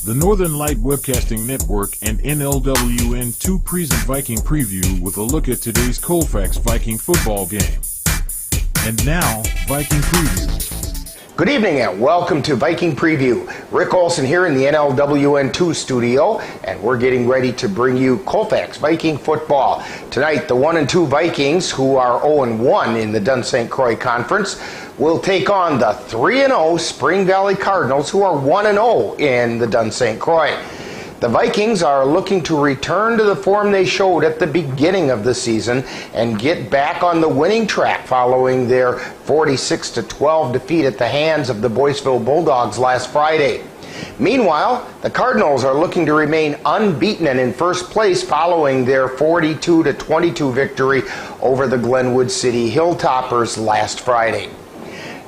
The Northern Light Webcasting Network and NLWN 2 present Viking Preview with a look at today's Colfax Viking football game. And now, Viking Preview. Good evening and welcome to Viking Preview. Rick Olson here in the NLWN 2 studio, and we're getting ready to bring you Colfax Viking Football. Tonight, the 1-2 Vikings, who are 0-1 in the Dun-St. Croix Conference, will take on the 3-0 Spring Valley Cardinals, who are 1-0 in the Dun-St. Croix. The Vikings are looking to return to the form they showed at the beginning of the season and get back on the winning track following their 46-12 defeat at the hands of the Boyceville Bulldogs last Friday. Meanwhile, the Cardinals are looking to remain unbeaten and in first place following their 42-22 victory over the Glenwood City Hilltoppers last Friday.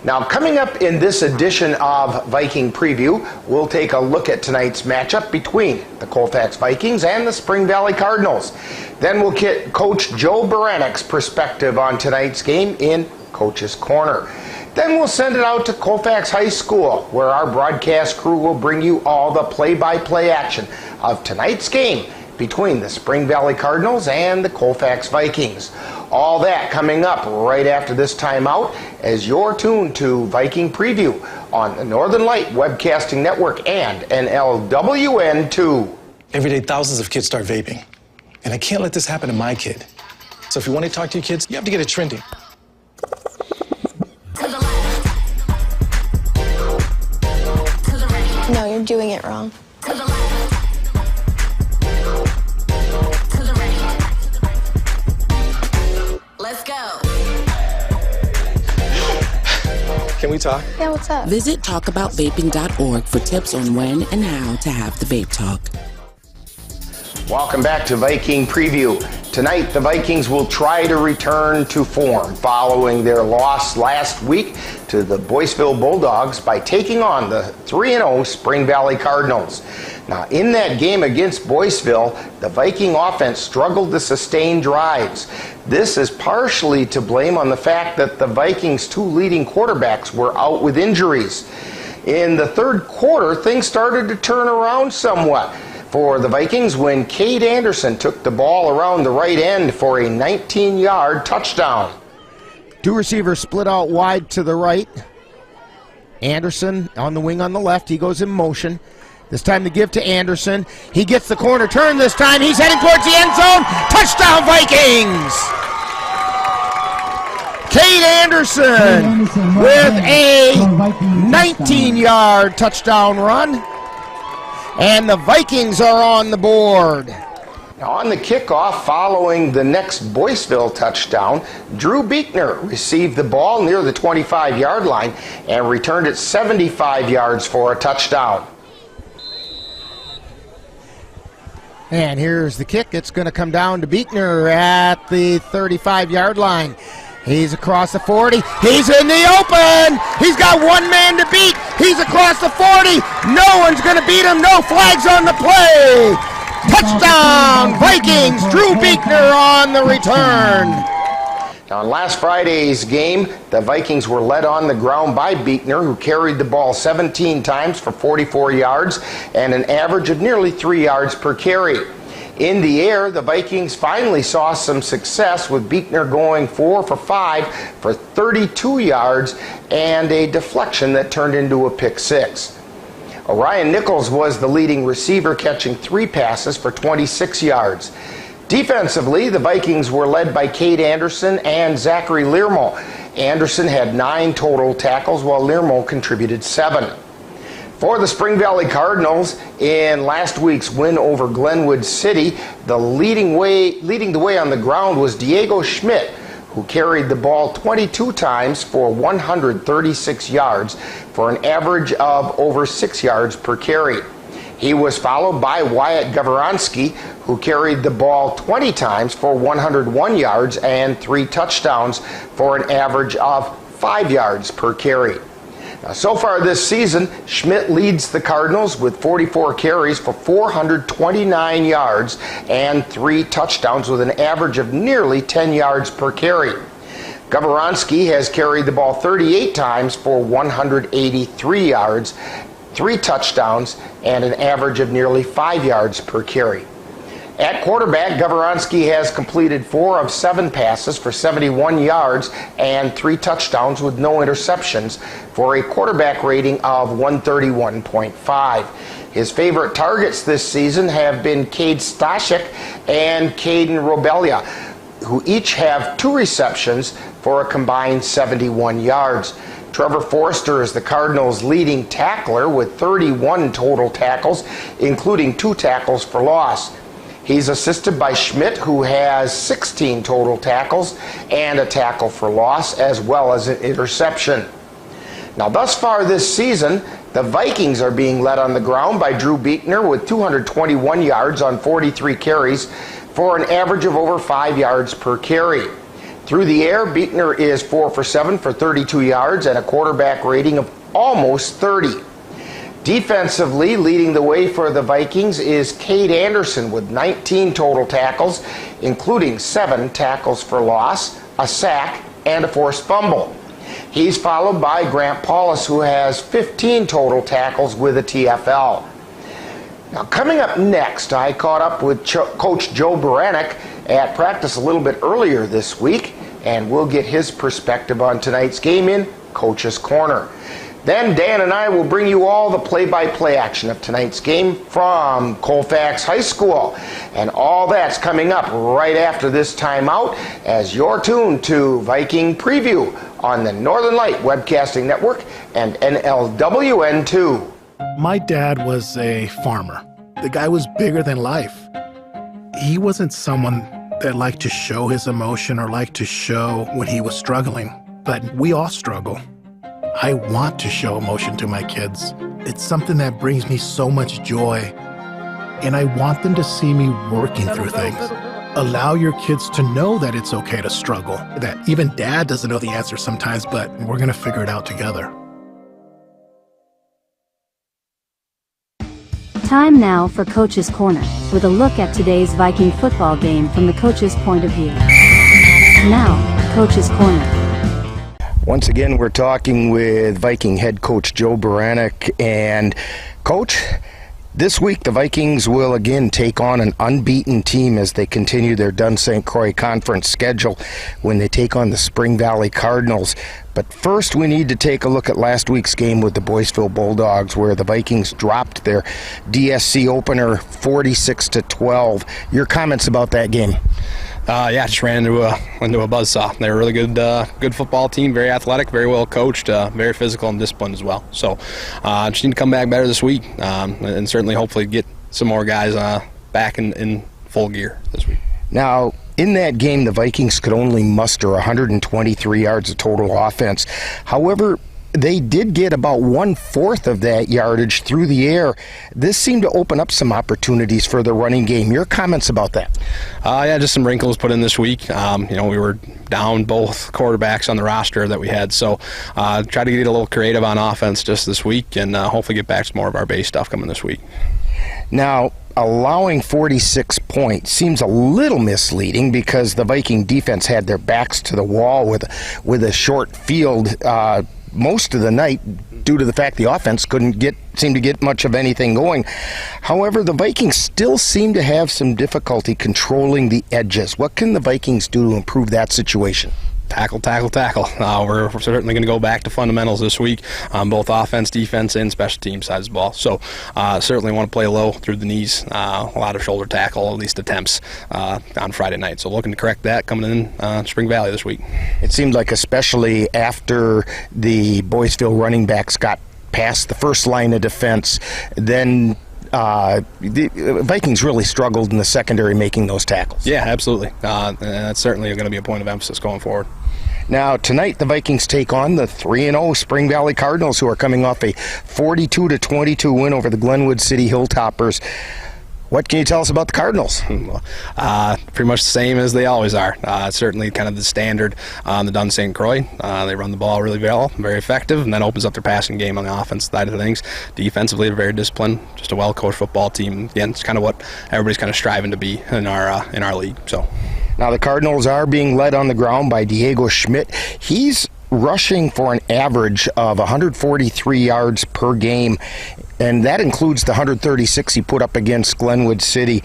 Now, coming up in this edition of Viking Preview, we'll take a look at tonight's matchup between the Colfax Vikings and the Spring Valley Cardinals. Then we'll get Coach Joe Baranik's perspective on tonight's game in Coach's Corner. Then we'll send it out to Colfax High School, where our broadcast crew will bring you all the play-by-play action of tonight's game between the Spring Valley Cardinals and the Colfax Vikings. All that coming up right after this timeout as you're tuned to Viking Preview on the Northern Light Webcasting Network and NLWN 2. Every day, thousands of kids start vaping. And I can't let this happen to my kid. So if you want to talk to your kids, you have to get it trending. No, you're doing it wrong. Let's go. Can we talk? Yeah, what's up? Visit talkaboutvaping.org for tips on when and how to have the vape talk. Welcome back to Viking Preview. Tonight, the Vikings will try to return to form following their loss last week to the Boyceville Bulldogs by taking on the 3-0 Spring Valley Cardinals. Now, in that game against Boyceville, the Viking offense struggled to sustain drives. This is partially to blame on the fact that the Vikings' two leading quarterbacks were out with injuries. In the third quarter, things started to turn around somewhat for the Vikings when Cade Anderson took the ball around the right end for a 19-yard touchdown. Two receivers split out wide to the right. Anderson on the wing on the left. He goes in motion. This time to give to Anderson. He gets the corner turn this time. He's heading towards the end zone. Touchdown, Vikings! Cade Anderson with a 19-yard touchdown run. And the Vikings are on the board. Now on the kickoff following the next Boyceville touchdown, Drew Buechner received the ball near the 25-yard line and returned it 75 yards for a touchdown. And here's the kick. It's going to come down to Buechner at the 35-yard line. He's across the 40. He's in the open. He's got one man to beat. He's across the 40. No one's going to beat him. No flags on the play. Touchdown, Vikings. Drew Buechner on the return. Now in last Friday's game, the Vikings were led on the ground by Buechner, who carried the ball 17 times for 44 yards and an average of nearly 3 yards per carry. In the air, the Vikings finally saw some success with Buechner going 4 for 5 for 32 yards and a deflection that turned into a pick six. Orion Nichols was the leading receiver, catching 3 passes for 26 yards. Defensively, the Vikings were led by Cade Anderson and Zachary Learmo. Anderson had 9 total tackles, while Learmo contributed 7. For the Spring Valley Cardinals, in last week's win over Glenwood City, the leading the way on the ground was Diego Schmidt, who carried the ball 22 times for 136 yards for an average of over 6 yards per carry. He was followed by Wyatt Gavoronsky, who carried the ball 20 times for 101 yards and 3 touchdowns for an average of 5 yards per carry. Now, so far this season, Schmidt leads the Cardinals with 44 carries for 429 yards and 3 touchdowns with an average of nearly 10 yards per carry. Gavoronsky has carried the ball 38 times for 183 yards 3 touchdowns, and an average of nearly 5 yards per carry. At quarterback, Gavronsky has completed 4 of 7 passes for 71 yards and 3 touchdowns with no interceptions for a quarterback rating of 131.5. His favorite targets this season have been Cade Stashik and Caden Robelia, who each have 2 receptions for a combined 71 yards. Trevor Forster is the Cardinals' leading tackler with 31 total tackles, including 2 tackles for loss. He's assisted by Schmidt, who has 16 total tackles and a tackle for loss, as well as an interception. Now, thus far this season, the Vikings are being led on the ground by Drew Beekner with 221 yards on 43 carries for an average of over 5 yards per carry. Through the air, Beekner is 4 for 7 for 32 yards and a quarterback rating of almost 30. Defensively, leading the way for the Vikings is Cade Anderson with 19 total tackles, including 7 tackles for loss, a sack, and a forced fumble. He's followed by Grant Paulus, who has 15 total tackles with a TFL. Now, coming up next, I caught up with Coach Joe Baranek at practice a little bit earlier this week, and we'll get his perspective on tonight's game in Coach's Corner. Then Dan and I will bring you all the play-by-play action of tonight's game from Colfax High School. And all that's coming up right after this timeout as you're tuned to Viking Preview on the Northern Light Webcasting Network and NLWN 2. My dad was a farmer. The guy was bigger than life. He wasn't someone that liked to show his emotion or liked to show when he was struggling, but we all struggle. I want to show emotion to my kids. It's something that brings me so much joy, and I want them to see me working through things. Allow your kids to know that it's okay to struggle, that even dad doesn't know the answer sometimes, but we're going to figure it out together. Time now for Coach's Corner, with a look at today's Viking football game from the coach's point of view. Now, Coach's Corner. Once again, we're talking with Viking head coach Joe Baranek. And, Coach, this week the Vikings will again take on an unbeaten team as they continue their Dunn St. Croix Conference schedule when they take on the Spring Valley Cardinals. But first, we need to take a look at last week's game with the Boyceville Bulldogs, where the Vikings dropped their DSC opener 46-12. Your comments about that game? Just ran into a buzzsaw. They're a really good football team, very athletic, very well coached, very physical and disciplined as well. So just need to come back better this week, and certainly hopefully get some more guys back in full gear this week. Now, in that game, the Vikings could only muster 123 yards of total offense. However, they did get about 1/4 of that yardage through the air. This seemed to open up some opportunities for the running game. Your comments about that? Just some wrinkles put in this week. We were down both quarterbacks on the roster that we had, so try to get a little creative on offense just this week, and hopefully get back to more of our base stuff coming this week. Now, allowing 46 points seems a little misleading because the Viking defense had their backs to the wall with a short field most of the night due to the fact the offense couldn't seem to get much of anything going. However, the Vikings still seem to have some difficulty controlling the edges. What can the Vikings do to improve that situation? Tackle. We're certainly going to go back to fundamentals this week, both offense, defense, and special teams sides of the ball. So certainly want to play low through the knees, a lot of shoulder tackle, at least attempts on Friday night. So looking to correct that coming in Spring Valley this week. It seemed like especially after the Boyceville running backs got past the first line of defense, then the Vikings really struggled in the secondary making those tackles. Yeah, absolutely. That's certainly going to be a point of emphasis going forward. Now, tonight the Vikings take on the 3-0 Spring Valley Cardinals, who are coming off a 42-22 win over the Glenwood City Hilltoppers. What can you tell us about the Cardinals? Pretty much the same as they always are. Certainly kind of the standard on the Dunn St. Croix. They run the ball really well, very effective, and that opens up their passing game on the offense side of things. Defensively, they're very disciplined, just a well-coached football team. Again, it's kind of what everybody's kind of striving to be in our league. So. Now, the Cardinals are being led on the ground by Diego Schmidt. He's rushing for an average of 143 yards per game, and that includes the 136 he put up against Glenwood City.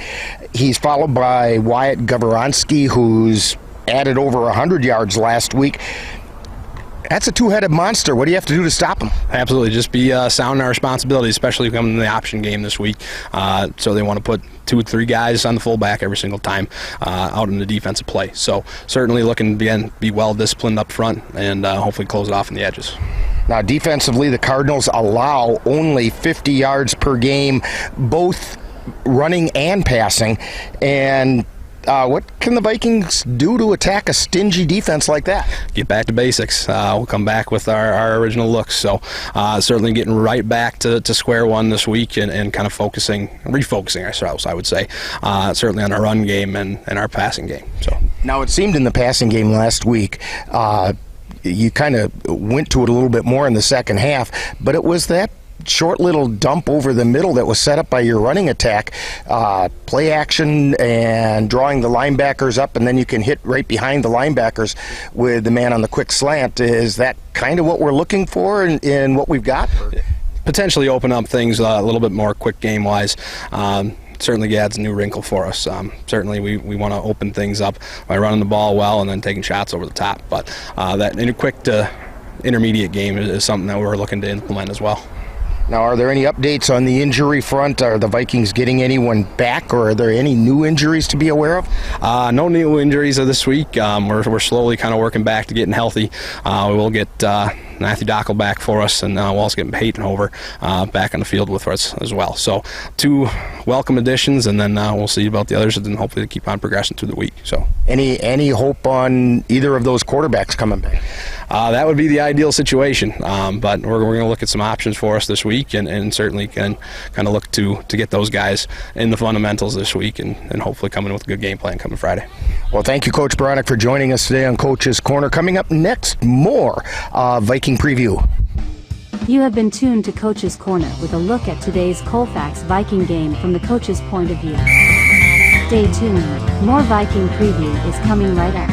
He's followed by Wyatt Gavoronsky, who's added over 100 yards last week. That's a two-headed monster. What do you have to do to stop him? Absolutely. Just be sound in our responsibility, especially coming in the option game this week. So they want to put 2 or 3 guys on the fullback every single time out in the defensive play. So certainly looking to be well disciplined up front and hopefully close it off in the edges. Now, defensively, the Cardinals allow only 50 yards per game, both running and passing. And what can the Vikings do to attack a stingy defense like that? Get back to basics. We'll come back with our original looks. So certainly getting right back to square one this week and kind of refocusing ourselves, I would say, certainly on our run game and our passing game. So now, it seemed in the passing game last week, you kind of went to it a little bit more in the second half, but it was that short little dump over the middle that was set up by your running attack, play action and drawing the linebackers up, and then you can hit right behind the linebackers with the man on the quick slant. Is that kind of what we're looking for in what we've got? Potentially open up things a little bit more quick game wise. Certainly adds a new wrinkle for us. Certainly we want to open things up by running the ball well and then taking shots over the top, but that quick to intermediate game is something that we're looking to implement as well. Now, are there any updates on the injury front? Are the Vikings getting anyone back, or are there any new injuries to be aware of? No new injuries this week. We're slowly kind of working back to getting healthy. We will get Matthew Dockel back for us, and we'll also get Peyton Hover back on the field with us as well. So 2 welcome additions, and then we'll see about the others, and then hopefully keep on progressing through the week. So any hope on either of those quarterbacks coming back? That would be the ideal situation, but we're going to look at some options for us this week, and certainly can kind of look to get those guys in the fundamentals this week, and hopefully come in with a good game plan coming Friday. Well, thank you, Coach Baronic, for joining us today on Coach's Corner. Coming up next, more Viking Preview. You have been tuned to Coach's Corner with a look at today's Colfax Viking game from the coach's point of view. Stay tuned. More Viking Preview is coming right up.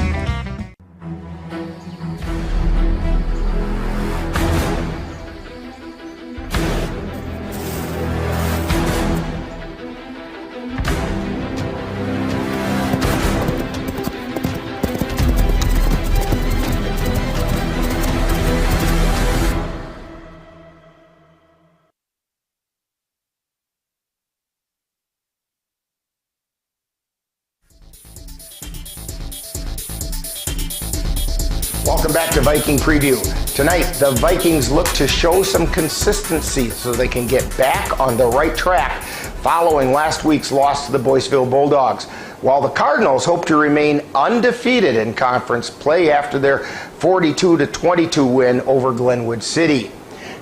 Welcome back to Viking Preview. Tonight, the Vikings look to show some consistency so they can get back on the right track following last week's loss to the Boyceville Bulldogs, while the Cardinals hope to remain undefeated in conference play after their 42-22 win over Glenwood City.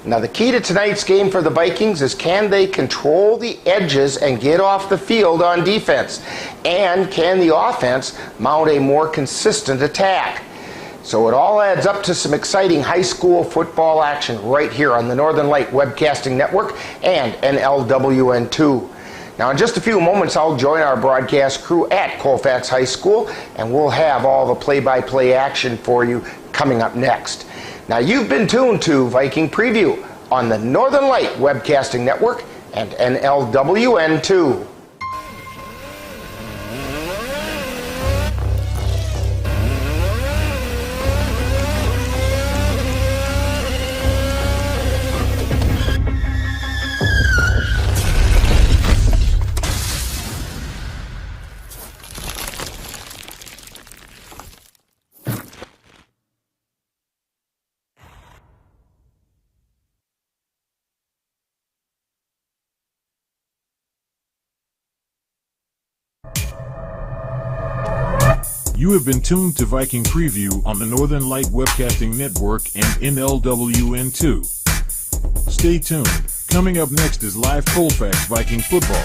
Now, the key to tonight's game for the Vikings is, can they control the edges and get off the field on defense? And can the offense mount a more consistent attack? So it all adds up to some exciting high school football action right here on the Northern Light Webcasting Network and NLWN2. Now, in just a few moments, I'll join our broadcast crew at Colfax High School, and we'll have all the play-by-play action for you coming up next. Now, you've been tuned to Viking Preview on the Northern Light Webcasting Network and NLWN2. You have been tuned to Viking Preview on the Northern Light Webcasting Network and NLWN2. Stay tuned. Coming up next is live Colfax Viking Football.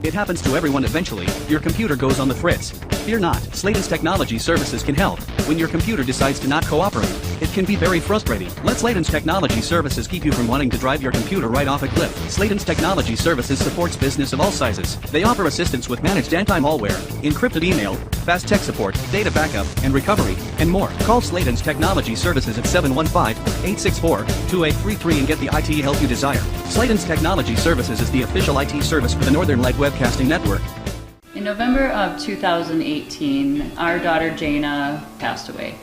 It happens to everyone eventually. Your computer goes on the fritz. Fear not, Sladen's Technology Services can help. When your computer decides to not cooperate, it can be very frustrating. Let Slayton's Technology Services keep you from wanting to drive your computer right off a cliff. Slayton's Technology Services supports business of all sizes. They offer assistance with managed anti-malware, encrypted email, fast tech support, data backup, and recovery, and more. Call Slayton's Technology Services at 715-864-2833 and get the IT help you desire. Slayton's Technology Services is the official IT service for the Northern Light Webcasting Network. In November of 2018, our daughter Jana passed away.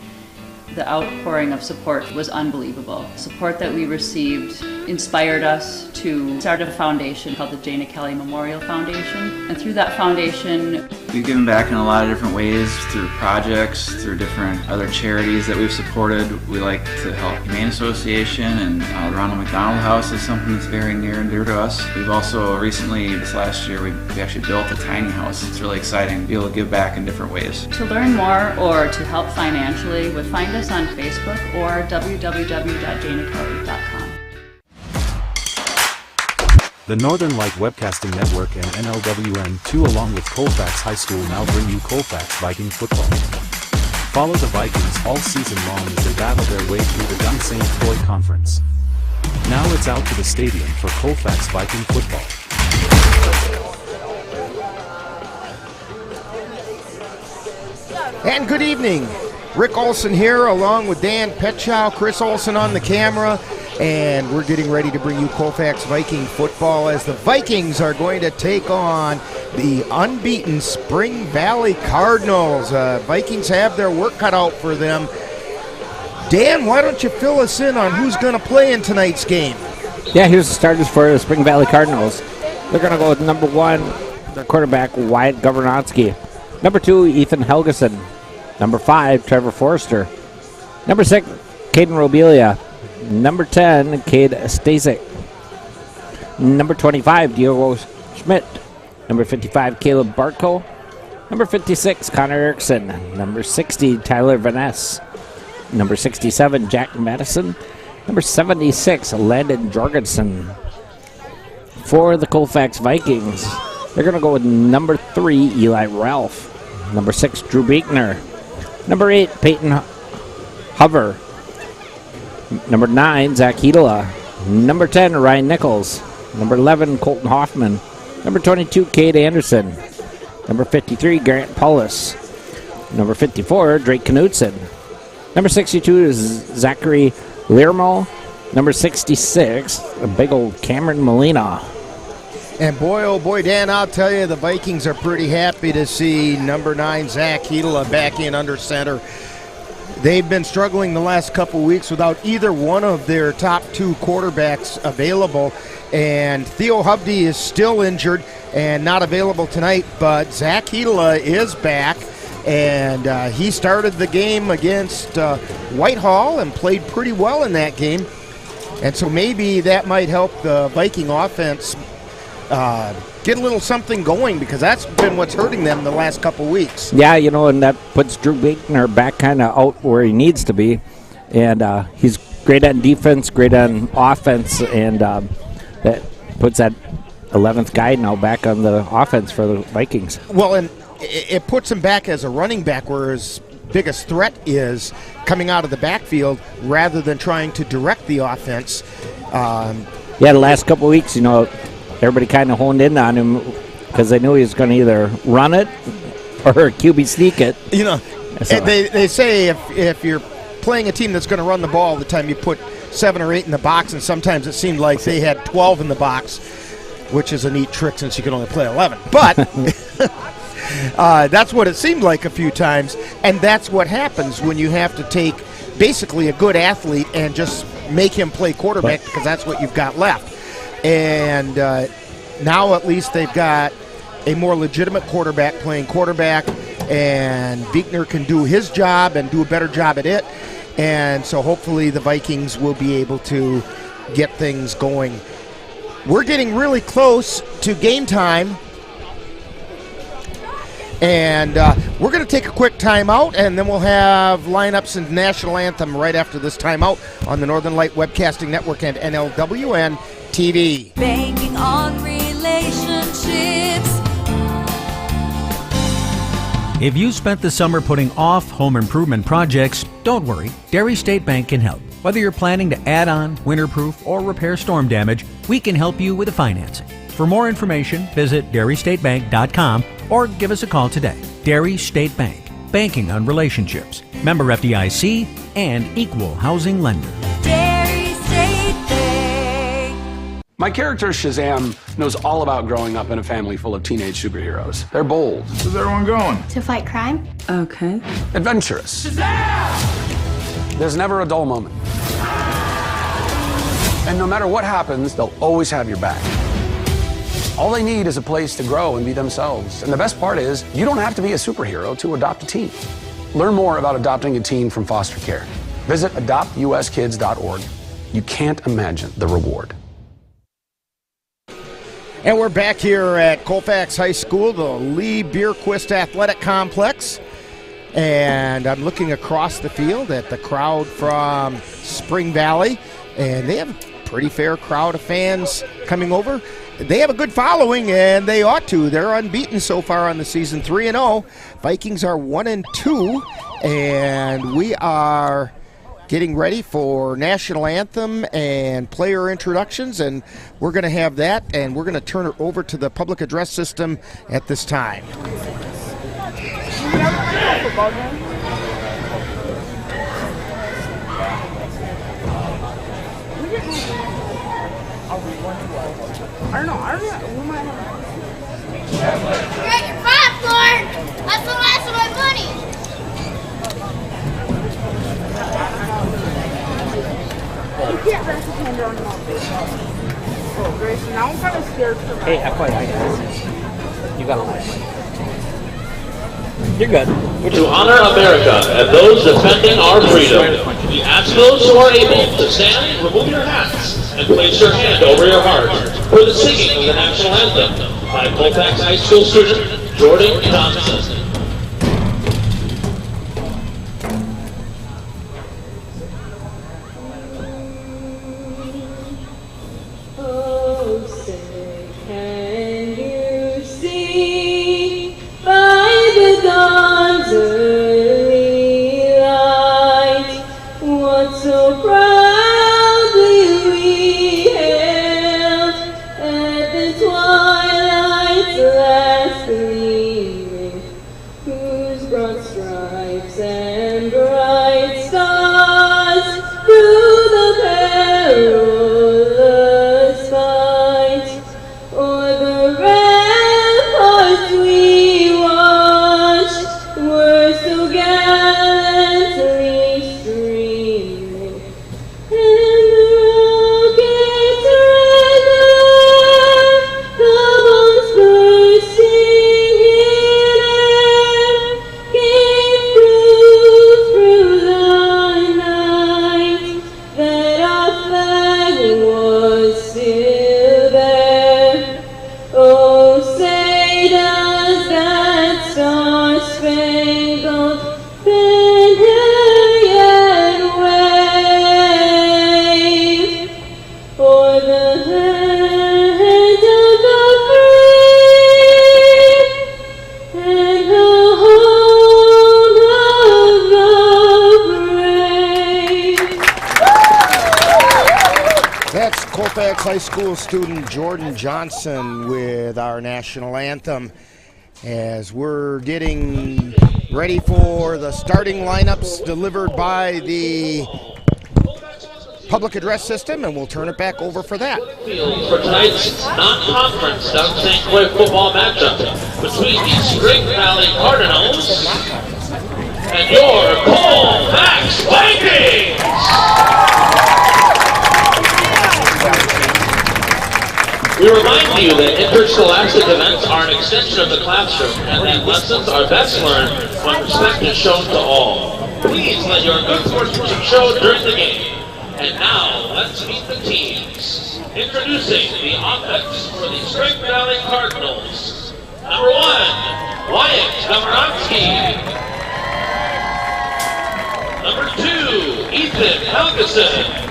The outpouring of support was unbelievable. Support that we received inspired us to start a foundation called the Jana Kelly Memorial Foundation. And through that foundation, we've given back in a lot of different ways, through projects, through different other charities that we've supported. We like to help Humane Association, and the Ronald McDonald House is something that's very near and dear to us. We've also recently, this last year, we actually built a tiny house. It's really exciting to be able to give back in different ways. To learn more or to help financially, find us on Facebook or www.janakelly.com. The Northern Light Webcasting Network and NLWN2 along with Colfax High School now bring you Colfax Viking Football. Follow the Vikings all season long as they battle their way through the Gun St. Croix Conference. Now it's out to the stadium for Colfax Viking Football. And good evening. Rick Olson here along with Dan Petchow, Chris Olson on the camera. And we're getting ready to bring you Colfax Viking Football as the Vikings are going to take on the unbeaten Spring Valley Cardinals. Vikings have their work cut out for them. Dan, why don't you fill us in on who's going to play in tonight's game? Yeah, here's the starters for the Spring Valley Cardinals. They're going to go with number 1, their quarterback, Wyatt Governansky. Number 2, Ethan Helgeson. Number 5, Trevor Forrester. Number 6, Caden Robelia. Number 10, Cade Stasek. Number 25, Diogo Schmidt. Number 55, Caleb Bartko. Number 56, Connor Erickson. Number 60, Tyler Van Ness. Number 67, Jack Madison. Number 76, Landon Jorgensen. For the Colfax Vikings, they're going to go with number 3, Eli Ralph. Number 6, Drew Beekner. Number 8, Peyton Hover. Number 9, Zach Hedela. Number 10, Ryan Nichols. Number 11, Colton Hoffman. Number 22, Cade Anderson. Number 53, Garrett Paulus. Number 54, Drake Knudsen. Number 62 is Zachary Lirmo. Number 66, a big old Cameron Molina. And boy, oh boy, Dan, I'll tell you, the Vikings are pretty happy to see number 9, Zach Hedela, back in under center. They've been struggling the last couple weeks without either one of their top 2 quarterbacks available. And Theo Hovde is still injured and not available tonight, but Zach Hedela is back. And he started the game against Whitehall and played pretty well in that game. And so maybe that might help the Viking offense get a little something going, because that's been what's hurting them the last couple weeks. Yeah, and that puts Drew Beekner back kind of out where he needs to be. And he's great on defense, great on offense, and that puts that 11th guy now back on the offense for the Vikings. Well, and it puts him back as a running back, where his biggest threat is coming out of the backfield rather than trying to direct the offense. The last couple weeks, everybody kind of honed in on him because they knew he was going to either run it or QB sneak it. So. They say if you're playing a team that's going to run the ball all the time, you put 7 or 8 in the box, and sometimes it seemed like they had 12 in the box, which is a neat trick since you can only play 11. But that's what it seemed like a few times, and that's what happens when you have to take basically a good athlete and just make him play quarterback, because that's what you've got left. And now at least they've got a more legitimate quarterback playing quarterback, and Beekner can do his job and do a better job at it. And so hopefully the Vikings will be able to get things going. We're getting really close to game time. And we're going to take a quick timeout, and then we'll have lineups and national anthem right after this timeout on the Northern Light Webcasting Network and NLWN TV. Banking on relationships. If you spent the summer putting off home improvement projects, don't worry, Dairy State Bank can help. Whether you're planning to add on, winterproof, or repair storm damage, we can help you with the financing. For more information, visit dairystatebank.com or give us a call today. Dairy State Bank, banking on relationships. Member FDIC and equal housing lender. Dairy State Bank. My character Shazam knows all about growing up in a family full of teenage superheroes. They're bold. Where's everyone going? To fight crime? Okay. Adventurous. Shazam! There's never a dull moment. And no matter what happens, they'll always have your back. All they need is a place to grow and be themselves. And the best part is, you don't have to be a superhero to adopt a teen. Learn more about adopting a teen from foster care. Visit adoptuskids.org. You can't imagine the reward. And we're back here at Colfax High School, the Lee Bierquist Athletic Complex. And I'm looking across the field at the crowd from Spring Valley. And they have a pretty fair crowd of fans coming over. They have a good following, and they ought to. They're unbeaten so far on the season, 3-0. Vikings are 1-2, and we are getting ready for national anthem and player introductions, and we're going to have that, and we're going to turn it over to the public address system at this time. I don't know. We might have. You're at your five, Lord. That's the last of my money. You can't rest your hand on them. Oh, Grace, now I'm kind of scared for that. Hey, FYI, guys. You got a life. You're good. To honor America and those defending our freedom, we ask those who are able to stand, remove your hats, and place your hand over your heart for the singing of the national anthem by Colfax High School student Jordan Johnson. Oh, say, can you see by the dawn's early light what so proudly we hailed at the twilight's last gleaming, whose broad stripes and bright stars through the perilous fight o'er the ramparts we watched were so gallantly streaming, and the rocket's red glare, the bombs bursting in air, gave proof through the night that our flag was still there. Oh, say does that star-spangled banner yet wave o'er the heads of the free and the home of the brave? That's Colfax High School student Jordan Johnson with our national anthem as we're getting ready for the starting lineups delivered by the public address system, and we'll turn it back over for that. For tonight's non-conference Doug St. Croix football matchup between the Spring Valley Cardinals and your Colfax Vikings! We remind you that interscholastic events are an extension of the classroom and that lessons are best learned when respect is shown to all. Please let your good sportsmanship show during the game. And now, let's meet the teams. Introducing the offense for the Spring Valley Cardinals. Number 1, Wyatt Gamaronsky. Number 2, Ethan Helgeson.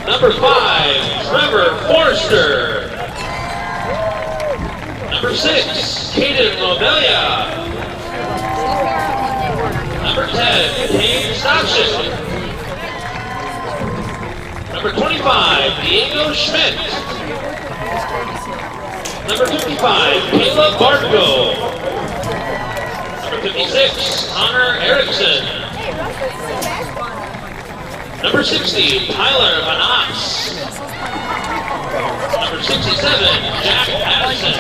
Number 5, Trevor Forster. Number 6, Caden Lobelia. Number 10, Kane Stopship. Number 25, Diego Schmidt. Number 55, Caleb Barco. Number 56, Connor Erickson. Number 60, Tyler Vanas. Number 67, Jack Addison.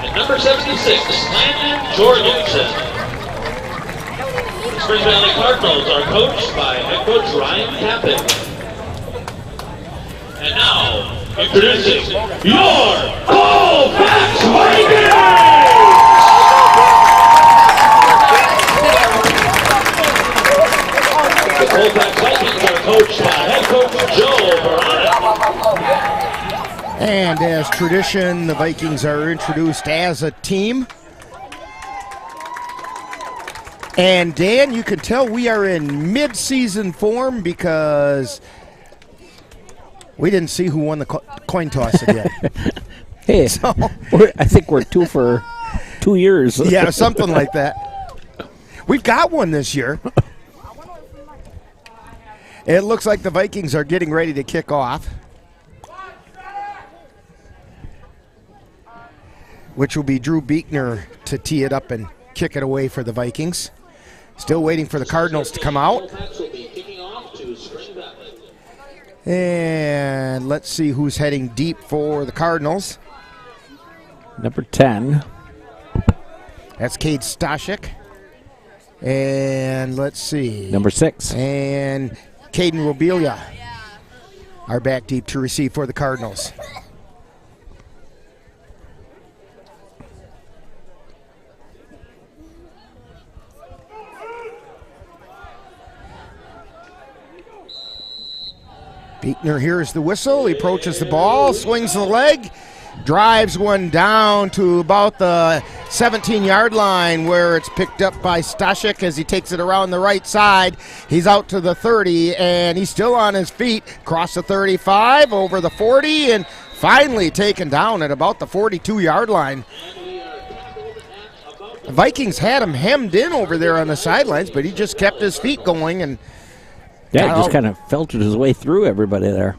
And number 76, Landon Jorgensen. The Spring Valley Cardinals are coached by head coach Ryan Cappick. And now, introducing your Colfax Vikings! The Colfax Vikings are coached by head coach Joe Baronic. And as tradition, the Vikings are introduced as a team. And Dan, you can tell we are in mid-season form because we didn't see who won the coin toss again. Hey, so, I think we're 2 for 2 years. Yeah, something like that. We've got one this year. It looks like the Vikings are getting ready to kick off, which will be Drew Beekner to tee it up and kick it away for the Vikings. Still waiting for the Cardinals to come out. And let's see who's heading deep for the Cardinals. Number 10. That's Cade Stashik. And let's see. Number 6. And Caden Robelia are back deep to receive for the Cardinals. Beekner hears the whistle. He approaches the ball, swings the leg, drives one down to about the 17-yard line where it's picked up by Stashik as he takes it around the right side. He's out to the 30, and he's still on his feet. Across the 35, over the 40, and finally taken down at about the 42-yard line. The Vikings had him hemmed in over there on the sidelines, but he just kept his feet going and yeah, just kind of filtered his way through everybody there.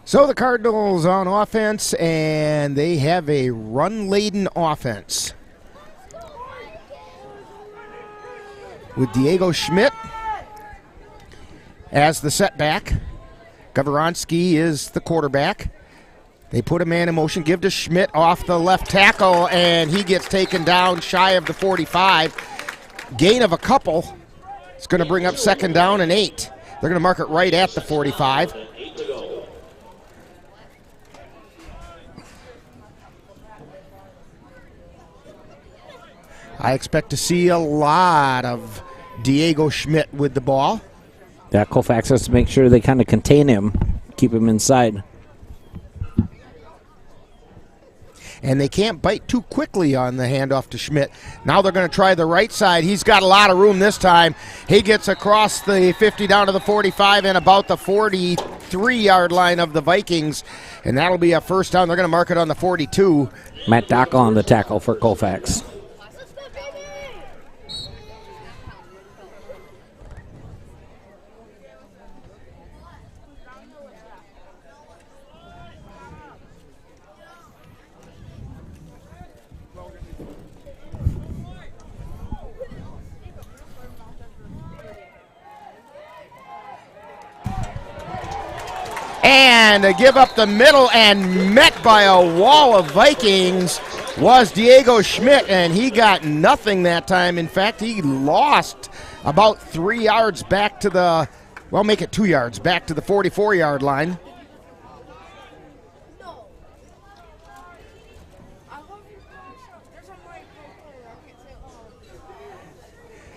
So the Cardinals on offense, and they have a run-laden offense. With Diego Schmidt as the setback. Gavronsky is the quarterback. They put a man in motion, give to Schmidt off the left tackle, and he gets taken down shy of the 45. Gain of a couple. It's going to bring up second down and 8. They're going to mark it right at the 45. I expect to see a lot of Diego Schmidt with the ball. Yeah, Colfax has to make sure they kind of contain him, keep him inside. And they can't bite too quickly on the handoff to Schmidt. Now they're going to try the right side. He's got a lot of room this time. He gets across the 50 down to the 45 and about the 43-yard line of the Vikings. And that'll be a first down. They're going to mark it on the 42. Matt Dockel on the tackle for Colfax. And to give up the middle and met by a wall of Vikings was Diego Schmidt, and he got nothing that time. In fact, he lost about 3 yards back to the, well, make it 2 yards, back to the 44-yard line.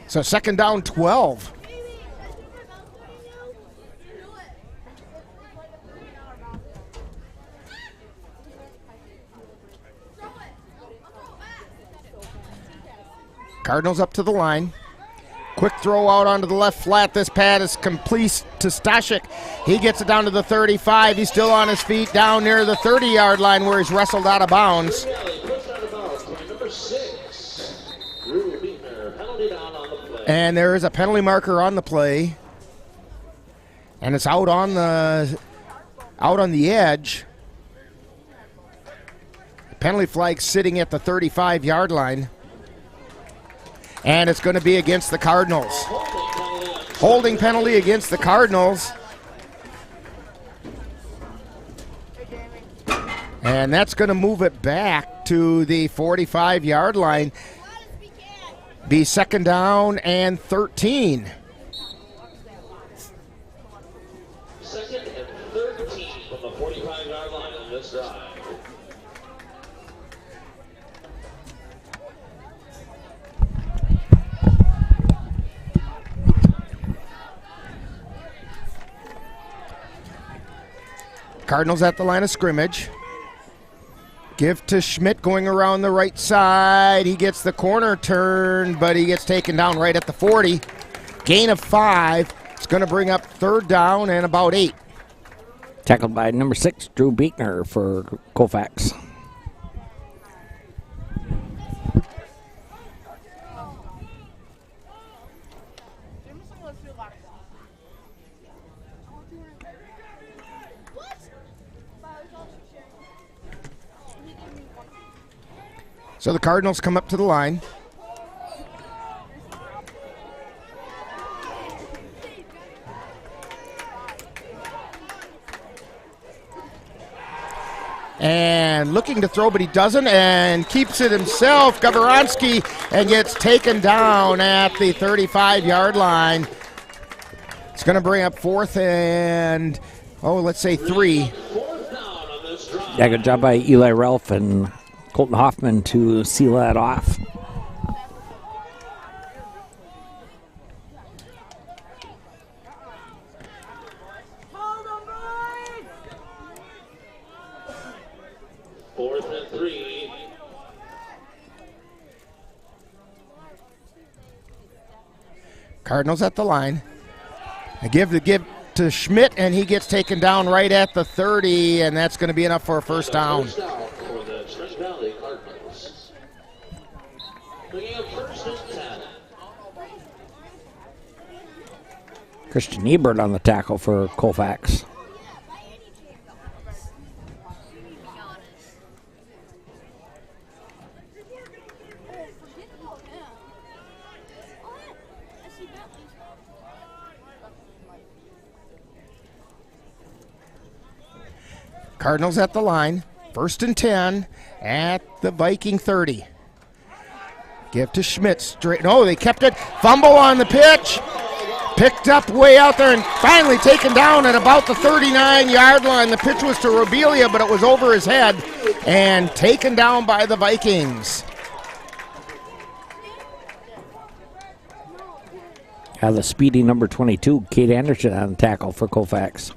So second down 12. Cardinals up to the line. Quick throw out onto the left flat. This pad is complete to Stashik. He gets it down to the 35. He's still on his feet down near the 30-yard line where he's wrestled out of bounds. And there is a penalty marker on the play. And it's out on the edge. Penalty flag sitting at the 35-yard line. And it's going to be against the Cardinals. Holding penalty against the Cardinals. And that's going to move it back to the 45-yard line. Be second down and 13. Second and 13 from the 45-yard line on this drive. Cardinals at the line of scrimmage. Give to Schmidt going around the right side. He gets the corner turn, but he gets taken down right at the 40. Gain of 5. It's going to bring up third down and about 8. Tackled by number 6, Drew Beekner for Colfax. So the Cardinals come up to the line. And looking to throw, but he doesn't, and keeps it himself. Gavoronsky, and gets taken down at the 35-yard line. It's going to bring up fourth and, let's say 3. Yeah, good job by Eli Ralph and Colton Hoffman to seal that off. Fourth and 3. Cardinals at the line. I give to Schmidt, and he gets taken down right at the 30, and that's going to be enough for a first down. For the Spring Valley Cardinals. Bringing up first and 10. Christian Ebert on the tackle for Colfax. Cardinals at the line. First and 10 at the Viking 30. Give to Schmidt straight. No, they kept it. Fumble on the pitch. Picked up way out there and finally taken down at about the 39-yard line. The pitch was to Robelia, but it was over his head and taken down by the Vikings. The speedy number 22, Kate Anderson on the tackle for Colfax.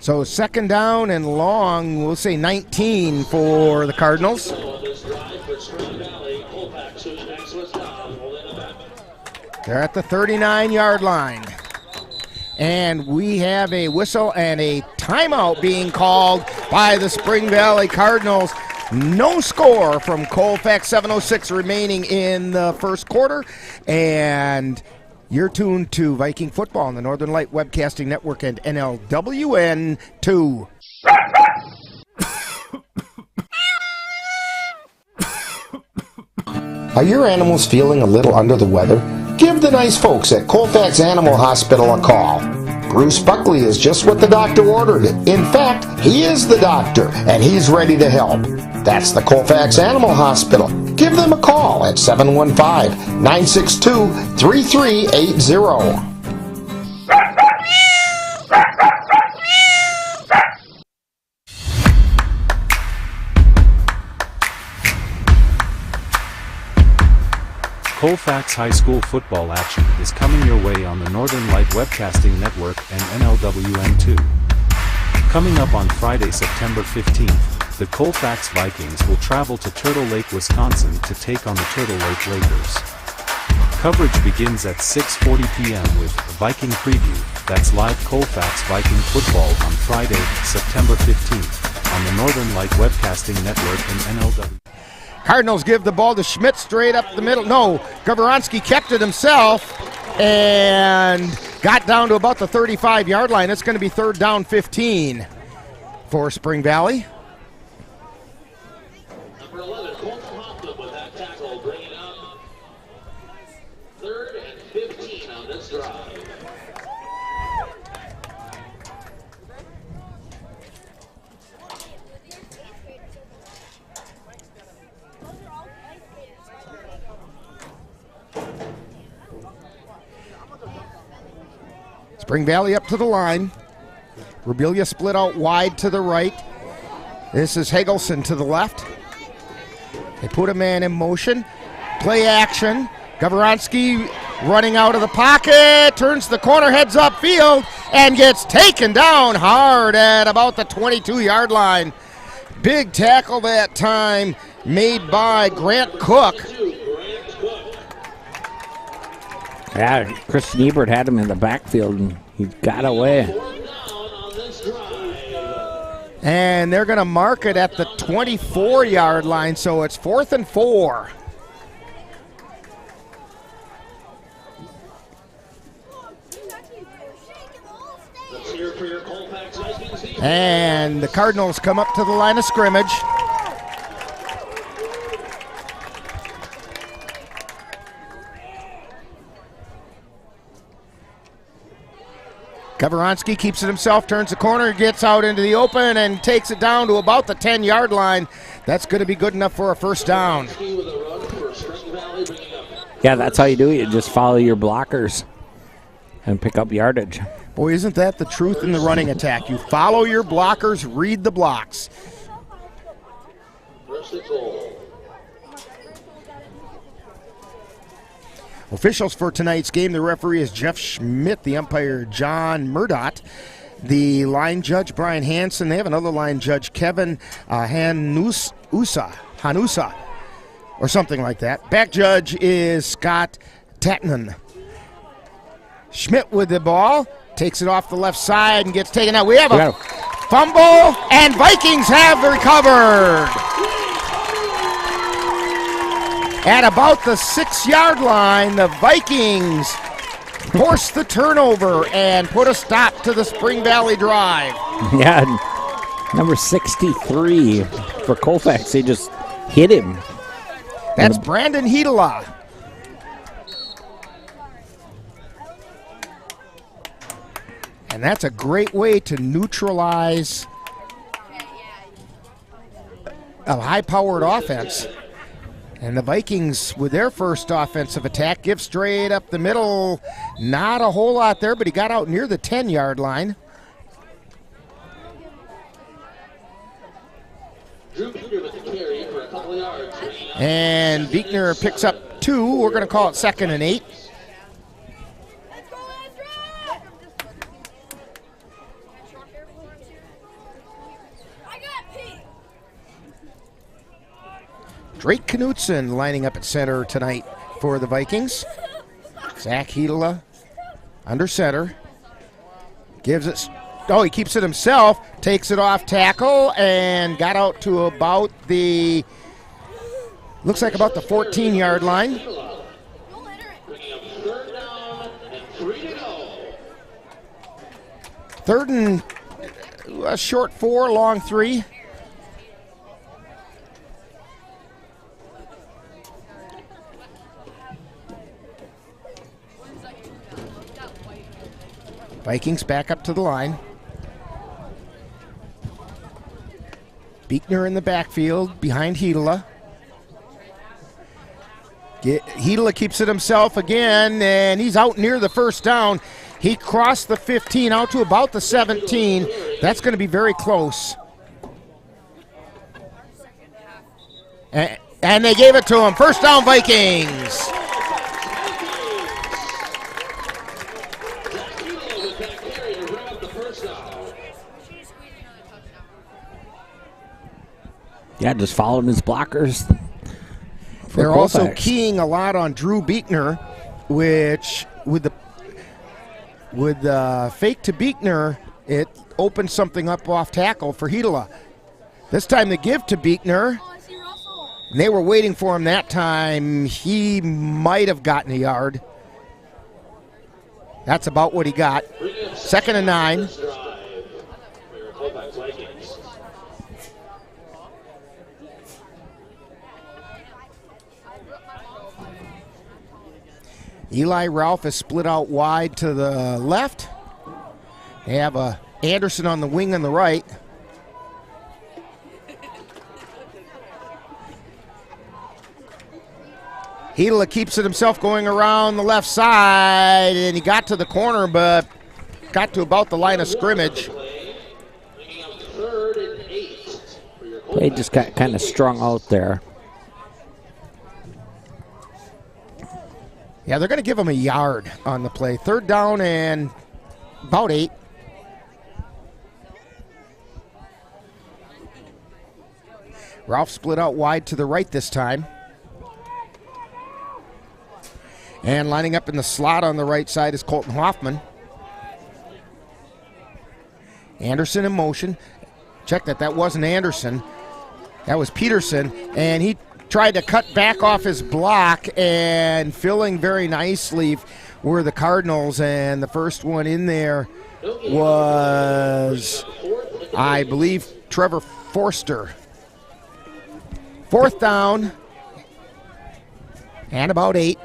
So second down and long, we'll say 19 for the Cardinals. They're at the 39-yard line. And we have a whistle and a timeout being called by the Spring Valley Cardinals. No score from Colfax, 7:06 remaining in the first quarter. And you're tuned to Viking Football on the Northern Light Webcasting Network and NLWN 2. Are your animals feeling a little under the weather? Give the nice folks at Colfax Animal Hospital a call. Bruce Buckley is just what the doctor ordered. In fact, he is the doctor, and he's ready to help. That's the Colfax Animal Hospital. Give them a call at 715-962-3380. Colfax High School football action is coming your way on the Northern Light Webcasting Network and NLWN2. Coming up on Friday, September 15th, the Colfax Vikings will travel to Turtle Lake, Wisconsin to take on the Turtle Lake Lakers. Coverage begins at 6:40 p.m. with Viking Preview, that's live Colfax Viking Football on Friday, September 15th, on the Northern Light Webcasting Network and NLW. Cardinals give the ball to Schmidt straight up the middle. No, Gavronsky kept it himself and got down to about the 35-yard line. It's going to be 3rd down 15 for Spring Valley. Number 11, Colton Hoffman with that tackle, bringing up 3rd and 15 on this drive. Spring Valley up to the line. Rubelia split out wide to the right. This is Hagelson to the left. They put a man in motion. Play action. Gavronsky running out of the pocket. Turns the corner, heads upfield, and gets taken down hard at about the 22-yard line. Big tackle that time made by Grant Cook. Yeah, Christian Ebert had him in the backfield, and he got away. And they're going to mark it at the 24-yard line, so it's 4th and 4. And the Cardinals come up to the line of scrimmage. Gavronsky keeps it himself, turns the corner, gets out into the open, and takes it down to about the 10-yard line. That's going to be good enough for a 1st down. Yeah, that's how you do it. You just follow your blockers and pick up yardage. Boy, isn't that the truth in the running attack? You follow your blockers, read the blocks. Officials for tonight's game, the referee is Jeff Schmidt, the umpire John Murdott, the line judge Brian Hansen. They have another line judge, Kevin Hanusa, or something like that. Back judge is Scott Tatnan. Schmidt with the ball, takes it off the left side and gets taken out. We have a fumble, and Vikings have recovered. At about the 6-yard line, the Vikings forced the turnover and put a stop to the Spring Valley drive. Yeah, number 63 for Colfax. They just hit him. That's Brandon Hedela. And that's a great way to neutralize a high-powered offense. And the Vikings, with their first offensive attack, give straight up the middle. Not a whole lot there, but he got out near the 10-yard line. And Beekner picks up 2. We're going to call it 2nd and 8. Drake Knutson lining up at center tonight for the Vikings. Zach Hedela under center. Gives it. Oh, he keeps it himself. Takes it off tackle and got out to about the. Looks like about the 14-yard line. Third and a short 4, long 3. Vikings back up to the line. Beekner in the backfield behind Hedela. Hedela keeps it himself again, and he's out near the 1st down. He crossed the 15 out to about the 17. That's going to be very close. And they gave it to him. 1st down, Vikings. Yeah, just following his blockers. They're also keying a lot on Drew Beekner, which with the fake to Beekner, it opens something up off tackle for Hedela. This time they give to Beekner. And they were waiting for him that time. He might have gotten a yard. That's about what he got. 2nd and 9. Eli Ralph is split out wide to the left. They have Anderson on the wing on the right. Hedela keeps it himself going around the left side, and he got to the corner, but got to about the line of scrimmage. Play just got kind of strung out there. Yeah, they're going to give him a yard on the play. 3rd down and about 8. Ralph split out wide to the right this time. And lining up in the slot on the right side is Colton Hoffman. Anderson in motion. Check that wasn't Anderson. That was Peterson. And he tried to cut back off his block, and filling very nicely were the Cardinals. And the first one in there was, I believe, Trevor Forster. 4th down and about 8.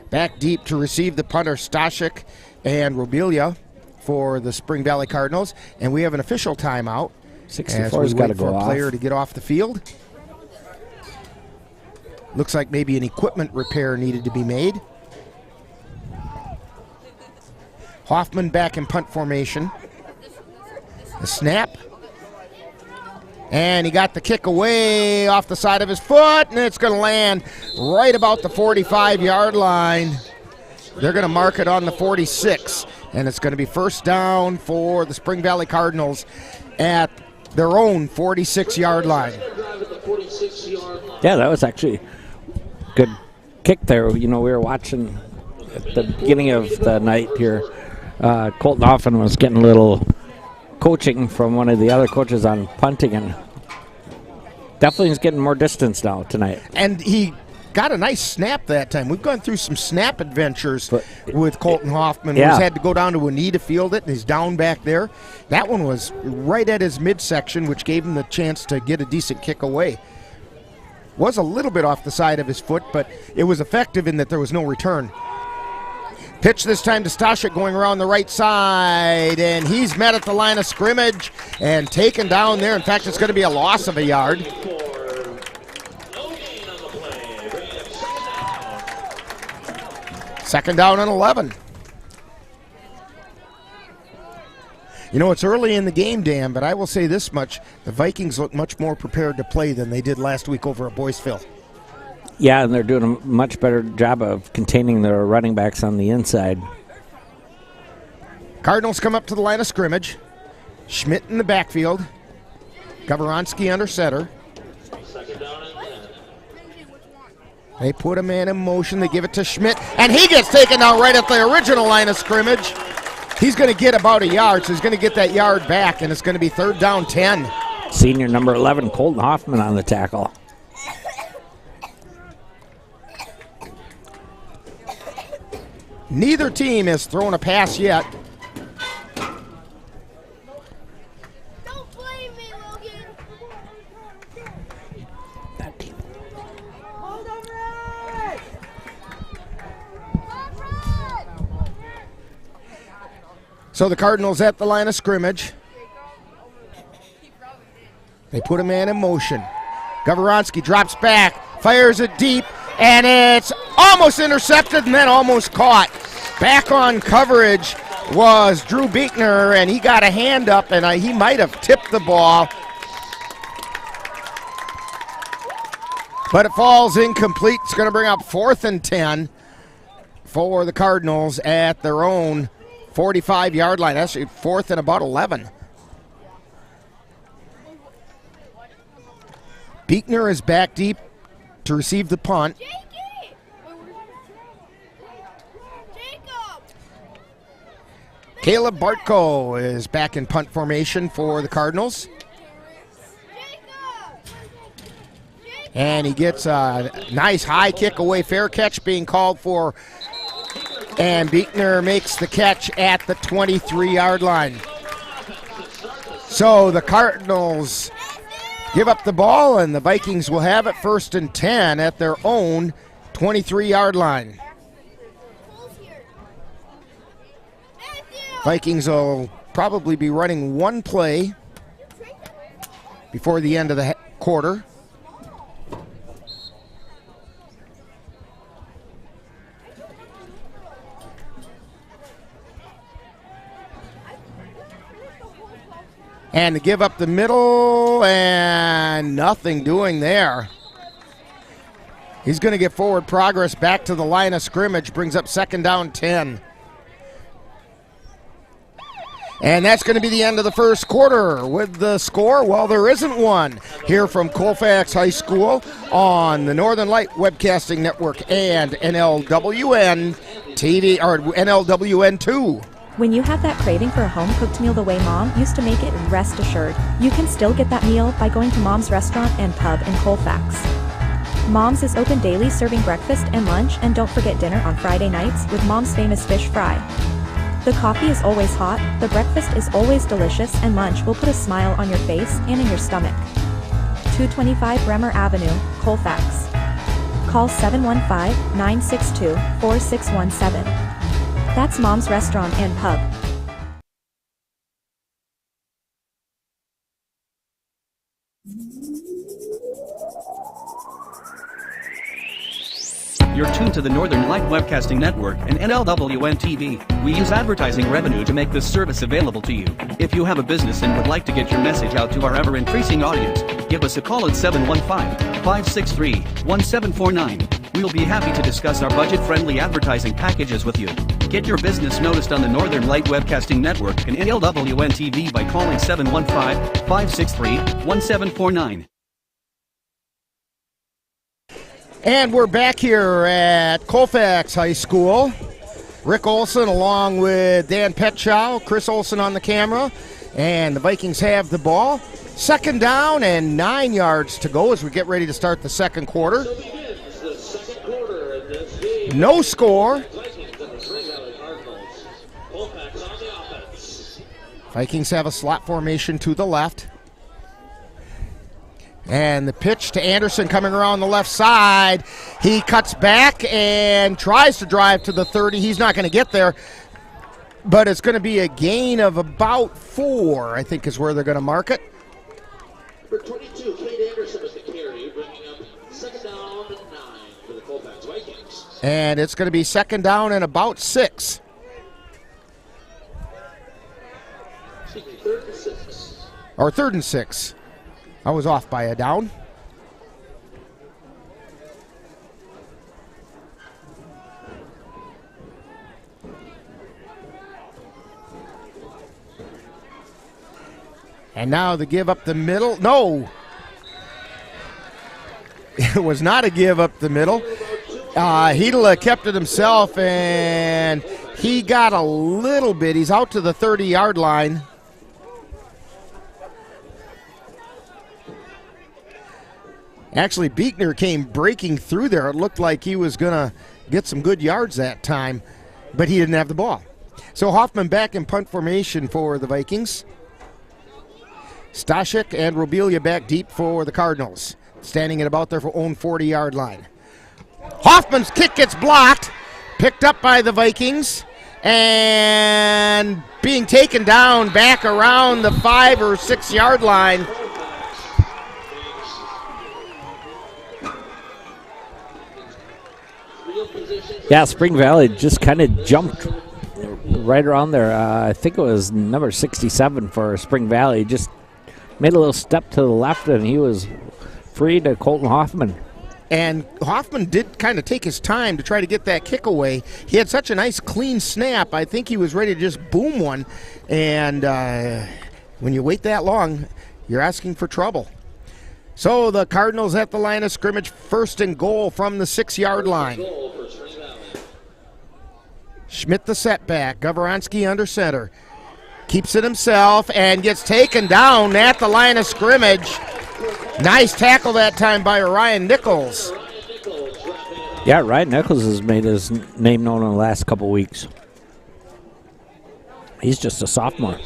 Back deep to receive the punter, Stashik and Robilia for the Spring Valley Cardinals. And we have an official timeout. 64's got to go off. Player to get off the field. Looks like maybe an equipment repair needed to be made. Hoffman back in punt formation. The snap. And he got the kick away off the side of his foot, and it's going to land right about the 45-yard line. They're going to mark it on the 46, and it's going to be 1st down for the Spring Valley Cardinals at their own 46-yard line. Yeah, that was actually a good kick there. You know, we were watching at the beginning of the night here. Colton Hoffman was getting a little coaching from one of the other coaches on punting, and definitely is getting more distance now tonight. And he got a nice snap that time. We've gone through some snap adventures with Colton Hoffman. Yeah. He's had to go down to a knee to field it, and he's down back there. That one was right at his midsection, which gave him the chance to get a decent kick away. Was a little bit off the side of his foot, but it was effective in that there was no return. Pitch this time to Stashik going around the right side, and he's met at the line of scrimmage and taken down there. In fact, it's going to be a loss of a yard. Second down and 11. You know, it's early in the game, Dan, but I will say this much. The Vikings look much more prepared to play than they did last week over at Boyceville. Yeah, and they're doing a much better job of containing their running backs on the inside. Cardinals come up to the line of scrimmage. Schmidt in the backfield. Gavoronsky under center. They put a man in motion. They give it to Schmidt, and he gets taken down right at the original line of scrimmage. He's going to get about a yard, so he's going to get that yard back, and it's going to be 3rd down 10. Senior number 11, Colton Hoffman on the tackle. Neither team has thrown a pass yet. Don't blame me, Logan. That team. Hold on, Red. So the Cardinals at the line of scrimmage. They put a man in motion. Gavoronsky drops back, fires it deep, and it's almost intercepted and then almost caught. Back on coverage was Drew Beekner, and he got a hand up, and he might have tipped the ball. But it falls incomplete. It's going to bring up 4th and 10 for the Cardinals at their own 45-yard line. Actually, 4th and about 11. Beekner is back deep to receive the punt. Caleb Bartko is back in punt formation for the Cardinals. And he gets a nice high kick away, fair catch being called for. And Beekner makes the catch at the 23-yard line. So the Cardinals give up the ball, and the Vikings will have it 1st and 10 at their own 23-yard line. Vikings will probably be running one play before the end of the quarter. And to give up the middle, and nothing doing there. He's going to get forward progress back to the line of scrimmage, brings up 2nd down 10. And that's going to be the end of the first quarter. With the score, well, there isn't one. Here from Colfax High School on the Northern Light Webcasting Network and NLWN TV, or NLWN2. When you have that craving for a home-cooked meal the way Mom used to make it, rest assured, you can still get that meal by going to Mom's Restaurant and Pub in Colfax. Mom's is open daily, serving breakfast and lunch, and don't forget dinner on Friday nights with Mom's famous fish fry. The coffee is always hot, the breakfast is always delicious, and lunch will put a smile on your face and in your stomach. 225 Bremer Avenue, Colfax. Call 715-962-4617. That's Mom's Restaurant and Pub. You're tuned to the Northern Light Webcasting Network and NLWN TV. We use advertising revenue to make this service available to you. If you have a business and would like to get your message out to our ever-increasing audience, give us a call at 715-563-1749. We'll be happy to discuss our budget-friendly advertising packages with you. Get your business noticed on the Northern Light Webcasting Network and NLWN TV by calling 715-563-1749. And we're back here at Colfax High School. Rick Olson along with Dan Petchow, Chris Olson on the camera, and the Vikings have the ball. 2nd down and 9 yards to go as we get ready to start the second quarter. No score. Vikings have a slot formation to the left. And the pitch to Anderson coming around the left side. He cuts back and tries to drive to the 30. He's not going to get there. But it's going to be a gain of about 4, I think is where they're going to mark it. Number 22, Kate Anderson with the carry, bringing up 2nd down and 9 for the Colfax Vikings. And it's going to be 2nd down and about 6. Excuse me, 3rd and 6. Or 3rd and 6. I was off by a down. And now the give up the middle. No. It was not a give up the middle. Hedela kept it himself, and he got a little bit. He's out to the 30-yard line. Actually, Beekner came breaking through there. It looked like he was going to get some good yards that time, but he didn't have the ball. So Hoffman back in punt formation for the Vikings. Stashik and Robelia back deep for the Cardinals, standing at about their own 40-yard line. Hoffman's kick gets blocked, picked up by the Vikings, and being taken down back around the 5 or 6 yard line. Yeah, Spring Valley just kind of jumped right around there. I think it was number 67 for Spring Valley. Just made a little step to the left, and he was free to Colton Hoffman. And Hoffman did kind of take his time to try to get that kick away. He had such a nice clean snap. I think he was ready to just boom one. And when you wait that long, you're asking for trouble. So the Cardinals at the line of scrimmage, 1st and goal from the 6-yard line. Schmidt the setback. Gavronsky under center. Keeps it himself and gets taken down at the line of scrimmage. Nice tackle that time by Ryan Nichols. Yeah, Ryan Nichols has made his name known in the last couple weeks. He's just a sophomore.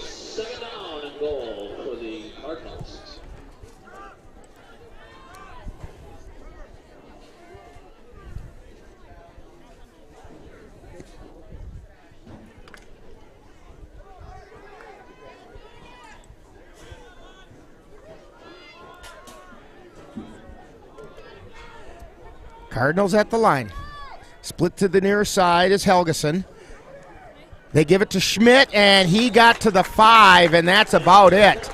Cardinals at the line. Split to the near side is Helgeson. They give it to Schmidt, and he got to the 5, and that's about it.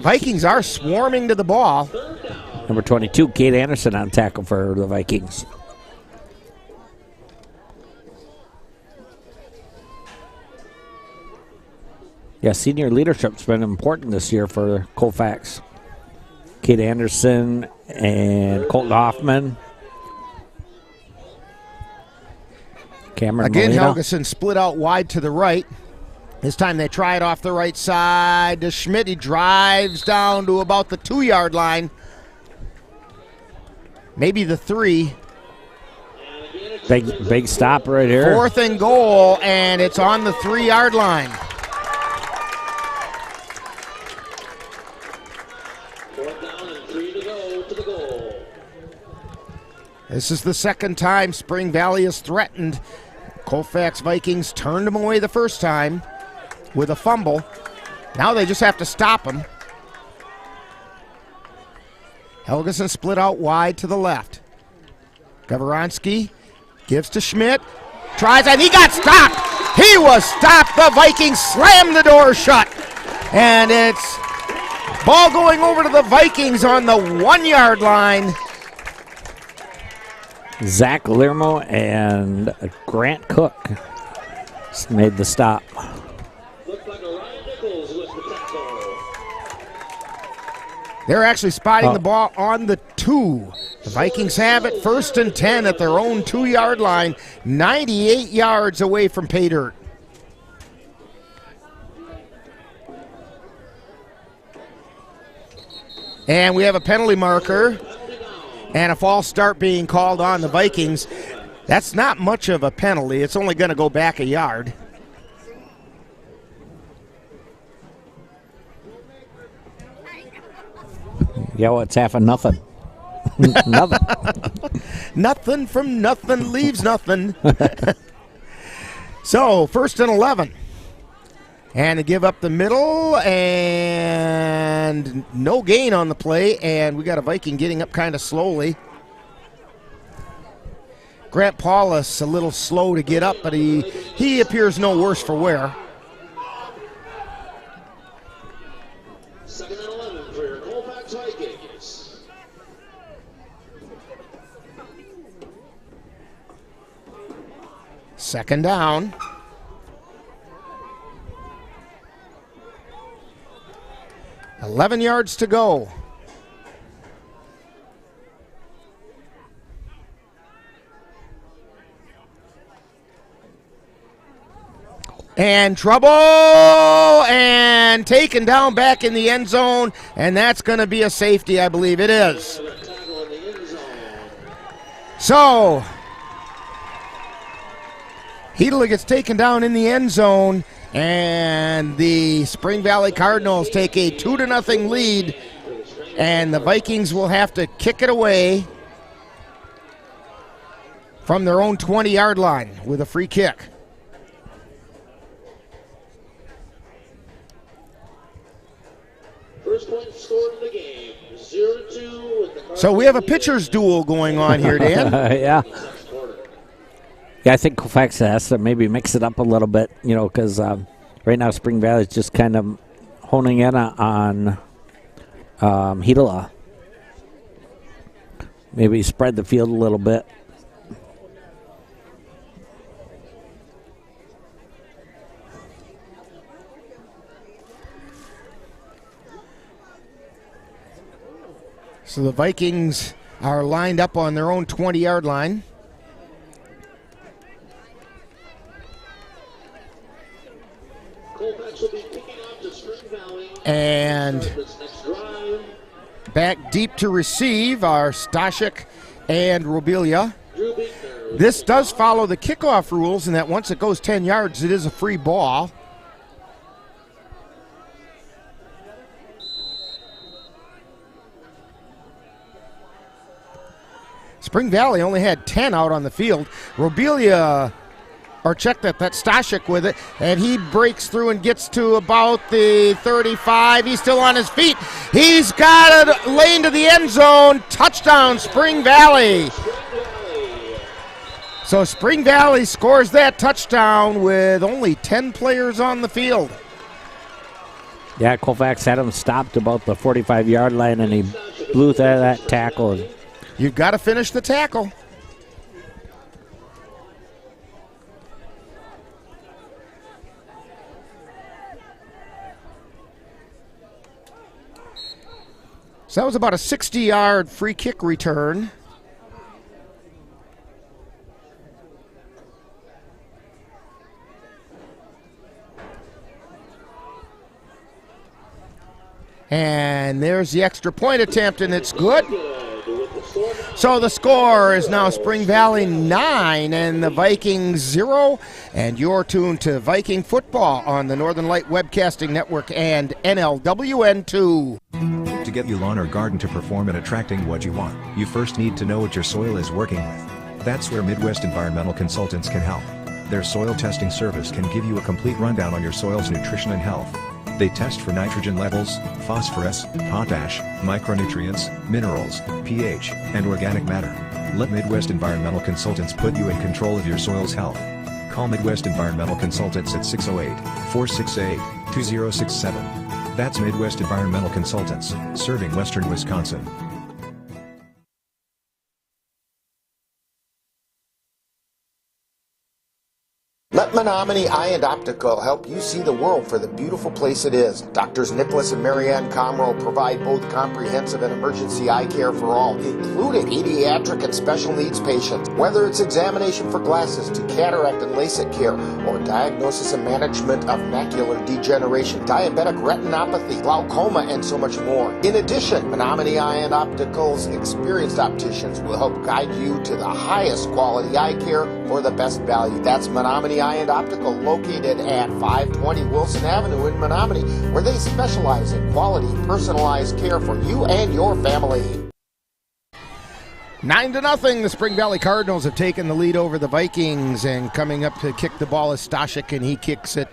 Vikings are swarming to the ball. Number 22, Kate Anderson on tackle for the Vikings. Yeah, senior leadership's been important this year for Colfax. Kate Anderson and Colton Hoffman. Cameron Again, Molina. Helgeson split out wide to the right. This time they try it off the right side to Schmidt. He drives down to about the 2-yard line. Maybe the 3. Big stop right here. 4th and goal, and it's on the 3-yard line. This is the second time Spring Valley has threatened. Colfax Vikings turned them away the first time with a fumble. Now they just have to stop him. Helgeson split out wide to the left. Gavronsky gives to Schmidt. Tries, and he got stopped. He was stopped. The Vikings slammed the door shut. And it's ball going over to the Vikings on the 1-yard line. Zach Lermo and Grant Cook made the stop. They're actually spotting the ball on the 2. The Vikings have it 1st and 10 at their own 2-yard line, 98 yards away from pay dirt. And we have a penalty marker and a false start being called on the Vikings. That's not much of a penalty. It's only going to go back a yard. Yeah, well, it's half of nothing. Nothing. Nothing from nothing leaves nothing. So, 1st and 11. And to give up the middle, and no gain on the play, and we got a Viking getting up kind of slowly. Grant Paulus a little slow to get up, but he appears no worse for wear. 2nd and 11 for your Colfax Vikings. Second down. $11 yards to go. And trouble, and taken down back in the end zone, and that's going to be a safety, I believe it is. So, Heedle gets taken down in the end zone, and the Spring Valley Cardinals take a 2-0 lead, and the Vikings will have to kick it away from their own 20-yard line with a free kick. First point scored in the game, 0-2. So we have a pitcher's duel going on here, Dan. Yeah. Yeah, I think Colfax has to maybe mix it up a little bit, because right now Spring Valley is just kind of honing in on Hidala. Maybe spread the field a little bit. So the Vikings are lined up on their own 20-yard line. And back deep to receive are Stashik and Robilia. This does follow the kickoff rules in that once it goes 10 yards, it is a free ball. Spring Valley only had 10 out on the field. Robilia, or check that, that's Stashik with it, and he breaks through and gets to about the 35. He's still on his feet. He's got a lane to the end zone. Touchdown, Spring Valley. So Spring Valley scores that touchdown with only 10 players on the field. Yeah, Colfax had him stopped about the 45-yard line, and he blew that tackle. You've got to finish the tackle. So that was about a 60-yard free kick return. And there's the extra point attempt, and it's good. So the score is now Spring Valley 9 and the Vikings 0. And you're tuned to Viking Football on the Northern Light Webcasting Network and NLWN 2. To get your lawn or garden to perform at attracting what you want, you first need to know what your soil is working with. That's where Midwest Environmental Consultants can help. Their soil testing service can give you a complete rundown on your soil's nutrition and health. They test for nitrogen levels, phosphorus, potash, micronutrients, minerals, pH, and organic matter. Let Midwest Environmental Consultants put you in control of your soil's health. Call Midwest Environmental Consultants at 608-468-2067. That's Midwest Environmental Consultants, serving Western Wisconsin. Let Menominee Eye and Optical help you see the world for the beautiful place it is. Doctors Nicholas and Marianne Comroe provide both comprehensive and emergency eye care for all, including pediatric and special needs patients. Whether it's examination for glasses to cataract and LASIK care, or diagnosis and management of macular degeneration, diabetic retinopathy, glaucoma, and so much more. In addition, Menominee Eye and Optical's experienced opticians will help guide you to the highest quality eye care for the best value. That's Menominee Eye and Optical, located at 520 Wilson Avenue in Menominee, where they specialize in quality, personalized care for you and your family. 9-0, the Spring Valley Cardinals have taken the lead over the Vikings, and coming up to kick the ball is Stashik, and he kicks it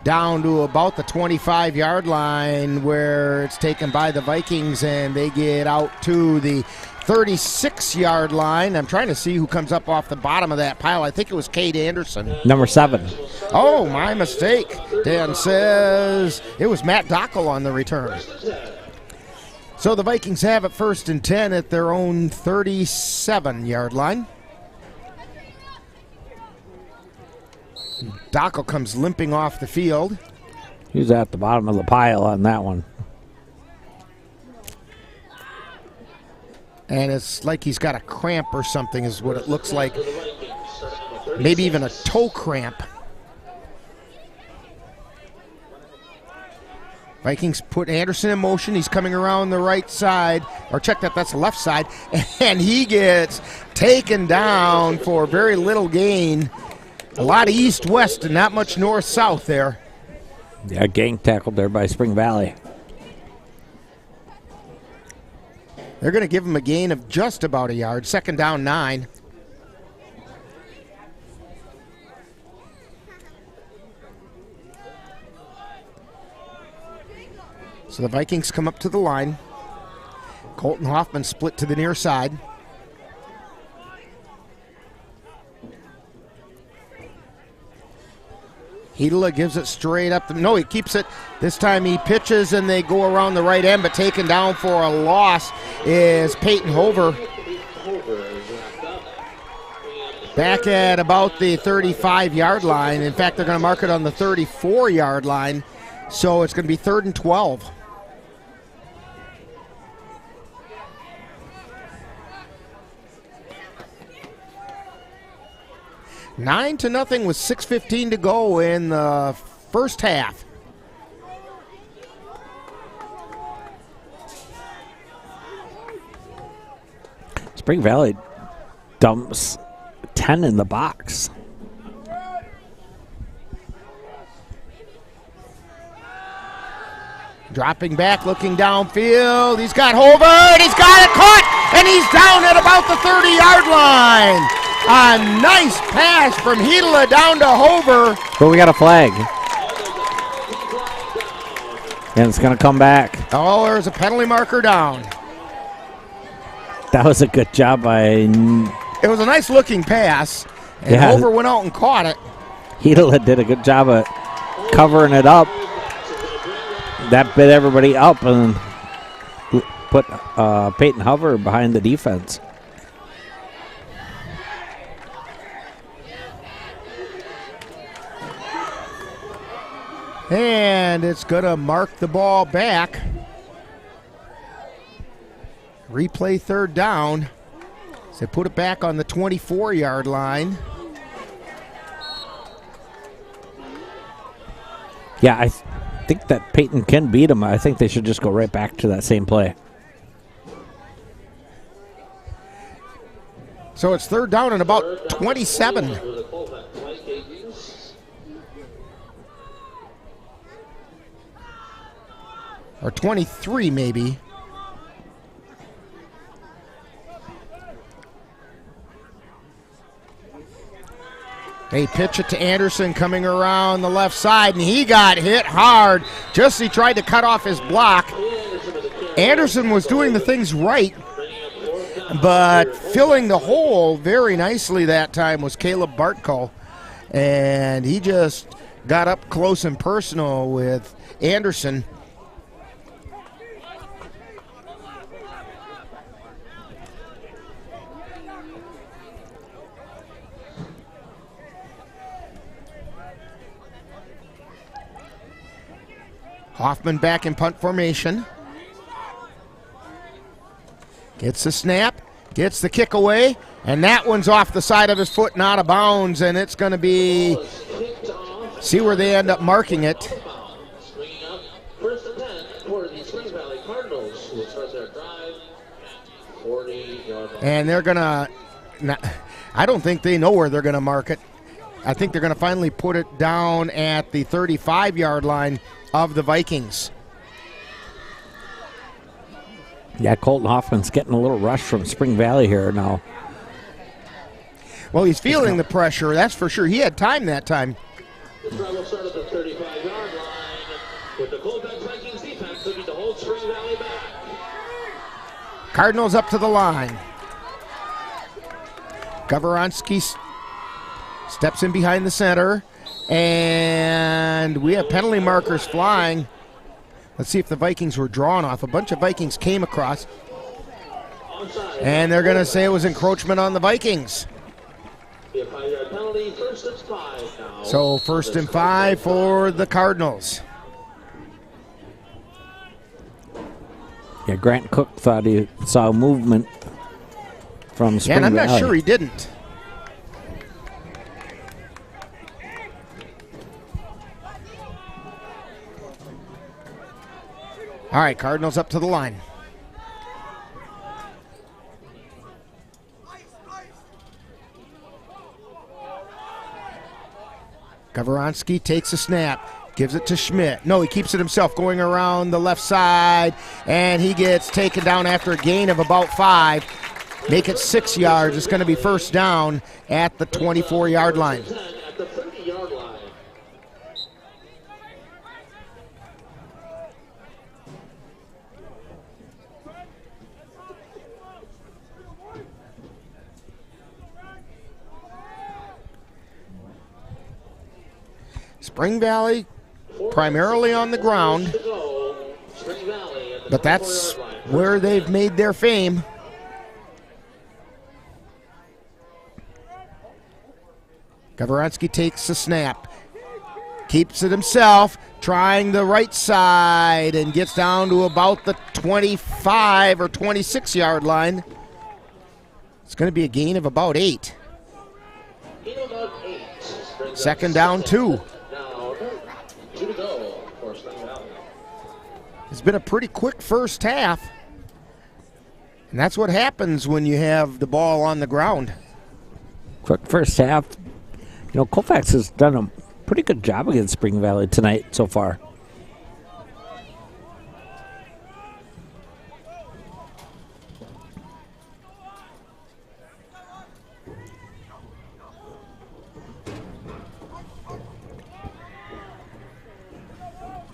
down to about the 25-yard line, where it's taken by the Vikings, and they get out to the 36-yard line. I'm trying to see who comes up off the bottom of that pile. I think it was Cade Anderson. Number 7. Oh, my mistake. Dan says it was Matt Dockel on the return. So the Vikings have it 1st and 10 at their own 37-yard line. Dockel comes limping off the field. He's at the bottom of the pile on that one. And it's like he's got a cramp or something is what it looks like. Maybe even a toe cramp. Vikings put Anderson in motion. He's coming around the right side. Or check that, that's the left side. And he gets taken down for very little gain. A lot of east-west and not much north-south there. Yeah, gang tackled there by Spring Valley. They're going to give him a gain of just about a yard. 2nd down, 9. So the Vikings come up to the line. Colton Hoffman split to the near side. Hedela gives it straight up. No, he keeps it. This time he pitches and they go around the right end, but taken down for a loss is Peyton Hover. back at about the 35-yard line. In fact, they're going to mark it on the 34-yard line, so it's going to be 3rd and 12. Nine to nothing with 6:15 to go in the first half. Spring Valley dumps 10 in the box. Dropping back, looking downfield. He's got Hobart. He's got it caught, and he's down at about the 30-yard line. A nice pass from Hedela down to Hover. But we got a flag. And it's going to come back. Oh, there's a penalty marker down. That was a good job by... It was a nice looking pass, and Hover went out and caught it. Hedela did a good job of covering it up. That bit everybody up and put Peyton Hover behind the defense. And it's going to mark the ball back. Replay 3rd down. So put it back on the 24-yard line. Yeah, I think that Peyton can beat him. I think they should just go right back to that same play. So it's 3rd down and about 27. Or 23 maybe. They pitch it to Anderson coming around the left side, and he got hit hard just as he tried to cut off his block. Anderson was doing the things right, but filling the hole very nicely that time was Caleb Bartko, and he just got up close and personal with Anderson. Hoffman back in punt formation. Gets the snap, gets the kick away, and that one's off the side of his foot and out of bounds, and it's going to be, see where they end up marking it. Swinging up, 1st and 10 for the Spring Valley Cardinals, who will start their drive at 40-yard line. And they're going to, I don't think they know where they're going to mark it. I think they're going to finally put it down at the 35-yard line of the Vikings. Yeah, Colton Hoffman's getting a little rush from Spring Valley here now. Well, he's feeling the pressure, that's for sure. He had time that time. The drive will start at the 35-yard line with the Colfax Vikings defense looking to hold Spring Valley back. Cardinals up to the line. Gavoronsky steps in behind the center. And we have penalty markers flying. Let's see if the Vikings were drawn off. A bunch of Vikings came across. And they're going to say it was encroachment on the Vikings. So 1st and 5 for the Cardinals. Yeah, Grant Cook thought he saw movement from Spring And I'm Valley. not sure he didn't. All right, Cardinals up to the line. Gavoronsky takes a snap, gives it to Schmidt. No, he keeps it himself, going around the left side, and he gets taken down after a gain of about 5. Make it 6 yards. It's going to be 1st down at the 24-yard line. At the 30-yard line. Spring Valley primarily on the ground, but that's where they've made their fame. Gavronsky takes the snap. Keeps it himself, trying the right side, and gets down to about the 25 or 26-yard line. It's going to be a gain of about 8. Second down, 2. It's been a pretty quick first half. And that's what happens when you have the ball on the ground. Quick first half. You know, Colfax has done a pretty good job against Spring Valley tonight so far.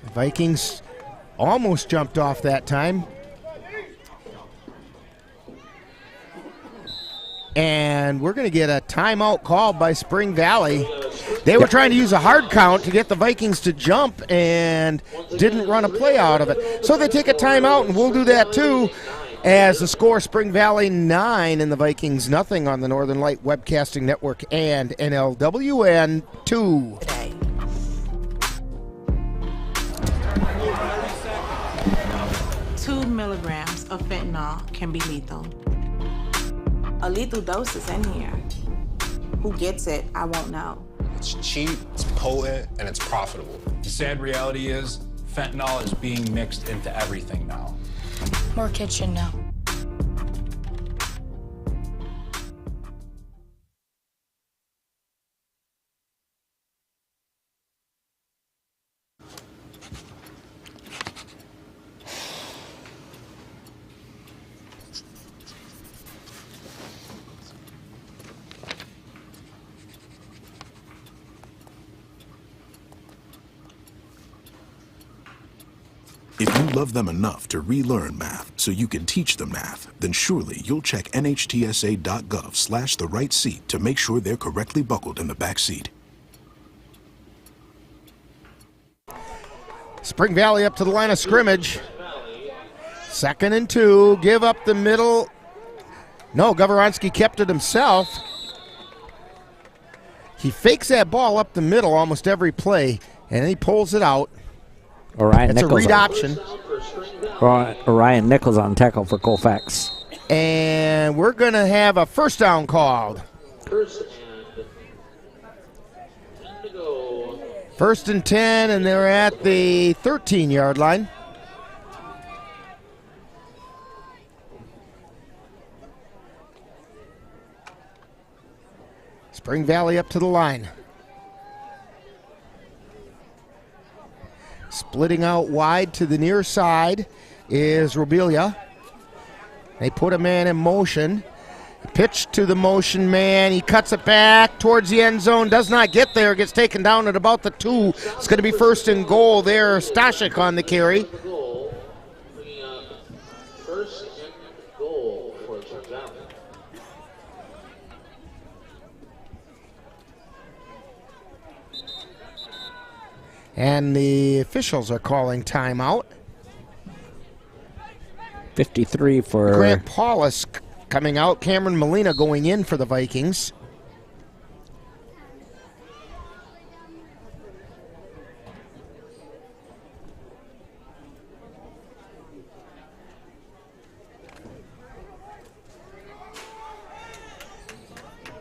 The Vikings almost jumped off that time. And we're going to get a timeout called by Spring Valley. They were trying to use a hard count to get the Vikings to jump and didn't run a play out of it. So they take a timeout, and we'll do that too, as the score Spring Valley 9 and the Vikings nothing on the Northern Light Webcasting Network and NLWN 2. 2 milligrams of fentanyl can be lethal. A lethal dose is in here. Who gets it, I won't know. It's cheap, it's potent, and it's profitable. The sad reality is, fentanyl is being mixed into everything now. More kids should know. If you love them enough to relearn math so you can teach them math, then surely you'll check nhtsa.gov/the right seat to make sure they're correctly buckled in the back seat. Spring Valley up to the line of scrimmage. 2nd and 2, give up the middle. No, Gavronsky kept it himself. He fakes that ball up the middle almost every play, and then he pulls it out. Orion It's Nichols a read option. Orion Nichols on tackle for Colfax. And we're going to have a first down called. 1st and 10, and they're at the 13-yard line. Spring Valley up to the line. Splitting out wide to the near side is Robelia. They put a man in motion. Pitch to the motion man. He cuts it back towards the end zone. Does not get there. Gets taken down at about the 2. It's going to be 1st and goal there. Stashik on the carry. First and goal for Spring Valley. And the officials are calling timeout. 53 for Grant Paulus coming out. Cameron Molina going in for the Vikings.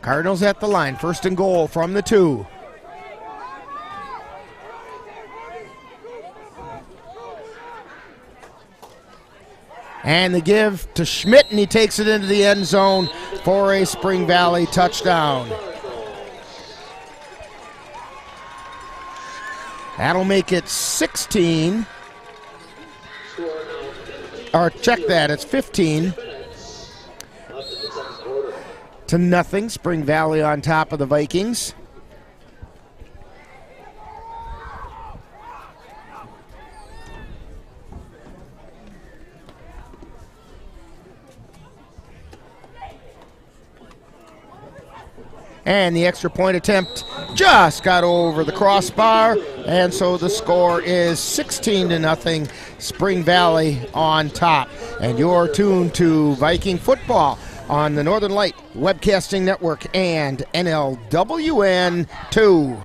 Cardinals at the line. 1st and goal from the 2. And the give to Schmidt, and he takes it into the end zone for a Spring Valley touchdown. That'll make it 16. Or check that, it's 15 to nothing. Spring Valley on top of the Vikings. And the extra point attempt just got over the crossbar, and so the score is 16 to nothing. Spring Valley on top. And you're tuned to Viking football on the Northern Light Webcasting Network and NLWN 2.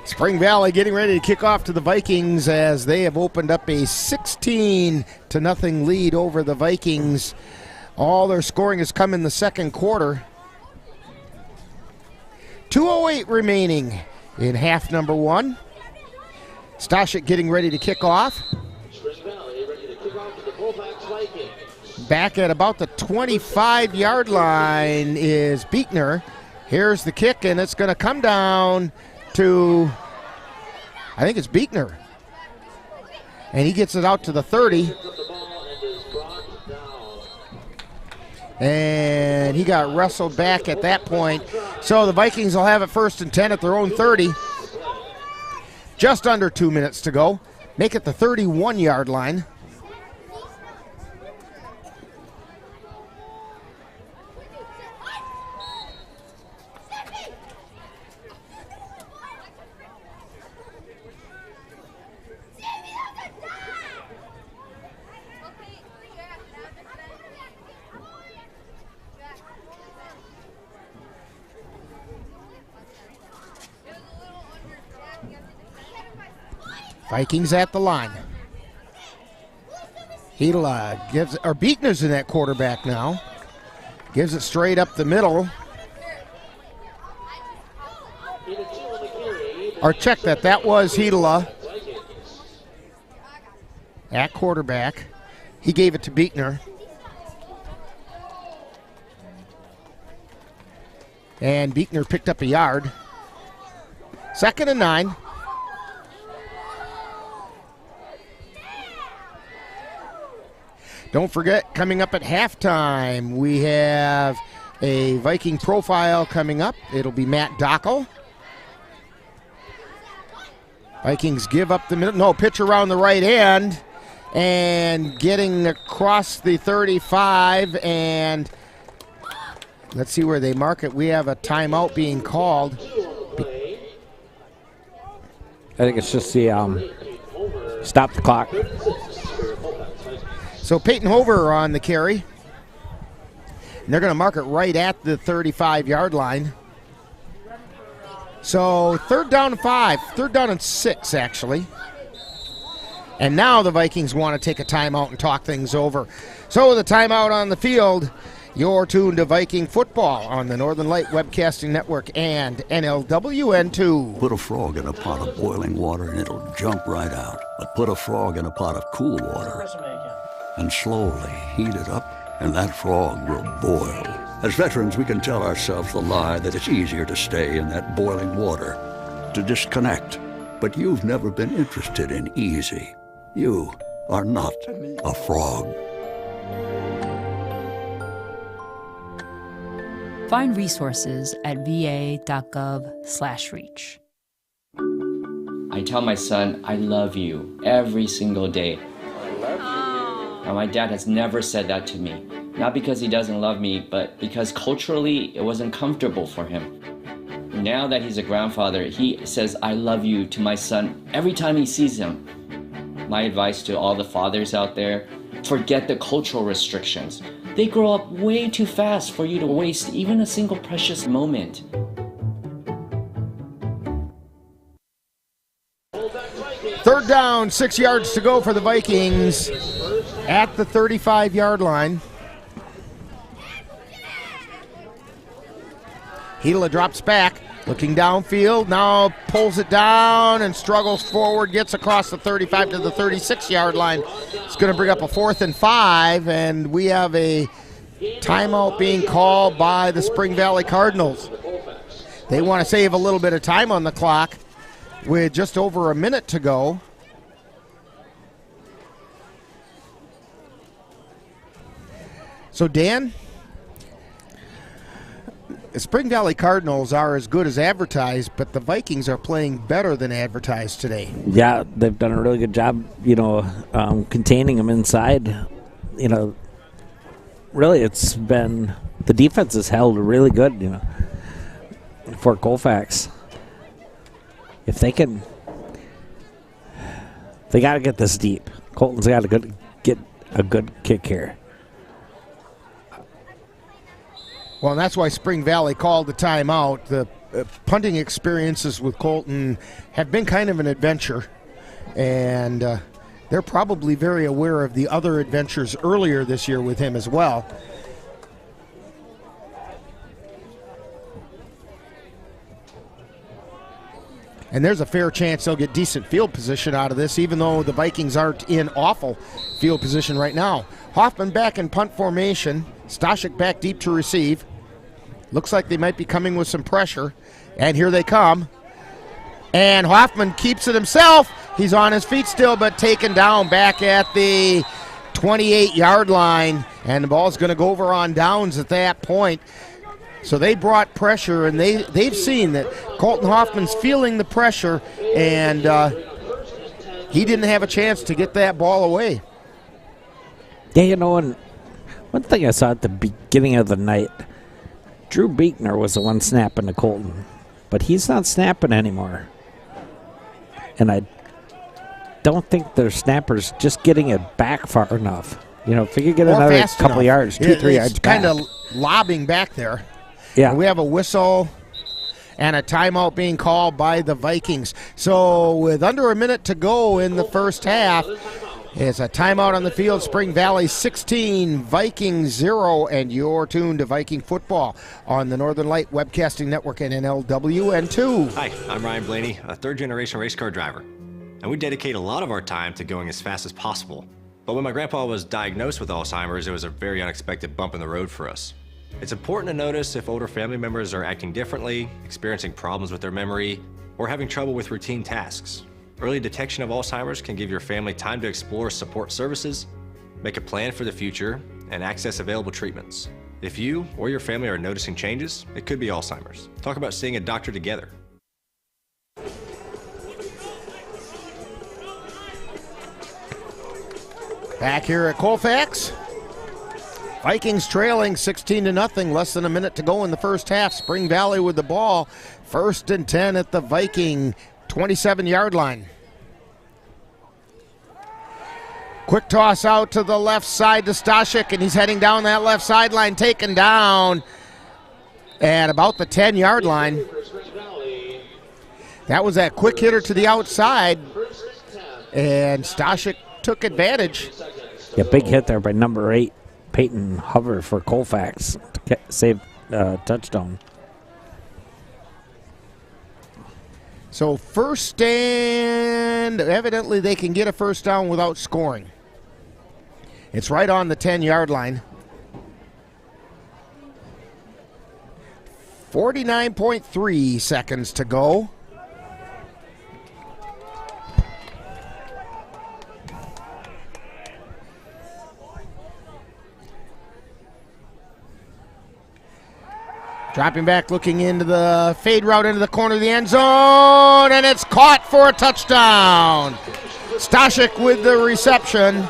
Spring Valley getting ready to kick off to the Vikings as they have opened up a 16-0 lead over the Vikings. All their scoring has come in the second quarter. 2:08 remaining in half number one. Stashik getting ready to kick off. Spring Valley ready to kick off to the Colfax Vikings. Back at about the 25-yard line is Beekner. Here's the kick, and it's going to come down to, I think it's Beekner. And he gets it out to the 30. And he got wrestled back at that point. So the Vikings will have it 1st and 10 at their own 30. Just under 2 minutes to go. Make it the 31-yard line. Vikings at the line. Hedela gives, or Beekner's in that quarterback now. Gives it straight up the middle. Or check that, that was Hedela at quarterback. He gave it to Beekner. And Beekner picked up a yard. 2nd and 9. Don't forget, coming up at halftime, we have a Viking profile coming up. It'll be Matt Dockel. Vikings give up the middle. No, pitch around the right end. And getting across the 35. And let's see where they mark it. We have a timeout being called. I think it's just the stop the clock. So Peyton Hover on the carry. And they're going to mark it right at the 35-yard line. So 3rd down and 5. 3rd down and 6, actually. And now the Vikings want to take a timeout and talk things over. So with a timeout on the field, you're tuned to Viking football on the Northern Light Webcasting Network and NLWN2. Put a frog in a pot of boiling water and it'll jump right out. But put a frog in a pot of cool water and slowly heat it up, and that frog will boil. As veterans, we can tell ourselves the lie that it's easier to stay in that boiling water, to disconnect. But you've never been interested in easy. You are not a frog. Find resources at va.gov/reach. I tell my son, I love you every single day. Now, my dad has never said that to me. Not because he doesn't love me, but because culturally it wasn't comfortable for him. Now that he's a grandfather, he says, I love you to my son every time he sees him. My advice to all the fathers out there, forget the cultural restrictions. They grow up way too fast for you to waste even a single precious moment. 3rd down, 6 yards to go for the Vikings at the 35-yard line. Hedela drops back, looking downfield, now pulls it down and struggles forward, gets across the 35 to the 36-yard line. It's going to bring up a 4th and 5, and we have a timeout being called by the Spring Valley Cardinals. They want to save a little bit of time on the clock with just over a minute to go. So, Dan, the Spring Valley Cardinals are as good as advertised, but the Vikings are playing better than advertised today. Yeah, they've done a really good job, containing them inside. Really, it's been the defense has held really good, for Colfax. If they can, they got to get this deep. Colton's got to get a good kick here. Well, and that's why Spring Valley called the timeout. The punting experiences with Colton have been kind of an adventure, and they're probably very aware of the other adventures earlier this year with him as well. And there's a fair chance they'll get decent field position out of this, even though the Vikings aren't in awful field position right now. Hoffman back in punt formation. Stashik back deep to receive. Looks like they might be coming with some pressure. And here they come. And Hoffman keeps it himself. He's on his feet still, but taken down back at the 28-yard line. And the ball's going to go over on downs at that point. So they brought pressure, and they've seen that Colton Hoffman's feeling the pressure, and he didn't have a chance to get that ball away. Yeah, and one thing I saw at the beginning of the night, Drew Beekner was the one snapping to Colton, but he's not snapping anymore. And I don't think their snappers just getting it back far enough. If you could get another couple of yards, 2-3 yards back. Kind of lobbing back there. Yeah. And we have a whistle and a timeout being called by the Vikings. So with under a minute to go in the first half, it's a timeout on the field. Spring Valley 16, Vikings 0, and you're tuned to Viking Football on the Northern Light Webcasting Network and NLWN 2. Hi, I'm Ryan Blaney, a third-generation race car driver, and we dedicate a lot of our time to going as fast as possible. But when my grandpa was diagnosed with Alzheimer's, it was a very unexpected bump in the road for us. It's important to notice if older family members are acting differently, experiencing problems with their memory, or having trouble with routine tasks. Early detection of Alzheimer's can give your family time to explore support services, make a plan for the future, and access available treatments. If you or your family are noticing changes, it could be Alzheimer's. Talk about seeing a doctor together. Back here at Colfax. Vikings trailing 16-0, less than a minute to go in the first half. Spring Valley with the ball. 1st and 10 at the Viking 27-yard line. Quick toss out to the left side to Stashik, and he's heading down that left sideline, taken down at about the 10-yard line. That was that quick hitter to the outside, and Stashik took advantage. Yeah, big hit there by number 8. Peyton Hover for Colfax to save touchdown. So first and evidently they can get a first down without scoring. It's right on the 10-yard line. 49.3 seconds to go. Dropping back, looking into the fade route into the corner of the end zone, and it's caught for a touchdown. Stashik with the reception.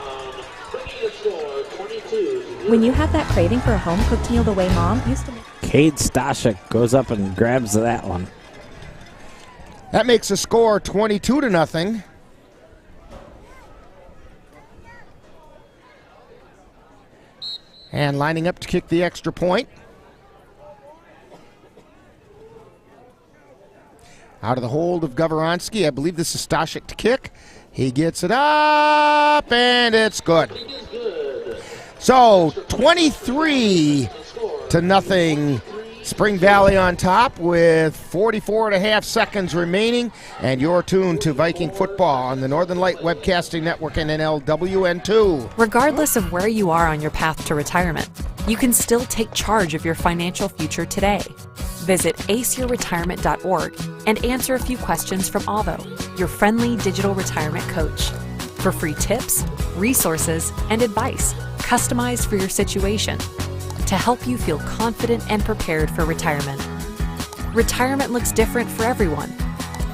When you have that craving for a home-cooked meal the way Mom used to make. Cade Stashik goes up and grabs that one. That makes the score 22-0. And lining up to kick the extra point. Out of the hold of Gavoronsky. I believe this is Stashik to kick. He gets it up, and it's good. So 23-0. Spring Valley on top with 44.5 seconds remaining. And you're tuned to Viking Football on the Northern Light Webcasting Network and NLWN 2. Regardless of where you are on your path to retirement, you can still take charge of your financial future today. Visit aceyourretirement.org and answer a few questions from Alvo, your friendly digital retirement coach. For free tips, resources, and advice, customized for your situation to help you feel confident and prepared for retirement. Retirement looks different for everyone.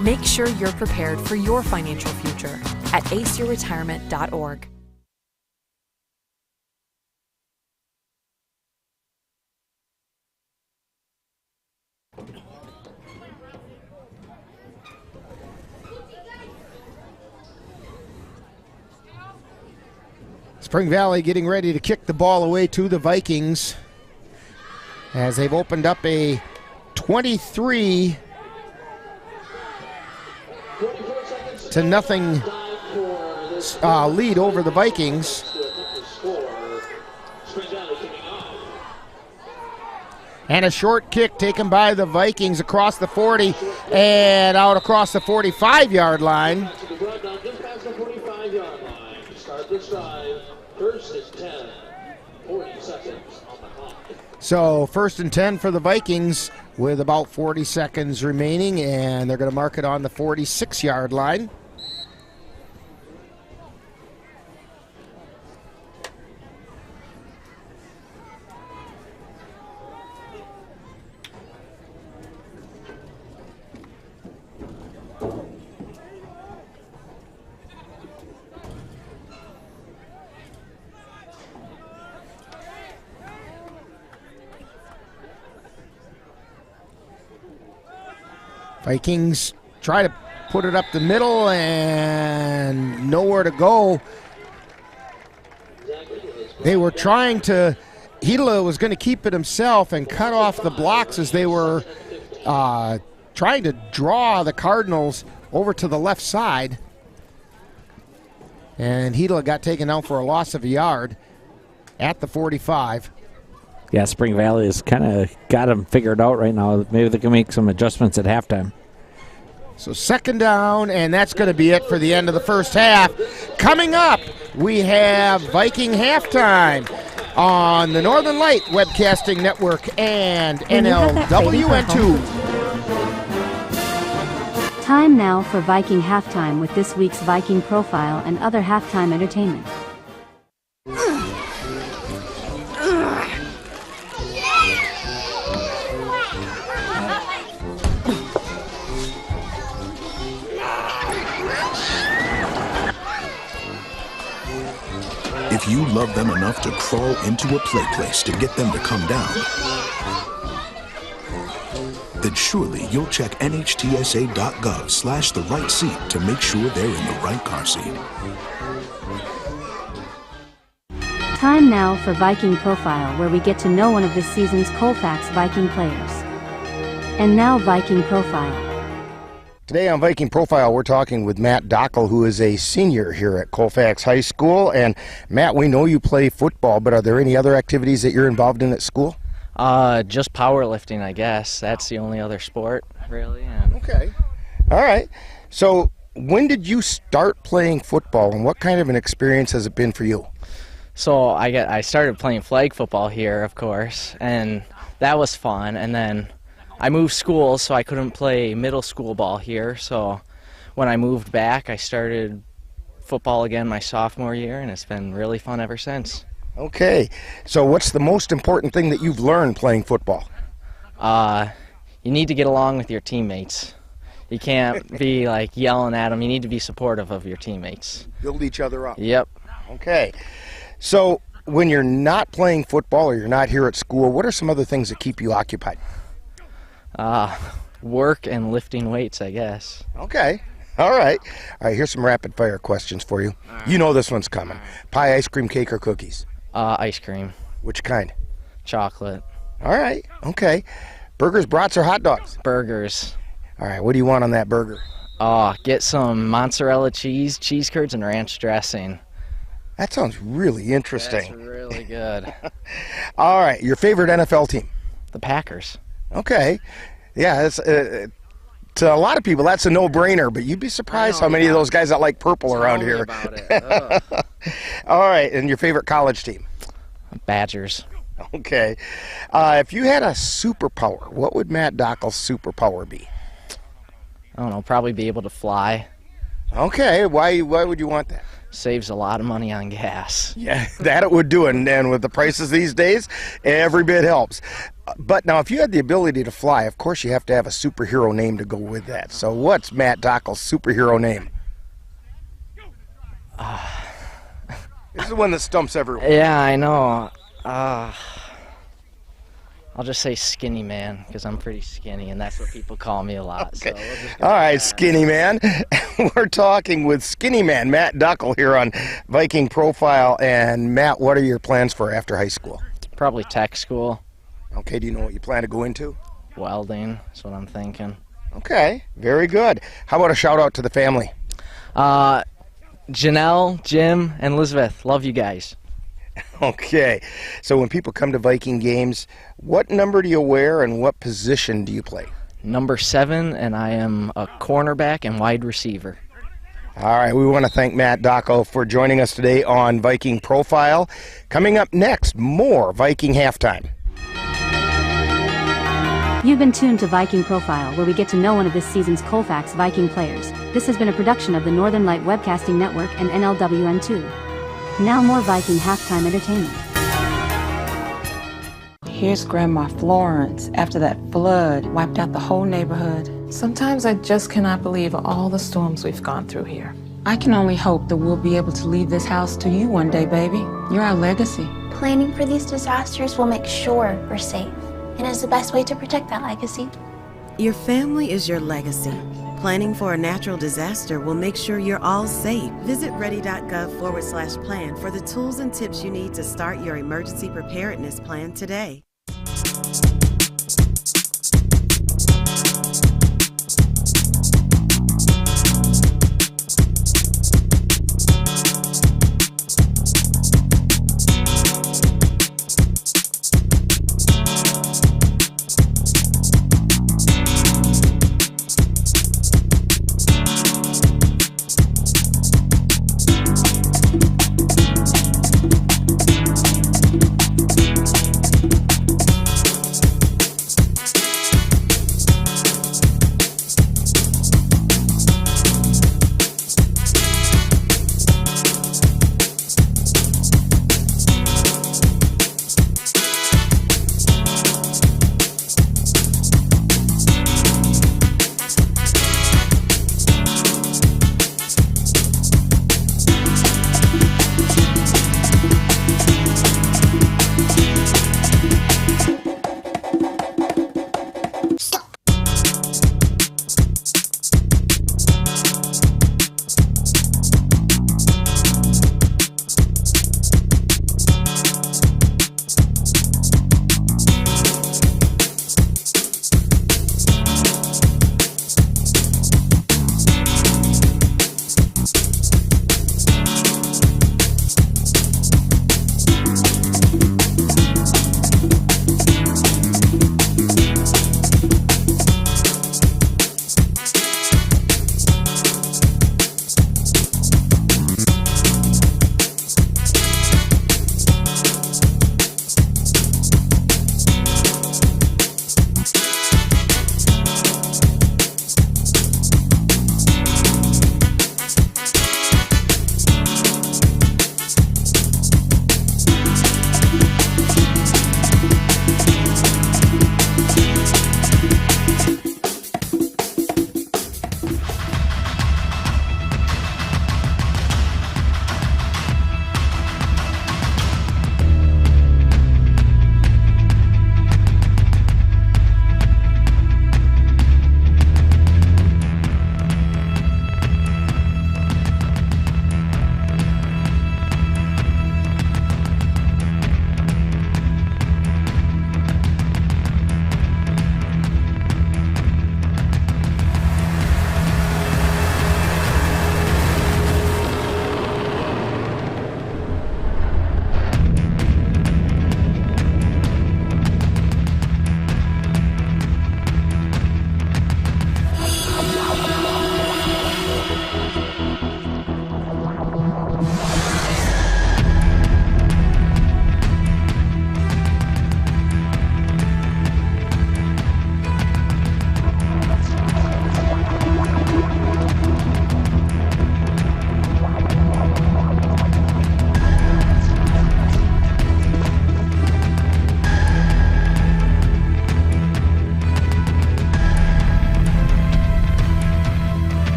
Make sure you're prepared for your financial future at aceyourretirement.org. Spring Valley getting ready to kick the ball away to the Vikings as they've opened up a 23-0 lead over the Vikings. And a short kick taken by the Vikings across the 40 and out across the 45-yard line. So 1st and 10 for the Vikings with about 40 seconds remaining, and they're going to mark it on the 46-yard line. Vikings try to put it up the middle and nowhere to go. They were trying to, Hidla was going to keep it himself and cut off the blocks as they were trying to draw the Cardinals over to the left side. And Hidla got taken out for a loss of a yard at the 45. Yeah, Spring Valley has kind of got them figured out right now. Maybe they can make some adjustments at halftime. So 2nd down, and that's going to be it for the end of the first half. Coming up, we have Viking halftime on the Northern Light Webcasting Network and NLWN2. Time now for Viking halftime with this week's Viking profile and other halftime entertainment. If you love them enough to crawl into a play place to get them to come down, then surely you'll check nhtsa.gov/the right seat to make sure they're in the right car seat. Time now for Viking Profile, where we get to know one of this season's Colfax Viking players. And now Viking Profile. Today on Viking Profile, we're talking with Matt Dockel, who is a senior here at Colfax High School. And Matt, we know you play football, but are there any other activities that you're involved in at school? Just powerlifting, I guess. That's the only other sport, really. And okay. All right. So when did you start playing football, and what kind of an experience has it been for you? So I started playing flag football here, of course, and that was fun. And then I moved schools, so I couldn't play middle school ball here. So when I moved back, I started football again my sophomore year, and it's been really fun ever since. Okay. So what's the most important thing that you've learned playing football? You need to get along with your teammates. You can't be like yelling at them. You need to be supportive of your teammates. Build each other up. Yep. Okay. So when you're not playing football or you're not here at school, what are some other things that keep you occupied? Work and lifting weights, I guess. Okay. All right. All right, here's some rapid fire questions for you. You know this one's coming. Pie, ice cream, cake, or cookies? Ice cream. Which kind? Chocolate. All right. Okay. Burgers, brats, or hot dogs? Burgers. All right. What do you want on that burger? Get some mozzarella cheese, cheese curds, and ranch dressing. That sounds really interesting. That's really good. All right. Your favorite NFL team? The Packers. Okay. Yeah, it's, to a lot of people, that's a no-brainer, but you'd be surprised how many of those guys that like purple around here. About it. All right, and your favorite college team? Badgers. Okay. If you had a superpower, what would Matt Dockel's superpower be? I don't know, probably be able to fly. Okay, why would you want that? Saves a lot of money on gas. Yeah, that it would do. And with the prices these days, every bit helps. But now, if you had the ability to fly, of course you have to have a superhero name to go with that. So what's Matt Dockel's superhero name? This is one that stumps everyone. Yeah, I know. I'll just say Skinny Man, because I'm pretty skinny, and that's what people call me a lot. Okay. So we'll just go All with right, that. Skinny Man. We're talking with Skinny Man, Matt Dockel, here on Viking Profile. And Matt, what are your plans for after high school? Probably tech school. Okay, do you know what you plan to go into? Welding, that's what I'm thinking. Okay, very good. How about a shout out to the family? Janelle, Jim, and Elizabeth, love you guys. Okay, so when people come to Viking games, what number do you wear and what position do you play? Number 7, and I am a cornerback and wide receiver. All right, we want to thank Matt Dockel for joining us today on Viking Profile. Coming up next, more Viking Halftime. You've been tuned to Viking Profile, where we get to know one of this season's Colfax Viking players. This has been a production of the Northern Light Webcasting Network and NLWN 2. Now more Viking halftime entertainment. Here's Grandma Florence after that flood wiped out the whole neighborhood. Sometimes I just cannot believe all the storms we've gone through here. I can only hope that we'll be able to leave this house to you one day, baby. You're our legacy. Planning for these disasters will make sure we're safe, and is the best way to protect that legacy. Your family is your legacy. Planning for a natural disaster will make sure you're all safe. Visit ready.gov/plan for the tools and tips you need to start your emergency preparedness plan today.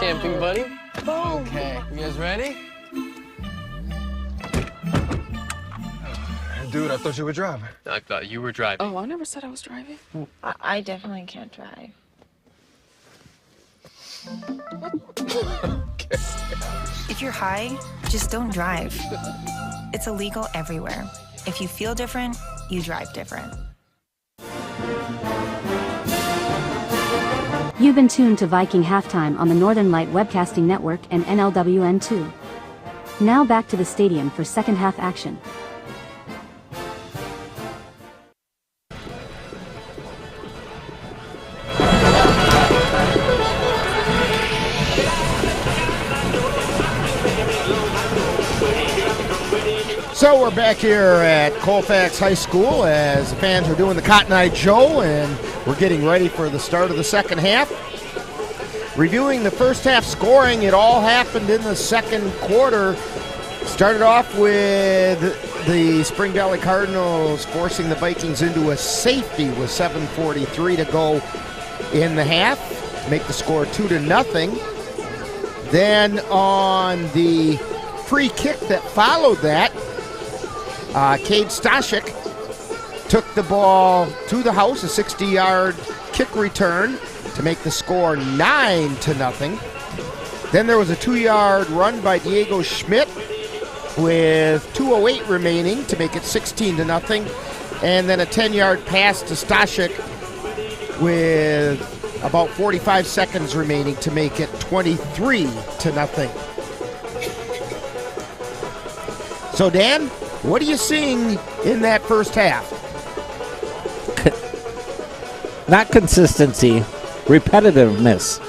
camping, buddy. Boom. Okay, you guys ready? Dude, I thought you were driving. I thought you were driving. Oh, I never said I was driving. I definitely can't drive. Okay. If you're high, just don't drive. It's illegal everywhere. If you feel different, you drive different. You've been tuned to Viking Halftime on the Northern Light Webcasting Network and NLWN2. Now back to the stadium for second half action. So we're back here at Colfax High School as the fans are doing the Cotton Eye Joe, and we're getting ready for the start of the second half. Reviewing the first half scoring, it all happened in the second quarter. Started off with the Spring Valley Cardinals forcing the Vikings into a safety with 7:43 to go in the half to make the score 2-0. Then on the free kick that followed that, Cade Stashik took the ball to the house, a 60-yard kick return to make the score 9-0. Then there was a 2-yard run by Diego Schmidt with 2:08 remaining to make it 16-0. And then a 10-yard pass to Stashik with about 45 seconds remaining to make it 23-0. So Dan, what are you seeing in that first half? Not consistency, repetitiveness.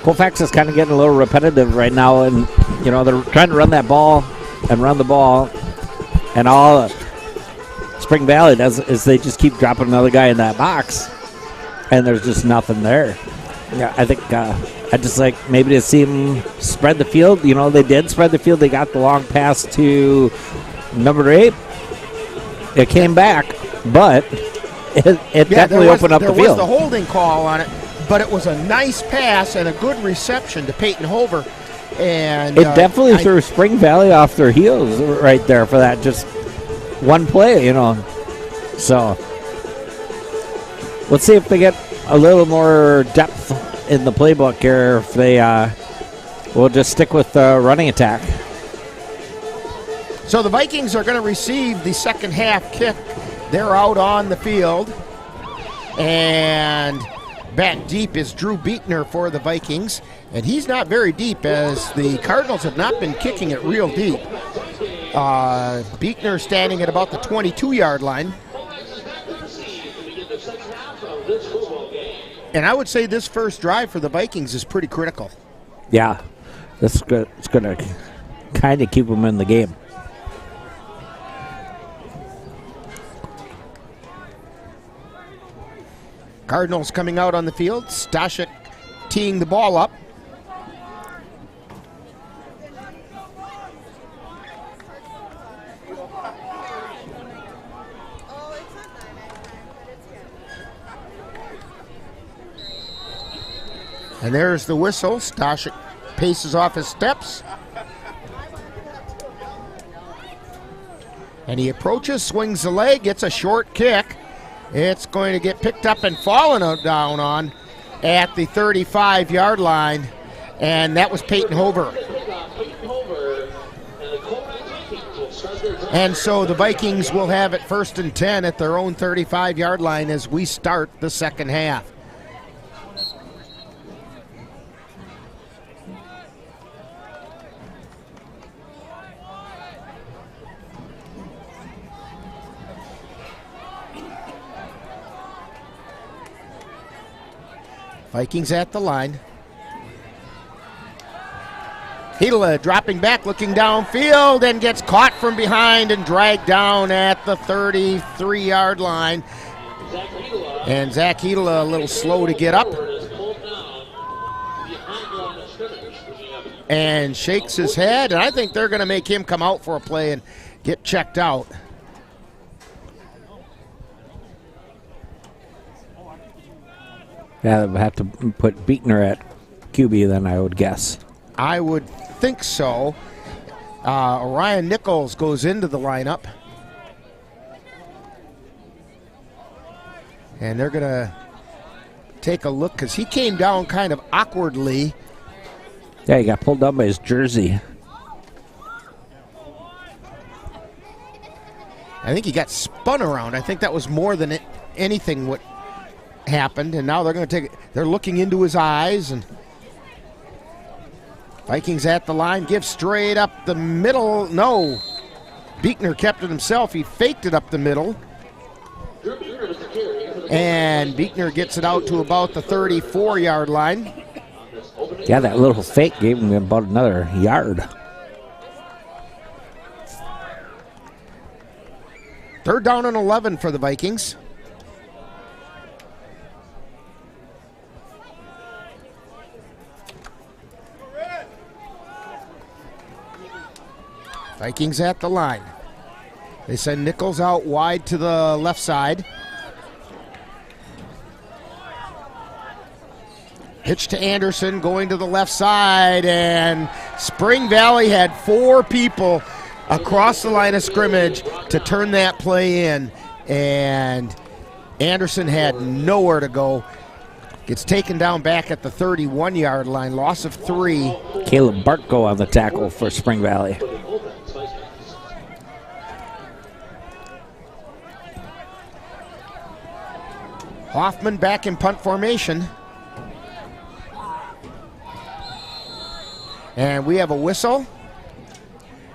Colfax is kind of getting a little repetitive right now, and they're trying to run that ball and run the ball, and all Spring Valley does is they just keep dropping another guy in that box, and there's just nothing there. Yeah, I think I just like maybe to see them spread the field. They did spread the field. They got the long pass to number 8. It came back, but it definitely opened up the field. There was the holding call on it, but it was a nice pass and a good reception to Peyton Hover. And it definitely threw Spring Valley off their heels right there for that just one play, So let's see if they get a little more depth in the playbook here, if they will just stick with the running attack. So the Vikings are going to receive the second half kick. They're out on the field. And back deep is Drew Beekner for the Vikings. And he's not very deep, as the Cardinals have not been kicking it real deep. Beekner standing at about the 22-yard line. And I would say this first drive for the Vikings is pretty critical. Yeah, it's going to kind of keep them in the game. Cardinals coming out on the field. Stashik teeing the ball up. And there's the whistle. Stashik paces off his steps. And he approaches, swings the leg, gets a short kick. It's going to get picked up and fallen down on at the 35-yard line. And that was Peyton Hover. And so the Vikings will have it 1st and 10 at their own 35-yard line as we start the second half. Vikings at the line. Hila dropping back, looking downfield, and gets caught from behind and dragged down at the 33-yard line. And Zach Hila a little slow to get up. And shakes his head, and I think they're going to make him come out for a play and get checked out. Yeah, they'll have to put Beekner at QB then, I would guess. I would think so. Orion Nichols goes into the lineup. And they're going to take a look because he came down kind of awkwardly. Yeah, he got pulled down by his jersey. I think he got spun around. I think that was more than anything what happened, and now they're going to take it. They're looking into his eyes, and Vikings at the line, give straight up the middle. No, Beekner kept it himself. He faked it up the middle, and Beekner gets it out to about the 34-yard line. Yeah, that little fake gave him about another yard. 3rd down and 11 for the Vikings. Vikings at the line. They send Nichols out wide to the left side. Pitch to Anderson going to the left side, and Spring Valley had 4 people across the line of scrimmage to turn that play in, and Anderson had nowhere to go. Gets taken down back at the 31-yard line, loss of 3. Caleb Bartko on the tackle for Spring Valley. Hoffman back in punt formation. And we have a whistle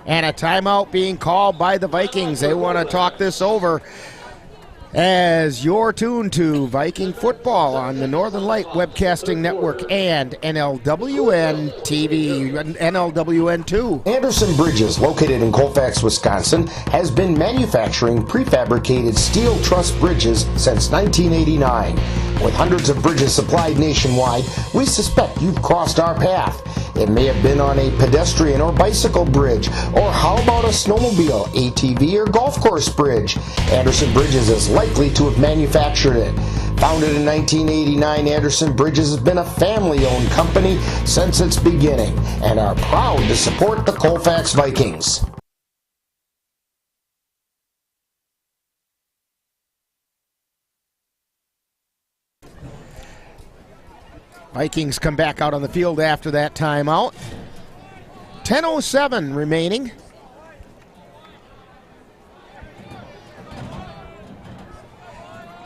and a timeout being called by the Vikings. They want to talk this over as you're tuned to Viking football on the Northern Light Webcasting Network and NLWN TV, NLWN 2. Anderson Bridges, located in Colfax, Wisconsin, has been manufacturing prefabricated steel truss bridges since 1989. With hundreds of bridges supplied nationwide, we suspect you've crossed our path. It may have been on a pedestrian or bicycle bridge, or how about a snowmobile, ATV, or golf course bridge? Anderson Bridges is likely to have manufactured it. Founded in 1989, Anderson Bridges has been a family-owned company since its beginning and are proud to support the Colfax Vikings. Vikings come back out on the field after that timeout. 10:07 remaining.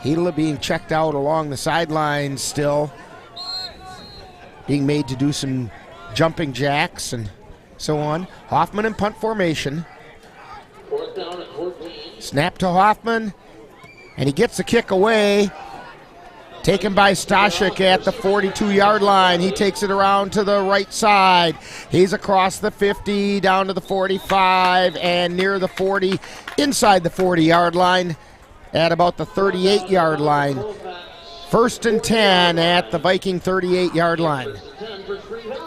Hila being checked out along the sidelines still. Being made to do some jumping jacks and so on. Hoffman in punt formation. Snap to Hoffman, and he gets the kick away. Taken by Stashik at the 42-yard line. He takes it around to the right side. He's across the 50, down to the 45, and near the 40, inside the 40-yard line at about the 38-yard line. 1st and 10 at the Viking 38-yard line.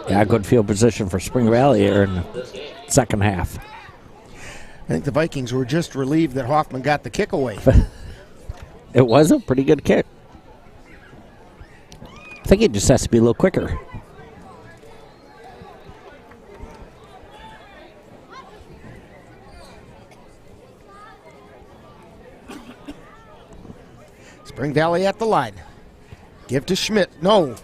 Yeah, good field position for Spring Valley here in the second half. I think the Vikings were just relieved that Hoffman got the kick away. It was a pretty good kick. I think it just has to be a little quicker. Spring Valley at the line. Give to Schmidt. No.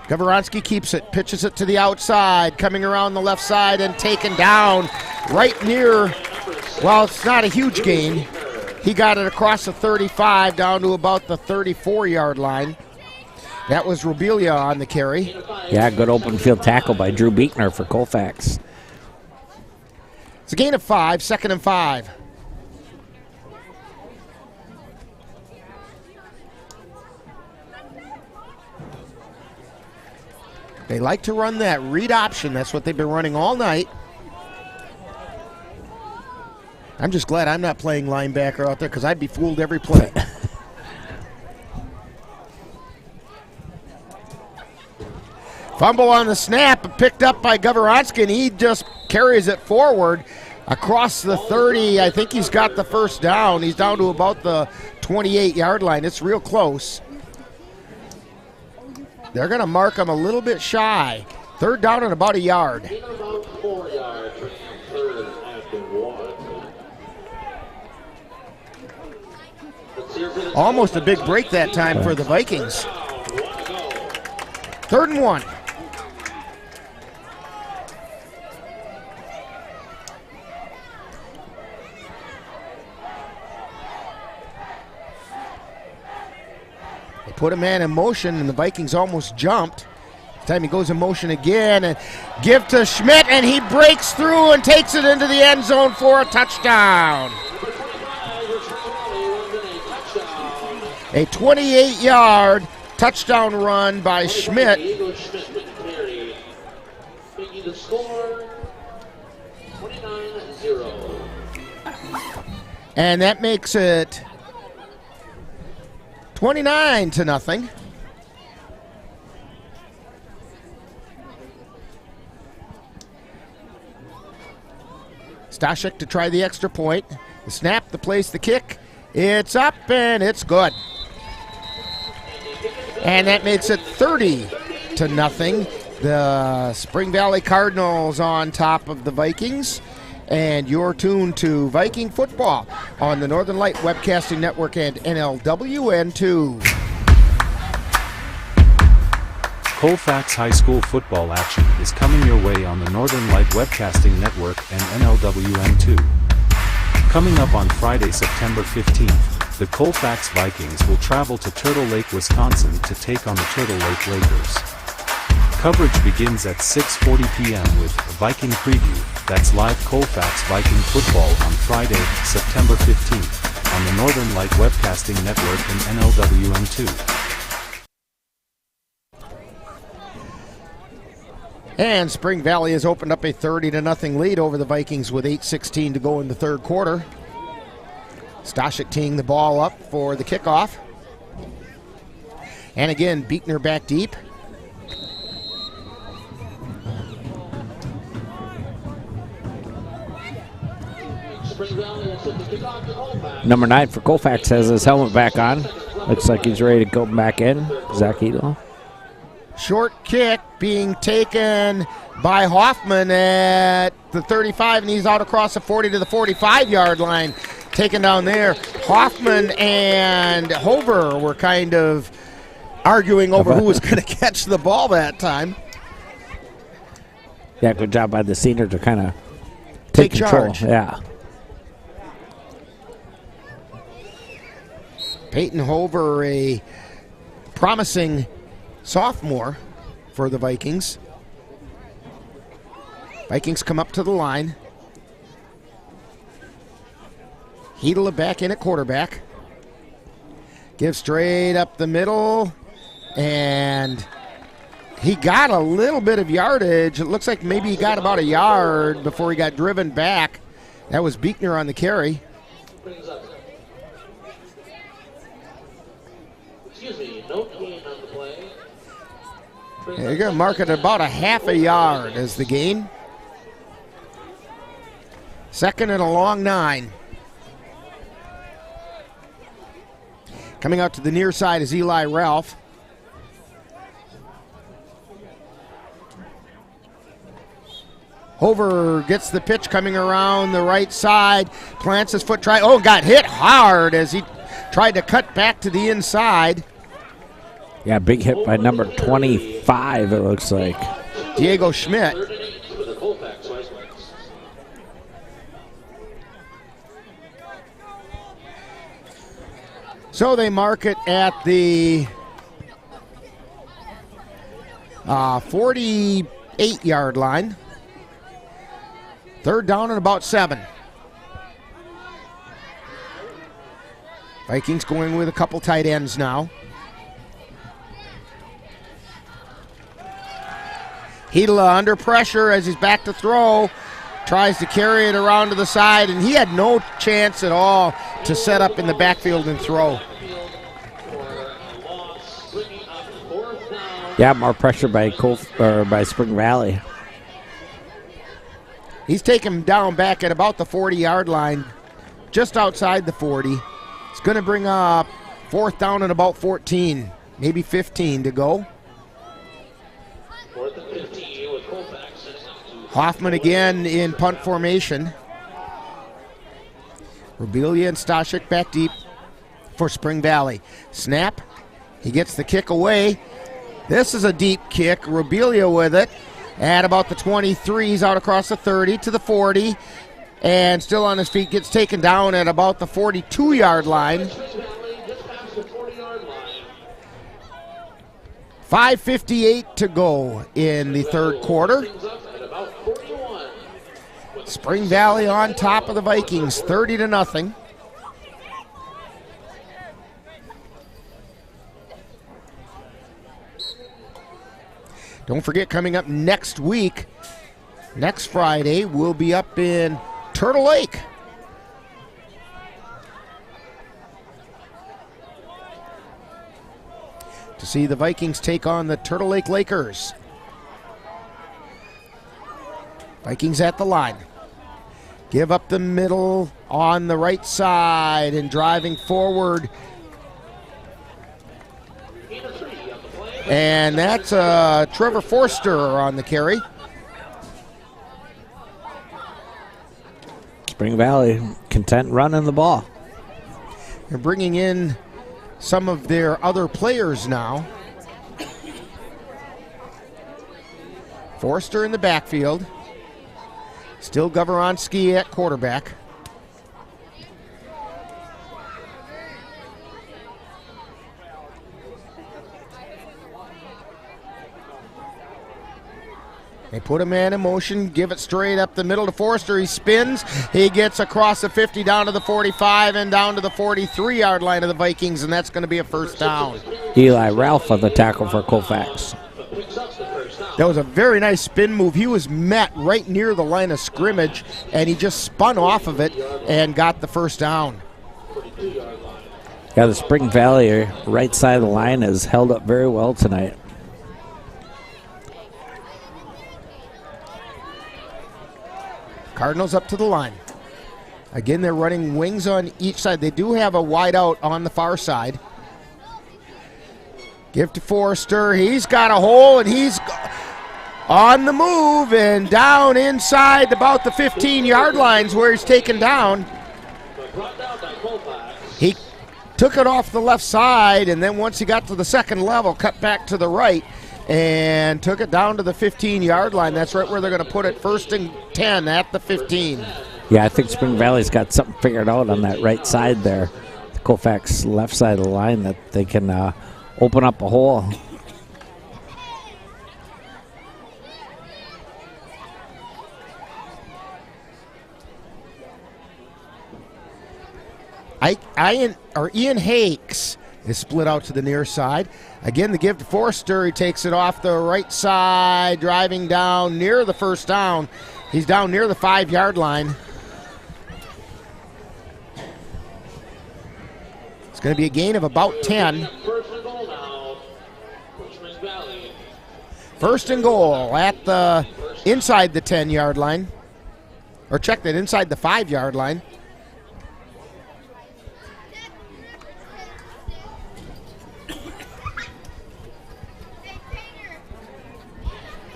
Gavoronsky keeps it, pitches it to the outside, coming around the left side and taken down right near, well, it's not a huge gain. He got it across the 35 down to about the 34-yard line. That was Rubilia on the carry. Yeah, good open field tackle by Drew Beekner for Colfax. It's a gain of 5, 2nd and 5. They like to run that read option. That's what they've been running all night. I'm just glad I'm not playing linebacker out there because I'd be fooled every play. Fumble on the snap, picked up by Gavoronsky, and he just carries it forward across the 30. I think he's got the first down. He's down to about the 28-yard line. It's real close. They're going to mark him a little bit shy. 3rd down and about a yard. Almost a big break that time for the Vikings. 3rd and 1. They put a man in motion, and the Vikings almost jumped. This time he goes in motion again, and give to Schmidt, and he breaks through and takes it into the end zone for a touchdown. A 28-yard touchdown run by Schmidt. And that makes it 29-0. Stashik to try the extra point. The snap, the place, the kick. It's up and it's good. And that makes it 30-0. The Spring Valley Cardinals on top of the Vikings. And you're tuned to Viking football on the Northern Light Webcasting Network and NLWN 2. Colfax High School football action is coming your way on the Northern Light Webcasting Network and NLWN 2. Coming up on Friday, September 15th, the Colfax Vikings will travel to Turtle Lake, Wisconsin to take on the Turtle Lake Lakers. Coverage begins at 6:40 p.m. with a Viking preview. That's live Colfax Viking football on Friday, September 15th, on the Northern Light Webcasting Network and NLWN 2. And Spring Valley has opened up a 30-0 lead over the Vikings with 8:16 to go in the 3rd quarter. Stashik teeing the ball up for the kickoff. And again, Beekner back deep. Number 9 for Colfax has his helmet back on. Looks like he's ready to go back in. Zach Edel. Short kick being taken by Hoffman at the 35, and he's out across the 40 to the 45-yard line. Taken down there. Hoffman and Hover were kind of arguing over who was going to catch the ball that time. Yeah, good job by the senior to kind of take control. Charge. Yeah. Peyton Hover, a promising sophomore for the Vikings. Vikings come up to the line. Hedela back in at quarterback. Gives straight up the middle. And he got a little bit of yardage. It looks like maybe he got about a yard before he got driven back. That was Buechner on the carry. They're going to mark it about a half a yard as the gain. Second and a long 9. Coming out to the near side is Eli Ralph. Hover gets the pitch coming around the right side, plants his foot, got hit hard as he tried to cut back to the inside. Yeah, big hit by number 25, it looks like. Diego Schmidt. So they mark it at the 48-yard line. Third down and about 7. Vikings going with a couple tight ends now. Hedela under pressure as he's back to throw. Tries to carry it around to the side, and he had no chance at all to set up in the backfield and throw. Yeah, more pressure by Spring Valley. He's taken him down back at about the 40-yard line, just outside the 40. It's going to bring up fourth down and about 14, maybe 15 to go. Fourth and 15 with Colfax. Hoffman again in punt formation. Rubelia and Stashik back deep for Spring Valley. Snap. He gets the kick away. This is a deep kick. Rubelia with it. At about the 23, he's out across the 30 to the 40. And still on his feet, gets taken down at about the 42-yard line. 5:58 to go in the third quarter. Spring Valley on top of the Vikings, 30-0. Don't forget, coming up next week, next Friday, we'll be up in Turtle Lake. To see the Vikings take on the Turtle Lake Lakers. Vikings at the line. Give up the middle on the right side and driving forward. And that's Trevor Forster on the carry. Spring Valley content running the ball. They're bringing in some of their other players now. Forster in the backfield. Still Gavronsky at quarterback. They put a man in motion, give it straight up the middle to Forster. He spins. He gets across the 50 down to the 45 and down to the 43-yard line of the Vikings, and that's going to be a first down. Eli Ralph on the tackle for Colfax. That was a very nice spin move. He was met right near the line of scrimmage, and he just spun off of it and got the first down. Yeah, the Spring Valley right side of the line has held up very well tonight. Cardinals up to the line. Again, they're running wings on each side. They do have a wide out on the far side. Give to Forster. He's got a hole, and he's on the move and down inside about the 15-yard lines where he's taken down. He took it off the left side, and then once he got to the second level, cut back to the right and took it down to the 15-yard line. That's right where they're going to put it, first and 10 at the 15. Yeah, I think Spring Valley's got something figured out on that right side there. The Colfax left side of the line, that they can open up a hole. Ian Hakes is split out to the near side. Again, the give to Forrester. He takes it off the right side, driving down near the first down. He's down near the 5-yard line. It's going to be a gain of about 10. First and goal at the inside the 10-yard line. Or check that, inside the 5-yard line.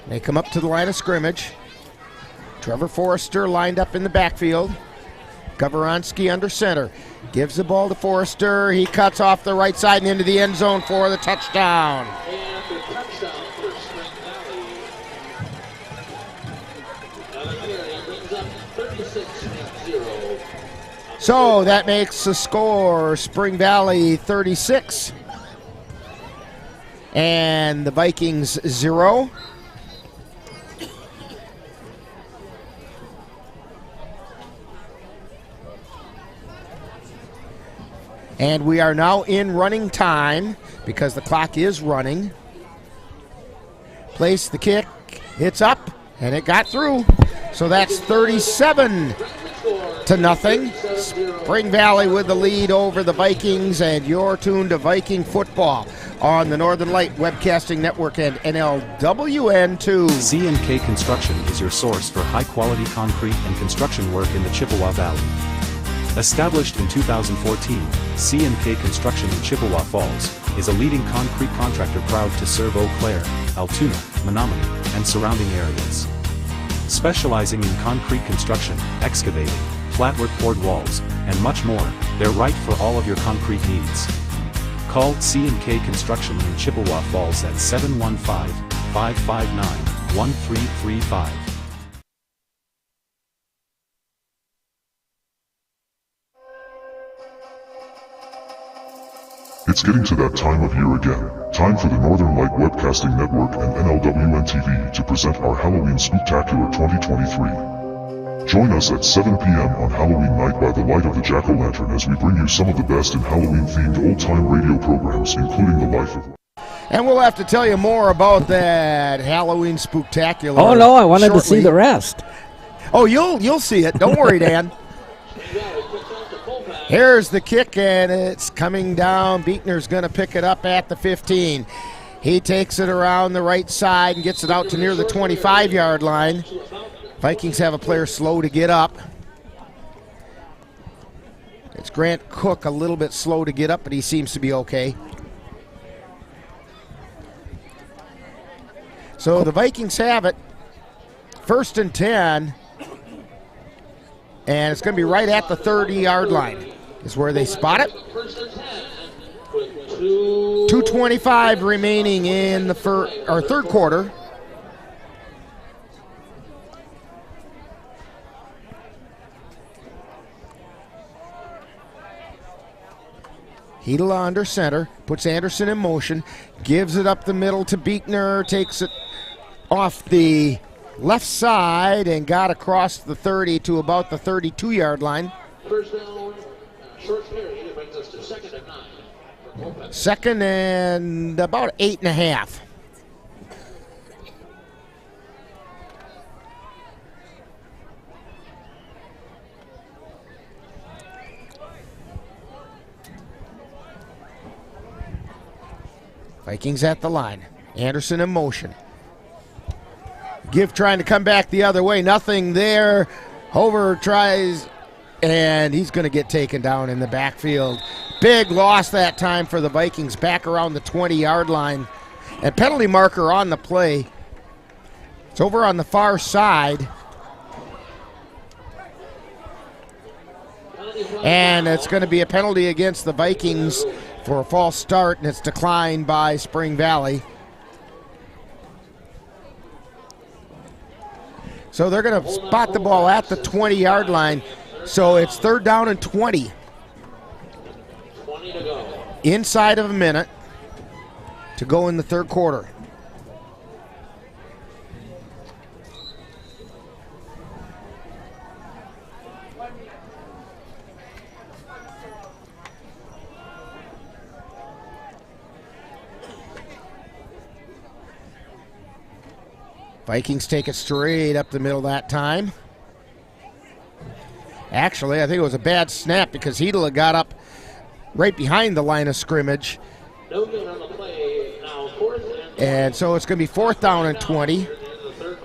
They come up to the line of scrimmage. Trevor Forrester lined up in the backfield. Gavronsky under center. Gives the ball to Forrester. He cuts off the right side and into the end zone for the touchdown. So that makes the score Spring Valley 36 and the Vikings 0. And we are now in running time because the clock is running. Place the kick. It's up, and it got through. So that's 37-0. Spring Valley with the lead over the Vikings, and you're tuned to Viking football on the Northern Light Webcasting Network and NLWN2. C&K Construction is your source for high-quality concrete and construction work in the Chippewa Valley. Established in 2014, C&K Construction in Chippewa Falls is a leading concrete contractor proud to serve Eau Claire, Altoona, Menominee, and surrounding areas. Specializing in concrete construction, excavating, flatwork poured walls, and much more, they're right for all of your concrete needs. Call C&K Construction in Chippewa Falls at 715-559-1335. It's getting to that time of year again. Time for the Northern Light Webcasting Network and NLWN TV to present our Halloween Spooktacular 2023. Join us at 7 p.m. on Halloween night by the light of the jack-o'-lantern as we bring you some of the best in Halloween-themed old-time radio programs, including the life of... And we'll have to tell you more about that Halloween Spooktacular. Oh no, I wanted shortly. to see the rest. Oh, you'll see it. Don't worry, Dan. Here's the kick, and it's coming down. Beekner's going to pick it up at the 15. He takes it around the right side and gets it out to near the 25-yard line. Vikings have a player slow to get up. It's Grant Cook, a little bit slow to get up, but he seems to be okay. So the Vikings have it. 1st and 10. And it's going to be right at the 30-yard line is where they spot it. 2:25 remaining in the third quarter. Hedela under center, puts Anderson in motion, gives it up the middle to Beekner, takes it off the left side and got across the 30 to about the 32-yard line. First down, short carry, that brings us to 2nd and 9. 2nd and about 8.5. Vikings at the line. Anderson in motion. Gift trying to come back the other way. Nothing there. Hover tries, and he's going to get taken down in the backfield. Big loss that time for the Vikings, back around the 20-yard line. And penalty marker on the play. It's over on the far side. And it's going to be a penalty against the Vikings for a false start, and it's declined by Spring Valley. So they're going to spot the ball at the 20-yard line. So it's 3rd down and 20. 20 to go. Inside of a minute to go in the third quarter. Vikings take it straight up the middle that time. Actually, I think it was a bad snap because Hedela got up right behind the line of scrimmage. No good on the play. Now 4th and And so it's going to be 4th down and 20.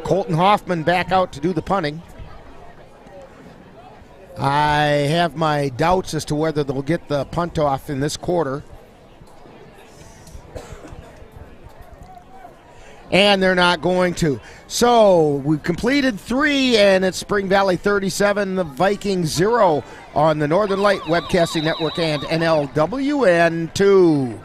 Colton Hoffman back out to do the punting. I have my doubts as to whether they'll get the punt off in this quarter. And they're not going to. So we've completed 3, and it's Spring Valley 37, the Vikings 0 on the Northern Light Webcasting Network and NLWN 2.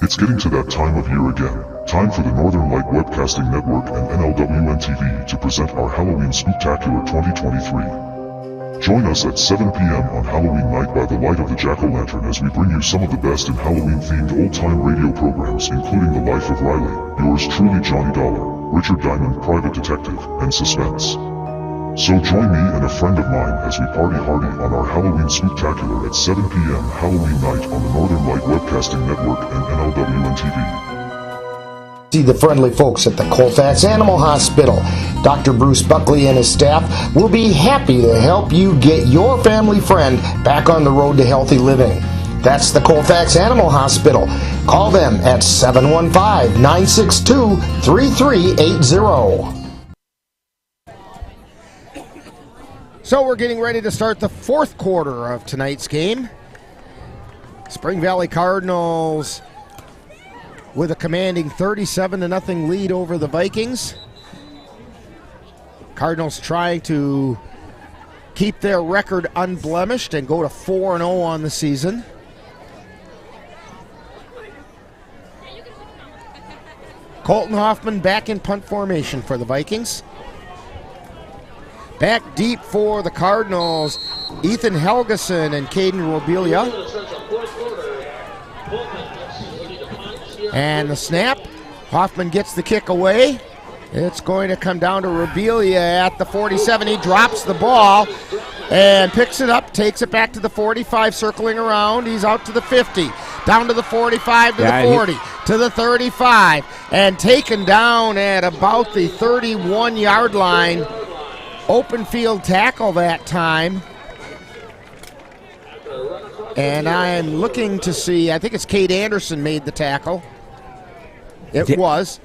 It's getting to that time of year again. Time for the Northern Light Webcasting Network and NLWN TV to present our Halloween Spooktacular 2023. Join us at 7 p.m. on Halloween night by the light of the jack-o'-lantern as we bring you some of the best in Halloween-themed old-time radio programs, including The Life of Riley, Yours Truly Johnny Dollar, Richard Diamond Private Detective, and Suspense. So join me and a friend of mine as we party hardy on our Halloween Spooktacular at 7 p.m. Halloween night on the Northern Light Webcasting Network and NLWN TV. See the friendly folks at the Colfax Animal Hospital. Dr. Bruce Buckley and his staff will be happy to help you get your family friend back on the road to healthy living. That's the Colfax Animal Hospital. Call them at 715-962-3380. So we're getting ready to start the 4th quarter of tonight's game. Spring Valley Cardinals with a commanding 37-0 lead over the Vikings. Cardinals trying to keep their record unblemished and go to 4-0 on the season. Colton Hoffman back in punt formation for the Vikings. Back deep for the Cardinals, Ethan Helgeson and Caden Robilia. And the snap, Hoffman gets the kick away. It's going to come down to Robilia at the 47. He drops the ball and picks it up, takes it back to the 45, circling around. He's out to the 50, down to the 45, to the 40, to the 35, and taken down at about the 31-yard line. Open field tackle that time. And I'm looking to see, I think it's Cade Anderson made the tackle. It was.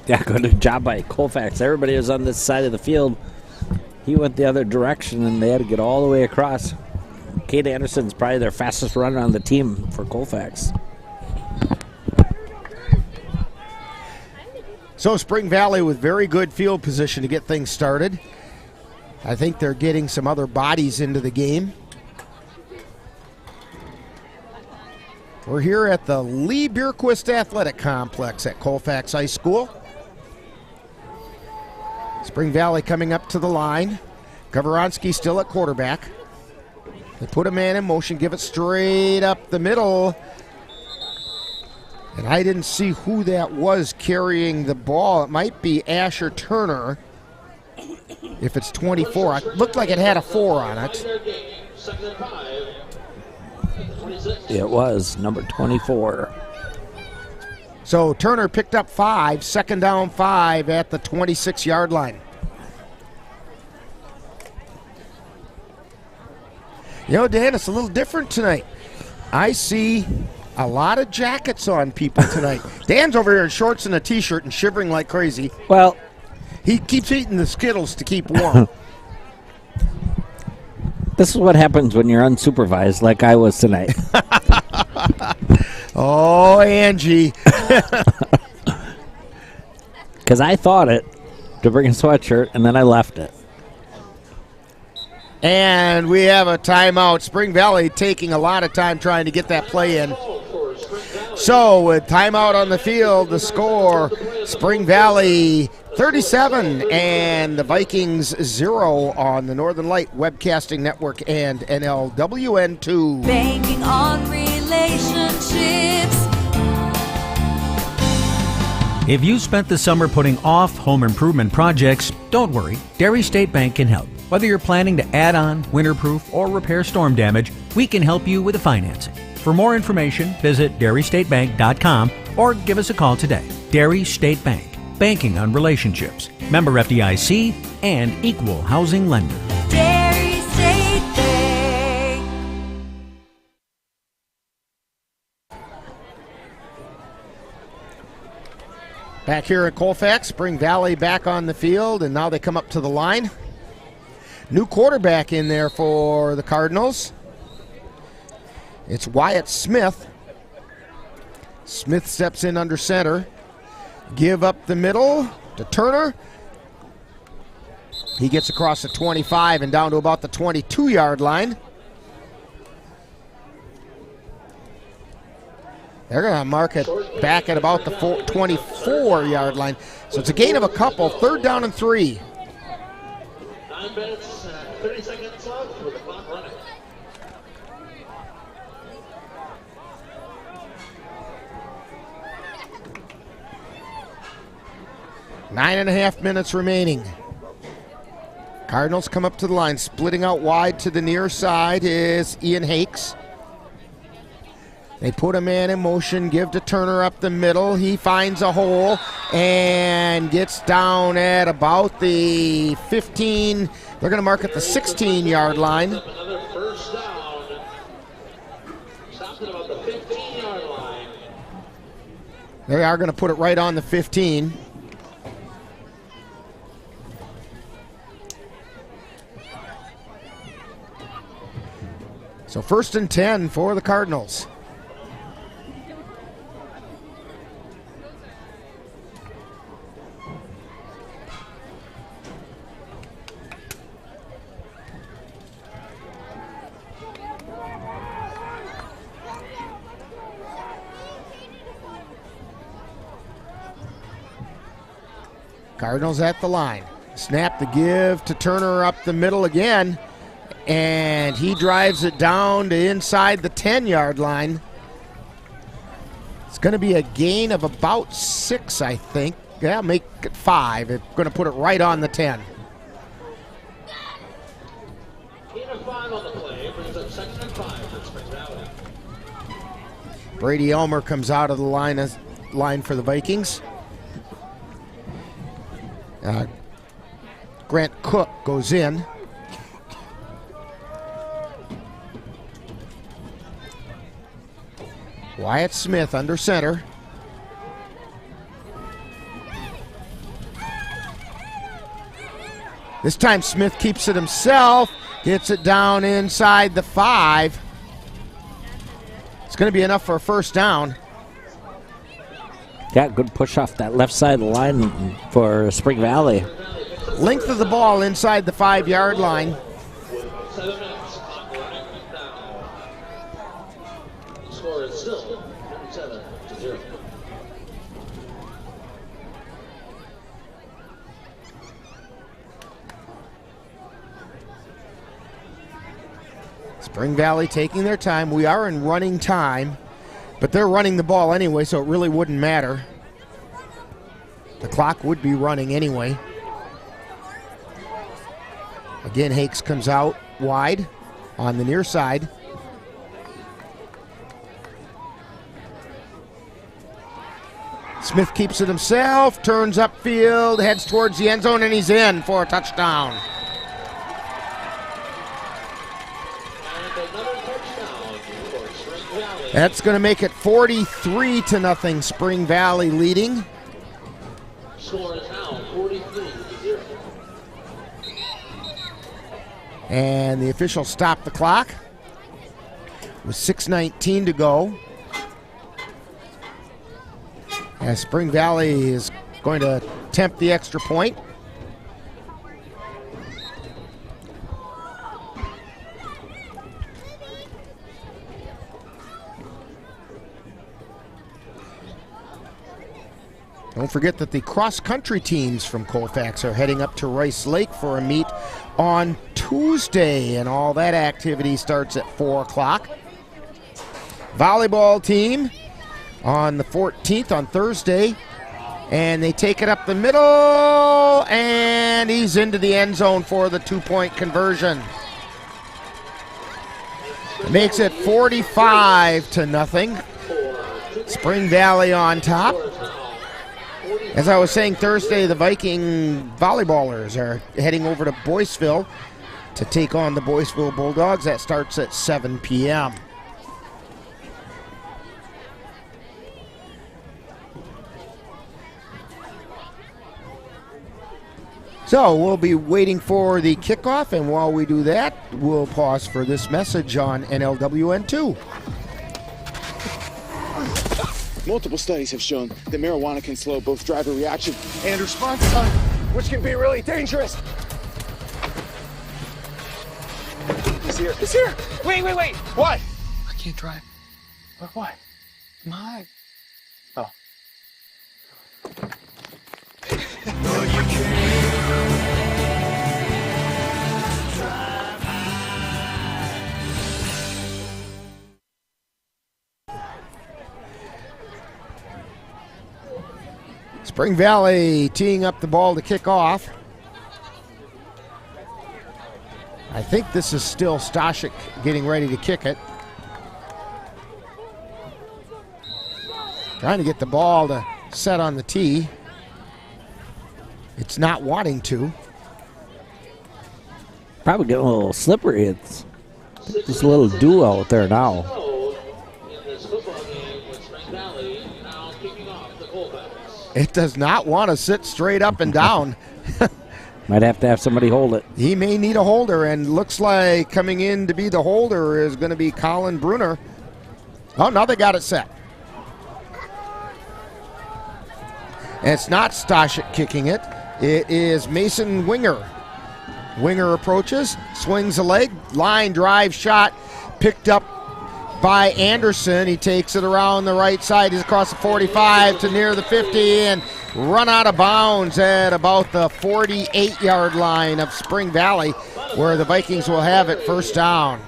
Yeah, good job by Colfax. Everybody was on this side of the field. He went the other direction, and they had to get all the way across. Cade Anderson's probably their fastest runner on the team for Colfax. So Spring Valley with very good field position to get things started. I think they're getting some other bodies into the game. We're here at the Lee Bierquist Athletic Complex at Colfax High School. Spring Valley coming up to the line. Gavoronsky still at quarterback. They put a man in motion, give it straight up the middle. And I didn't see who that was carrying the ball. It might be Asher Turner. If it's 24, it looked like it had a 4 on it. It was number 24. So Turner picked up 5, 2nd down 5 at the 26-yard line. You know, Dan, it's a little different tonight. I see a lot of jackets on people tonight. Dan's over here in shorts and a T-shirt and shivering like crazy. Well, he keeps eating the Skittles to keep warm. This is what happens when you're unsupervised like I was tonight. Oh, Angie. Because I thought it to bring a sweatshirt, and then I left it. And we have a timeout. Spring Valley taking a lot of time trying to get that play in. So with timeout on the field, the score, Spring Valley 37 and the Vikings 0 on the Northern Light Webcasting Network and NLWN 2. Banking on relationships. If you spent the summer putting off home improvement projects, don't worry, Dairy State Bank can help. Whether you're planning to add on, winterproof, or repair storm damage, we can help you with the financing. For more information, visit dairystatebank.com or give us a call today. Dairy State Bank. Banking on relationships. Member FDIC and equal housing lender. Dairy State Bank. Back here at Colfax, Spring Valley back on the field, and now they come up to the line. New quarterback in there for the Cardinals. It's Wyatt Smith. Smith steps in under center. Give up the middle to Turner. He gets across the 25 and down to about the 22-yard line. They're going to mark it back at about the 24-yard line. So it's a gain of a couple. 3rd down and 3. 9 minutes and 30 seconds left with the clock running. Nine and a half minutes remaining. Cardinals come up to the line. Splitting out wide to the near side is Ian Hakes. They put a man in motion, give to Turner up the middle. He finds a hole and gets down at about the 15. They're going to mark at the 16-yard line. Another first down. Stopped at about the 15-yard line. They are going to put it right on the 15. So 1st and 10 for the Cardinals. Cardinals at the line. Snap the give to Turner up the middle again. And he drives it down to inside the 10-yard line. It's going to be a gain of about 6, I think. Yeah, make it 5. It's going to put it right on the 10. Gain of 5 on the play brings up 2nd and 5 for Spring Valley. Brady Elmer comes out of the line for the Vikings. Grant Cook goes in. Wyatt Smith under center. This time Smith keeps it himself, gets it down inside the 5. It's going to be enough for a 1st down. Yeah, good push off that left side of the line for Spring Valley. Length of the ball inside the 5-yard line. 7 minutes, clock running down. Score is still 7-0. Spring Valley taking their time. We are in running time, but they're running the ball anyway, so it really wouldn't matter. The clock would be running anyway. Again, Hakes comes out wide on the near side. Smith keeps it himself, turns upfield, heads towards the end zone, and he's in for a touchdown. That's going to make it 43-0, Spring Valley leading. Score is now 43-0. And the official stopped the clock with 6:19 to go. As Spring Valley is going to attempt the extra point. Don't forget that the cross-country teams from Colfax are heading up to Rice Lake for a meet on Tuesday, and all that activity starts at 4 o'clock. Volleyball team on the 14th on Thursday, and they take it up the middle, and he's into the end zone for the 2-point conversion. It makes it 45-0. Spring Valley on top. As I was saying Thursday, the Viking volleyballers are heading over to Boyceville to take on the Boyceville Bulldogs. That starts at 7 p.m. So we'll be waiting for the kickoff, and while we do that, we'll pause for this message on NLWN2. Multiple studies have shown that marijuana can slow both driver reaction and response time, which can be really dangerous. He's here. He's here. Wait. What? I can't drive. What? My. Oh. No, you can't. Spring Valley teeing up the ball to kick off. I think this is still Stashik getting ready to kick it. Trying to get the ball to set on the tee. It's not wanting to. Probably getting a little slippery. It's just a little duo out there now. It does not want to sit straight up and down. Might have to have somebody hold it. He may need a holder, and looks like coming in to be the holder is going to be Colin Bruner. Oh, now they got it set. And it's not Stashik kicking it. It is Mason Winger. Winger approaches, swings a leg, line drive shot, picked up by Anderson. He takes it around the right side. He's across the 45 to near the 50 and run out of bounds at about the 48-yard line of Spring Valley, where the Vikings will have it first down.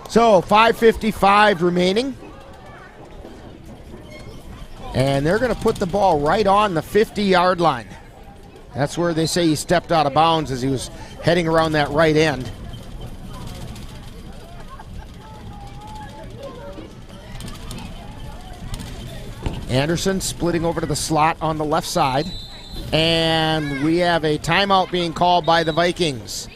So 5:55 remaining. And they're going to put the ball right on the 50-yard line. That's where they say he stepped out of bounds as he was heading around that right end. Anderson splitting over to the slot on the left side. And we have a timeout being called by the Vikings.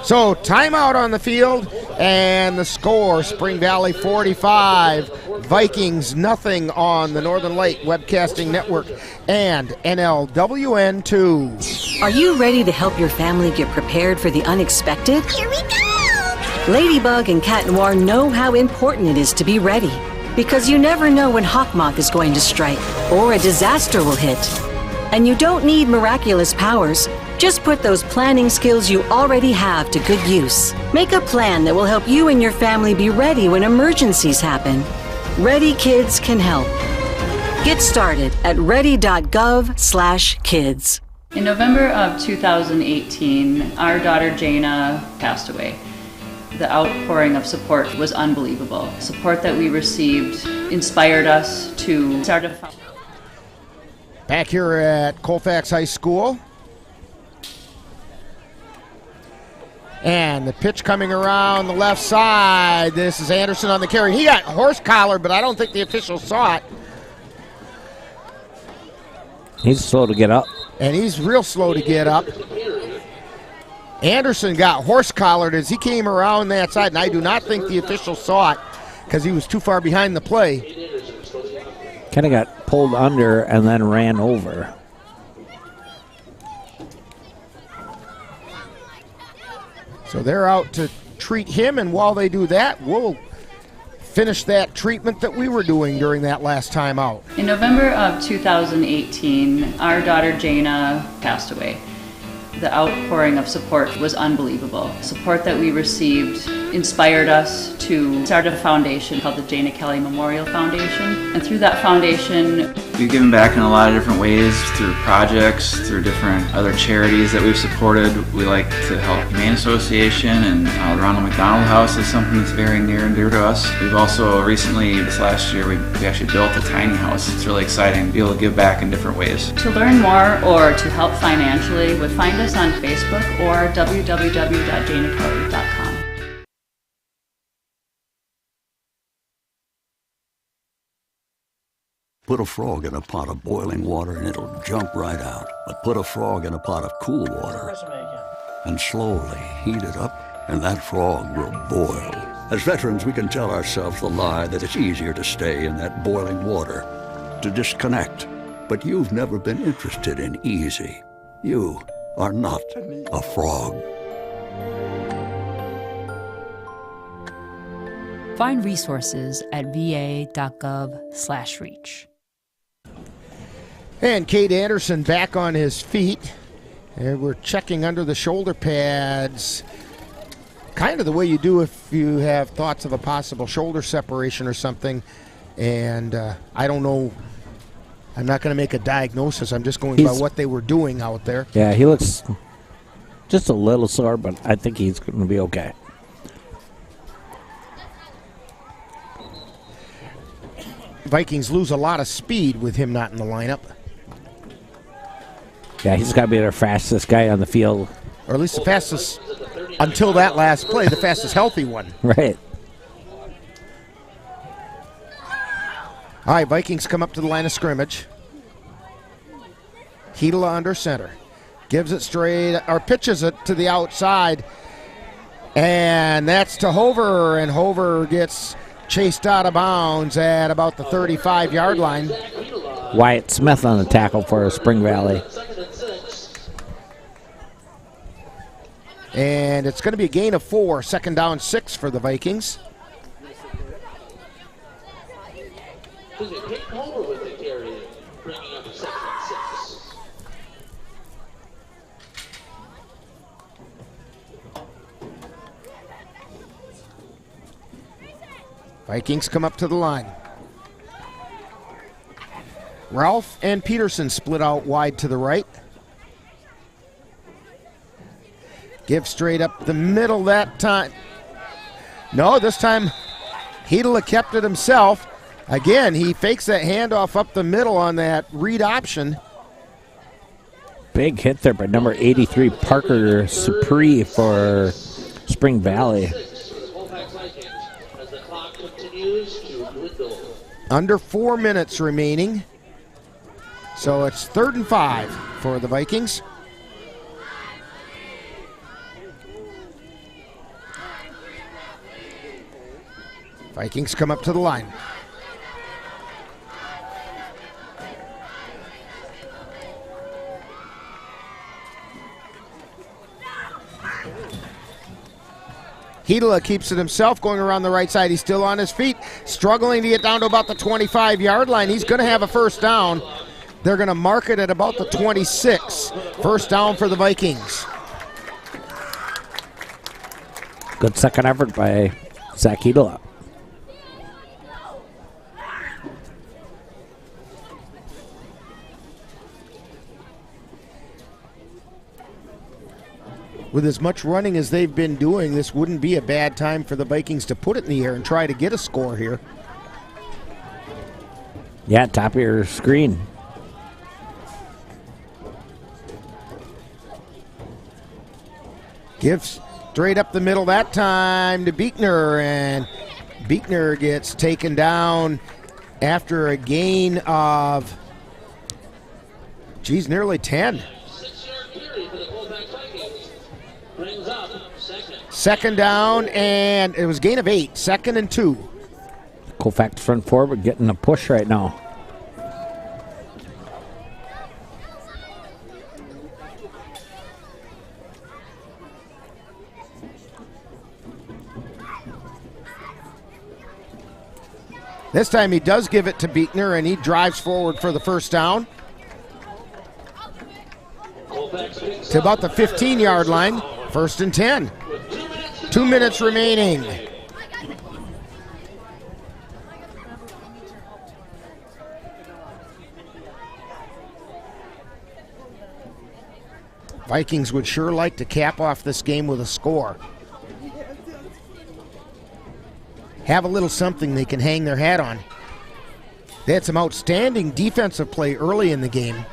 So timeout on the field, and the score, Spring Valley 45, Vikings nothing on the Northern Light Webcasting Network and NLWN 2. Are you ready to help your family get prepared for the unexpected? Here we go! Ladybug and Cat Noir know how important it is to be ready, because you never know when Hawkmoth is going to strike or a disaster will hit. And you don't need miraculous powers. Just put those planning skills you already have to good use. Make a plan that will help you and your family be ready when emergencies happen. Ready Kids can help. Get started at ready.gov/kids. In November of 2018, our daughter Jana passed away. The outpouring of support was unbelievable. Support that we received inspired us to start a... Back here at Colfax High School. And the pitch coming around the left side. This is Anderson on the carry. He got horse collared, but I don't think the official saw it. He's slow to get up. And he's real slow to get up. Anderson got horse collared as he came around that side, and I do not think the official saw it because he was too far behind the play. Kind of got pulled under and then ran over. So they're out to treat him, and while they do that, we'll finish that treatment that we were doing during that last time out. In November of 2018, our daughter Jana passed away. The outpouring of support was unbelievable. Support that we received inspired us to start a foundation called the Jana Kelly Memorial Foundation. And through that foundation, We've given back in a lot of different ways through projects, through different other charities that we've supported. We like to help Humane Association, and the Ronald McDonald House is something that's very near and dear to us. We've also recently, this last year, we actually built a tiny house. It's really exciting to be able to give back in different ways. To learn more or to help financially, find us on Facebook or www.danakelly.com. Put a frog in a pot of boiling water and it'll jump right out. But put a frog in a pot of cool water and slowly heat it up, and that frog will boil. As veterans, we can tell ourselves the lie that it's easier to stay in that boiling water, to disconnect. But you've never been interested in easy. You are not a frog. Find resources at va.gov/reach. And Cade Anderson back on his feet. And we're checking under the shoulder pads. Kind of the way you do if you have thoughts of a possible shoulder separation or something. And I don't know. I'm not going to make a diagnosis. I'm just going by what they were doing out there. Yeah, he looks just a little sore, but I think he's going to be okay. Vikings lose a lot of speed with him not in the lineup. Yeah, he's got to be their fastest guy on the field. Or at least the fastest, until that last play, the fastest healthy one. Right. All right, Vikings come up to the line of scrimmage. Hedela under center. Gives it straight, or pitches it to the outside. And that's to Hover, and Hover gets chased out of bounds at about the 35-yard line. Wyatt Smith on the tackle for Spring Valley. And it's going to be a gain of 4, second down 6 for the Vikings. Vikings come up to the line. Ralph and Peterson split out wide to the right. Give straight up the middle that time. No, this time Hedela kept it himself. Again, he fakes that handoff up the middle on that read option. Big hit there by number 83, Parker Supri for Spring Valley. Under 4 minutes remaining. So it's 3rd and 5 for the Vikings. Vikings come up to the line. Hedela keeps it himself, going around the right side. He's still on his feet, struggling to get down to about the 25-yard line. He's going to have a first down. They're going to mark it at about the 26. First down for the Vikings. Good second effort by Zach Hedela. With as much running as they've been doing, this wouldn't be a bad time for the Vikings to put it in the air and try to get a score here. Yeah, top of your screen. Gives straight up the middle that time to Beekner, and Beekner gets taken down after a gain of, nearly 10. Second down, and it was gain of 8. 2nd and 2. Colfax front forward getting a push right now. This time he does give it to Beekner, and he drives forward for the first down to about the 15-yard line. 1st and 10. 2 minutes remaining. Vikings would sure like to cap off this game with a score. Have a little something they can hang their hat on. They had some outstanding defensive play early in the game.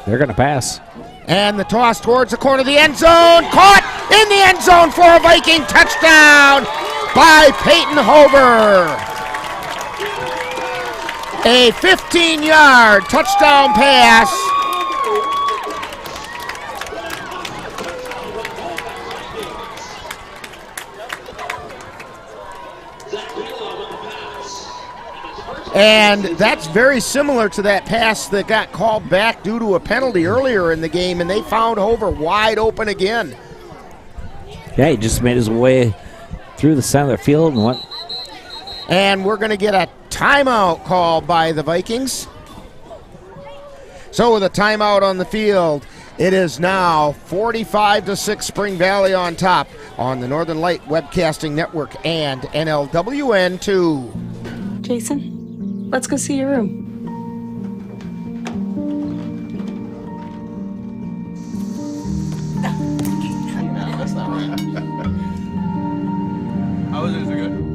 They're going to pass. And the toss towards the corner of the end zone. Caught in the end zone for a Viking touchdown by Peyton Hover. A 15-yard touchdown pass. And that's very similar to that pass that got called back due to a penalty earlier in the game, and they found Hover wide open again. Yeah, he just made his way through the center of the field and went. And we're going to get a timeout call by the Vikings. So with a timeout on the field, it is now 45-6 Spring Valley on top on the Northern Light Webcasting Network and NLWN 2. Jason, let's go see your room. No, that's not right. How was it? Is it good?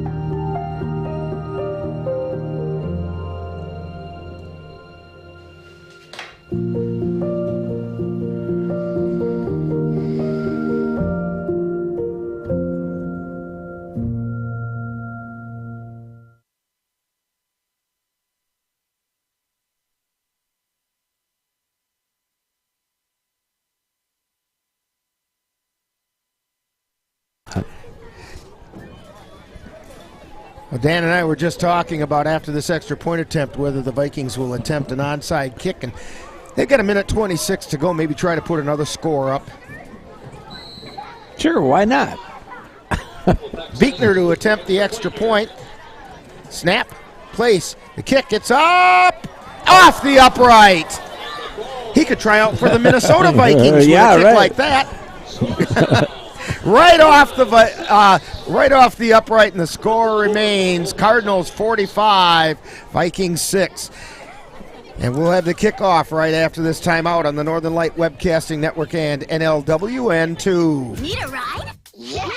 Well, Dan and I were just talking about after this extra point attempt whether the Vikings will attempt an onside kick, and they've got a minute 26 to go. Maybe try to put another score up. Sure, why not? Beekner to attempt the extra point. Snap, place, the kick gets up, off the upright. He could try out for the Minnesota Vikings with a kick like that. Right off the upright, and the score remains Cardinals 45, Vikings 6. And we'll have the kickoff right after this timeout on the Northern Light Webcasting Network and NLWN 2. Need a ride? Yeah!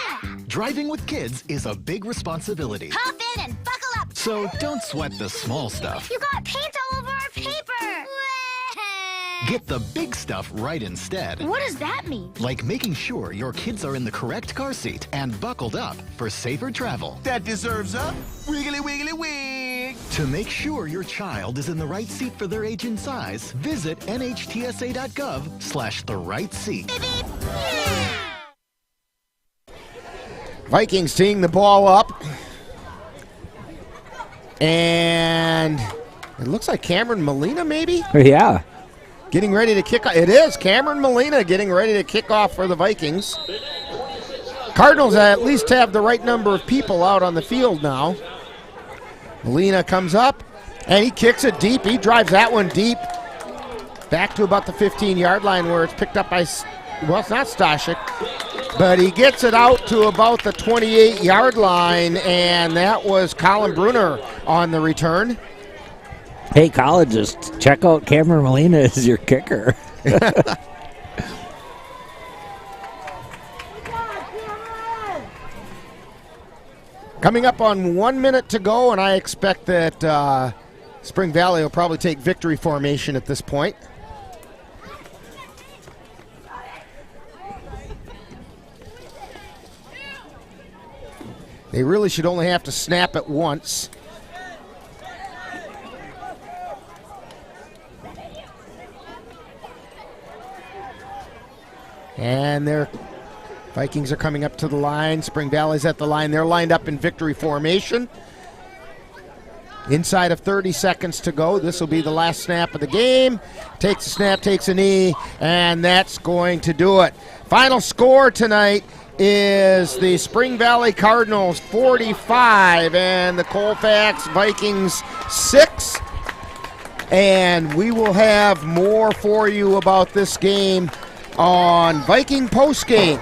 Driving with kids is a big responsibility. Hop in and buckle up! So don't sweat the small stuff. You got paint all over our paper! Get the big stuff right instead. What does that mean? Like making sure your kids are in the correct car seat and buckled up for safer travel. That deserves a wiggly wiggly wig. To make sure your child is in the right seat for their age and size, visit nhtsa.gov/the right seat. Vikings teeing the ball up. And it looks like Cameron Molina maybe? Yeah. Getting ready to kick off. It is Cameron Molina getting ready to kick off for the Vikings. Cardinals at least have the right number of people out on the field now. Molina comes up, and he kicks it deep. He drives that one deep. Back to about the 15-yard line where it's picked up by, well, it's not Stashik, but he gets it out to about the 28-yard line, and that was Colin Bruner on the return. Hey, colleges, check out Cameron Molina as your kicker. Coming up on 1 minute to go, and I expect that Spring Valley will probably take victory formation at this point. They really should only have to snap it once. And their Vikings are coming up to the line. Spring Valley's at the line. They're lined up in victory formation. Inside of 30 seconds to go. This will be the last snap of the game. Takes a snap, takes a knee, and that's going to do it. Final score tonight is the Spring Valley Cardinals 45 and the Colfax Vikings 6. And we will have more for you about this game on Viking Postgame.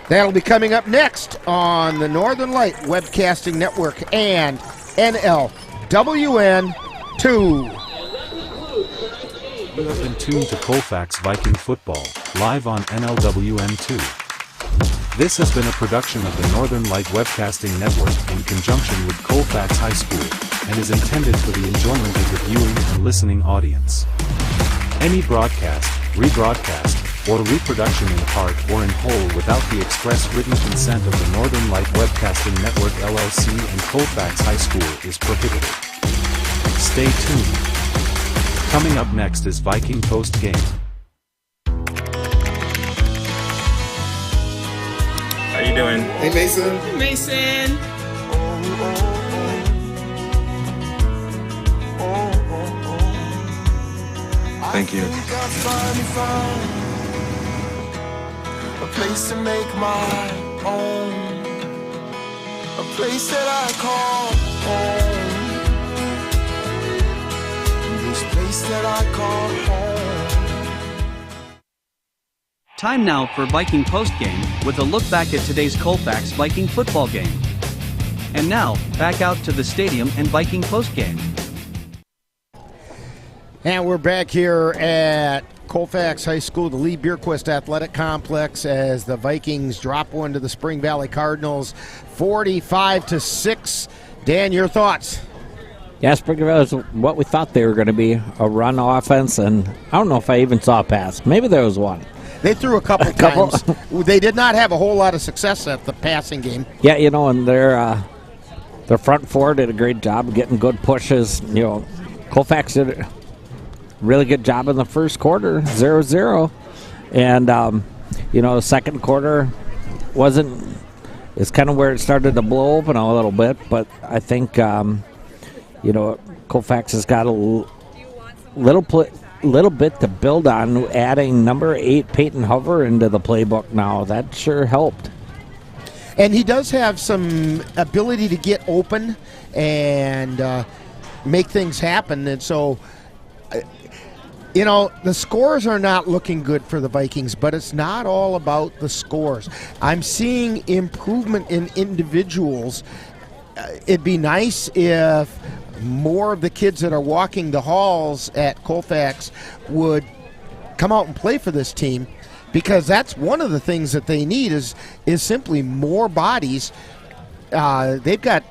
That'll be coming up next on the Northern Light Webcasting Network and NLWN 2. You have been tuned to Colfax Viking Football, live on NLWN2. This has been a production of the Northern Light Webcasting Network in conjunction with Colfax High School, and is intended for the enjoyment of the viewing and listening audience. Any broadcast, rebroadcast, or reproduction in part or in whole without the express written consent of the Northern Light Webcasting Network LLC and Colfax High School is prohibited. Stay tuned. Coming up next is Viking Post Game. How you doing? Hey, Mason. Hey, Mason. Thank you. A place to make my own, a place that I call home, this place that I call home. Time now for Viking Postgame with a look back at today's Colfax Viking football game. And now, back out to the stadium and Viking Postgame. And we're back here at Colfax High School, the Lee Bierquist Athletic Complex, as the Vikings drop one to the Spring Valley Cardinals, 45-6. Dan, your thoughts? Yeah, Spring Valley was what we thought they were going to be, a run offense, and I don't know if I even saw a pass. Maybe there was one. They threw a couple times. They did not have a whole lot of success at the passing game. Yeah, you know, and their front four did a great job of getting good pushes. You know, Colfax did a really good job in the first quarter, 0-0. And, you know, the second quarter it's kind of where it started to blow open a little bit. But I think, you know, Colfax has got a little bit to build on, adding number 8 Peyton Hover into the playbook now. That sure helped. And he does have some ability to get open and make things happen. And so, you know, the scores are not looking good for the Vikings, but it's not all about the scores. I'm seeing improvement in individuals. It'd be nice if more of the kids that are walking the halls at Colfax would come out and play for this team, because that's one of the things that they need is simply more bodies. They've got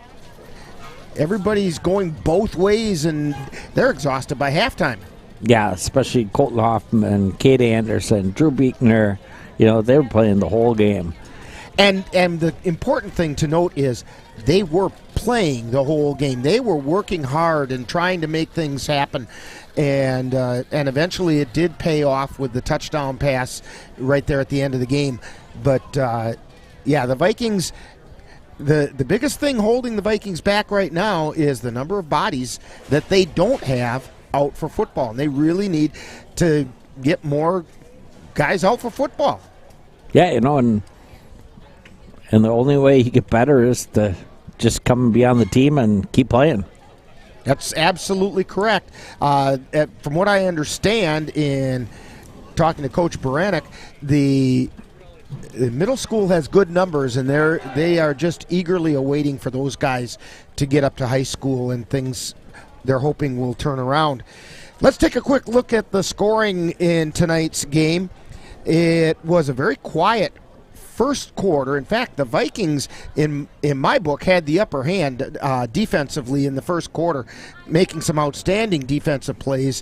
everybody's going both ways, and they're exhausted by halftime. Yeah, especially Colton Hoffman, Kate Anderson, Drew Beekner. You know, they were playing the whole game. And the important thing to note is they were playing the whole game. They were working hard and trying to make things happen. And eventually it did pay off with the touchdown pass right there at the end of the game. But, yeah, the Vikings, the biggest thing holding the Vikings back right now is the number of bodies that they don't have out for football. And they really need to get more guys out for football. Yeah, you know, and the only way you get better is to just come and be on the team and keep playing. That's absolutely correct. From what I understand in talking to Coach Baranek, the middle school has good numbers, and they are just eagerly awaiting for those guys to get up to high school, and things they're hoping will turn around. Let's take a quick look at the scoring in tonight's game. It was a very quiet first quarter. In fact, the Vikings, in my book, had the upper hand defensively in the first quarter, making some outstanding defensive plays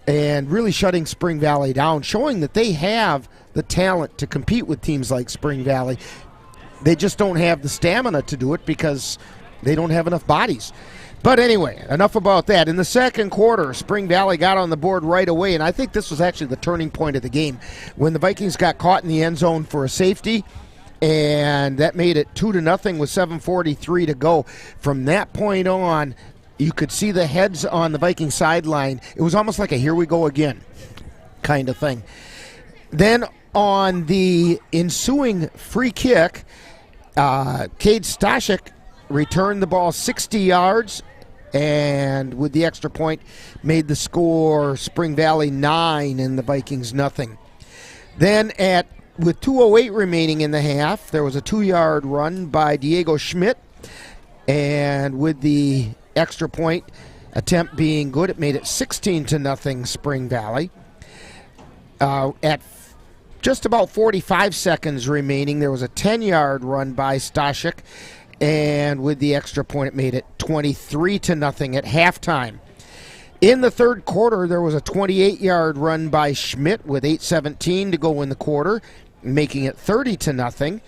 and really shutting Spring Valley down, showing that they have the talent to compete with teams like Spring Valley. They just don't have the stamina to do it because they don't have enough bodies. But anyway, enough about that. In the second quarter, Spring Valley got on the board right away, and I think this was actually the turning point of the game when the Vikings got caught in the end zone for a safety, and that made it 2-0 with 7:43 to go. From that point on, you could see the heads on the Viking sideline. It was almost like a here we go again kind of thing. Then on the ensuing free kick, Cade Stashik returned the ball 60 yards, and with the extra point, made the score Spring Valley 9 and the Vikings nothing. Then with 2:08 remaining in the half, there was a 2-yard run by Diego Schmidt, and with the extra point, attempt being good. It made it 16-0 Spring Valley. At just about 45 seconds remaining, there was a 10-yard run by Stashik, and with the extra point, it made it 23-0 at halftime. In the third quarter, there was a 28-yard run by Schmidt with 8:17 to go in the quarter, making it 30-0.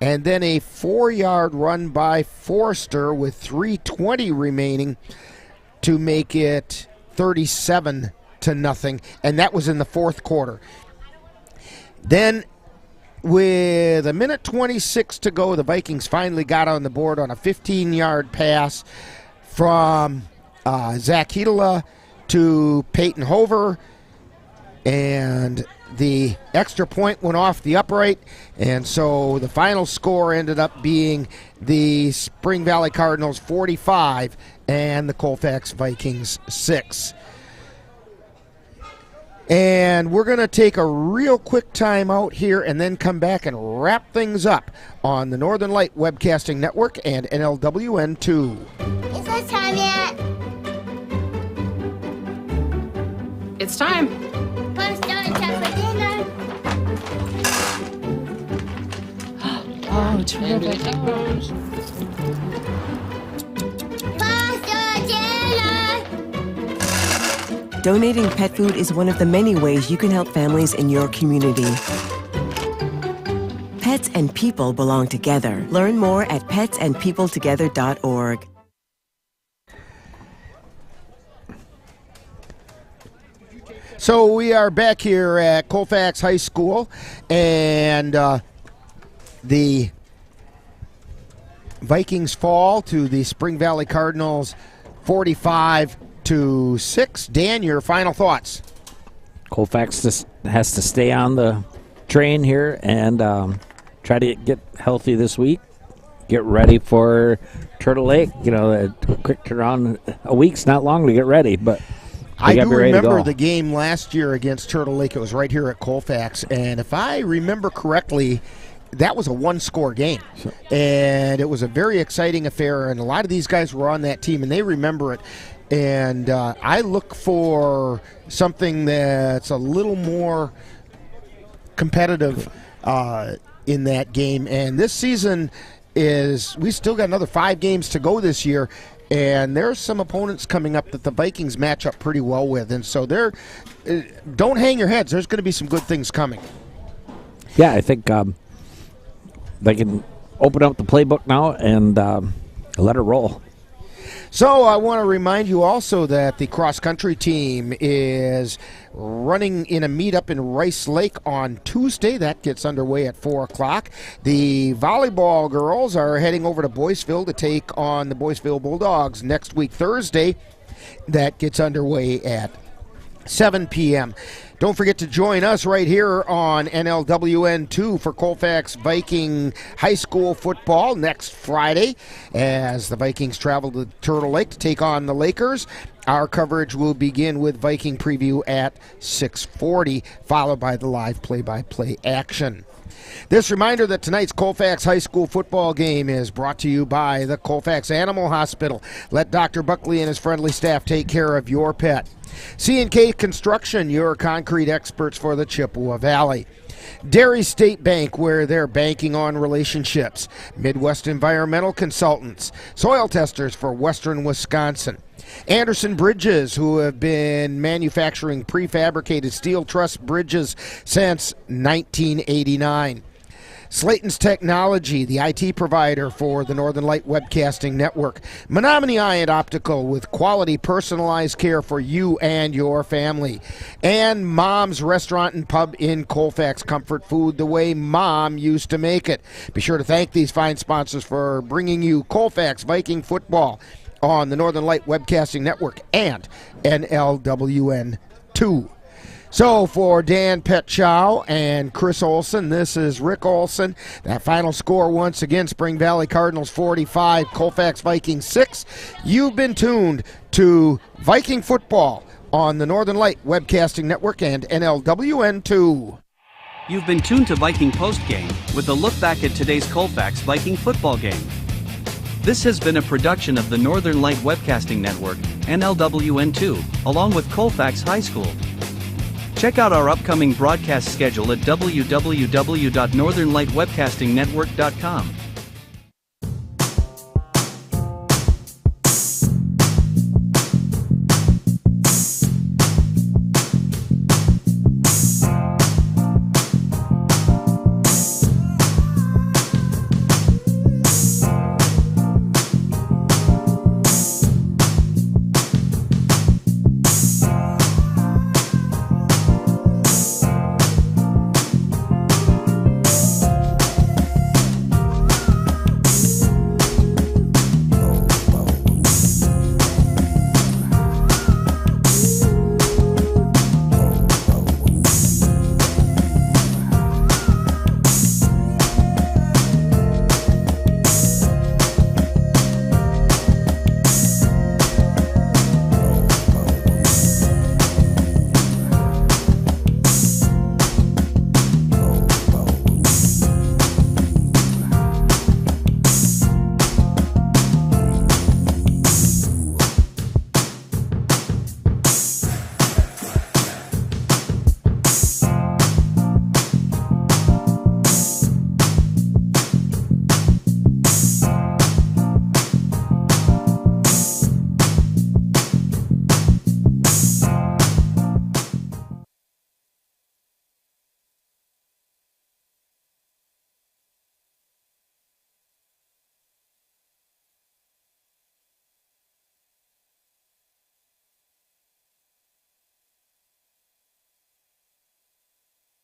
And then a 4-yard run by Forster with 3:20 remaining to make it 37-0, and that was in the fourth quarter. Then, with a minute 26 to go, the Vikings finally got on the board on a 15-yard pass from Zach Hedela to Peyton Hover, and the extra point went off the upright, and so the final score ended up being the Spring Valley Cardinals 45 and the Colfax Vikings 6. And we're going to take a real quick time out here and then come back and wrap things up on the Northern Light Webcasting Network and NLWN 2. Is it time yet? It's time. Pasta and chocolate dinner. Oh, terrific. Pasta dinner. Donating pet food is one of the many ways you can help families in your community. Pets and people belong together. Learn more at petsandpeopletogether.org. So we are back here at Colfax High School, and the Vikings fall to the Spring Valley Cardinals 45-6. Dan, your final thoughts? Colfax just has to stay on the train here and try to get healthy this week. Get ready for Turtle Lake. You know, a quick turnaround. A week's not long to get ready, but I do remember the game last year against Turtle Lake. It was right here at Colfax, and if I remember correctly, that was a one-score game, and it was a very exciting affair, and a lot of these guys were on that team, and they remember it. And I look for something that's a little more competitive in that game. And this season we still got another 5 games to go this year, and there's some opponents coming up that the Vikings match up pretty well with. And so don't hang your heads. There's going to be some good things coming. Yeah, I think they can open up the playbook now and let it roll. So I want to remind you also that the cross-country team is running in a meetup in Rice Lake on Tuesday. That gets underway at 4 o'clock. The volleyball girls are heading over to Boyceville to take on the Boyceville Bulldogs next week, Thursday. That gets underway at 7 p.m. Don't forget to join us right here on NLWN2 for Colfax Viking High School football next Friday as the Vikings travel to Turtle Lake to take on the Lakers. Our coverage will begin with Viking preview at 6:40, followed by the live play-by-play action. This reminder that tonight's Colfax High School football game is brought to you by the Colfax Animal Hospital. Let Dr. Buckley and his friendly staff take care of your pet. C&K Construction, your concrete experts for the Chippewa Valley. Dairy State Bank, where they're banking on relationships. Midwest Environmental Consultants, soil testers for Western Wisconsin. Anderson Bridges, who have been manufacturing prefabricated steel truss bridges since 1989. Slayton's Technology, the IT provider for the Northern Light Webcasting Network. Menominee Eye and Optical, with quality personalized care for you and your family. And Mom's Restaurant and Pub in Colfax, comfort food the way Mom used to make it. Be sure to thank these fine sponsors for bringing you Colfax Viking Football on the Northern Light Webcasting Network and NLWN 2. So for Dan Petchow and Chris Olson, this is Rick Olson. That final score once again, Spring Valley Cardinals 45, Colfax Vikings 6. You've been tuned to Viking Football on the Northern Light Webcasting Network and NLWN 2. You've been tuned to Viking Postgame with a look back at today's Colfax Viking football game. This has been a production of the Northern Light Webcasting Network NLWN2, along with Colfax High School. Check out our upcoming broadcast schedule at www.northernlightwebcastingnetwork.com.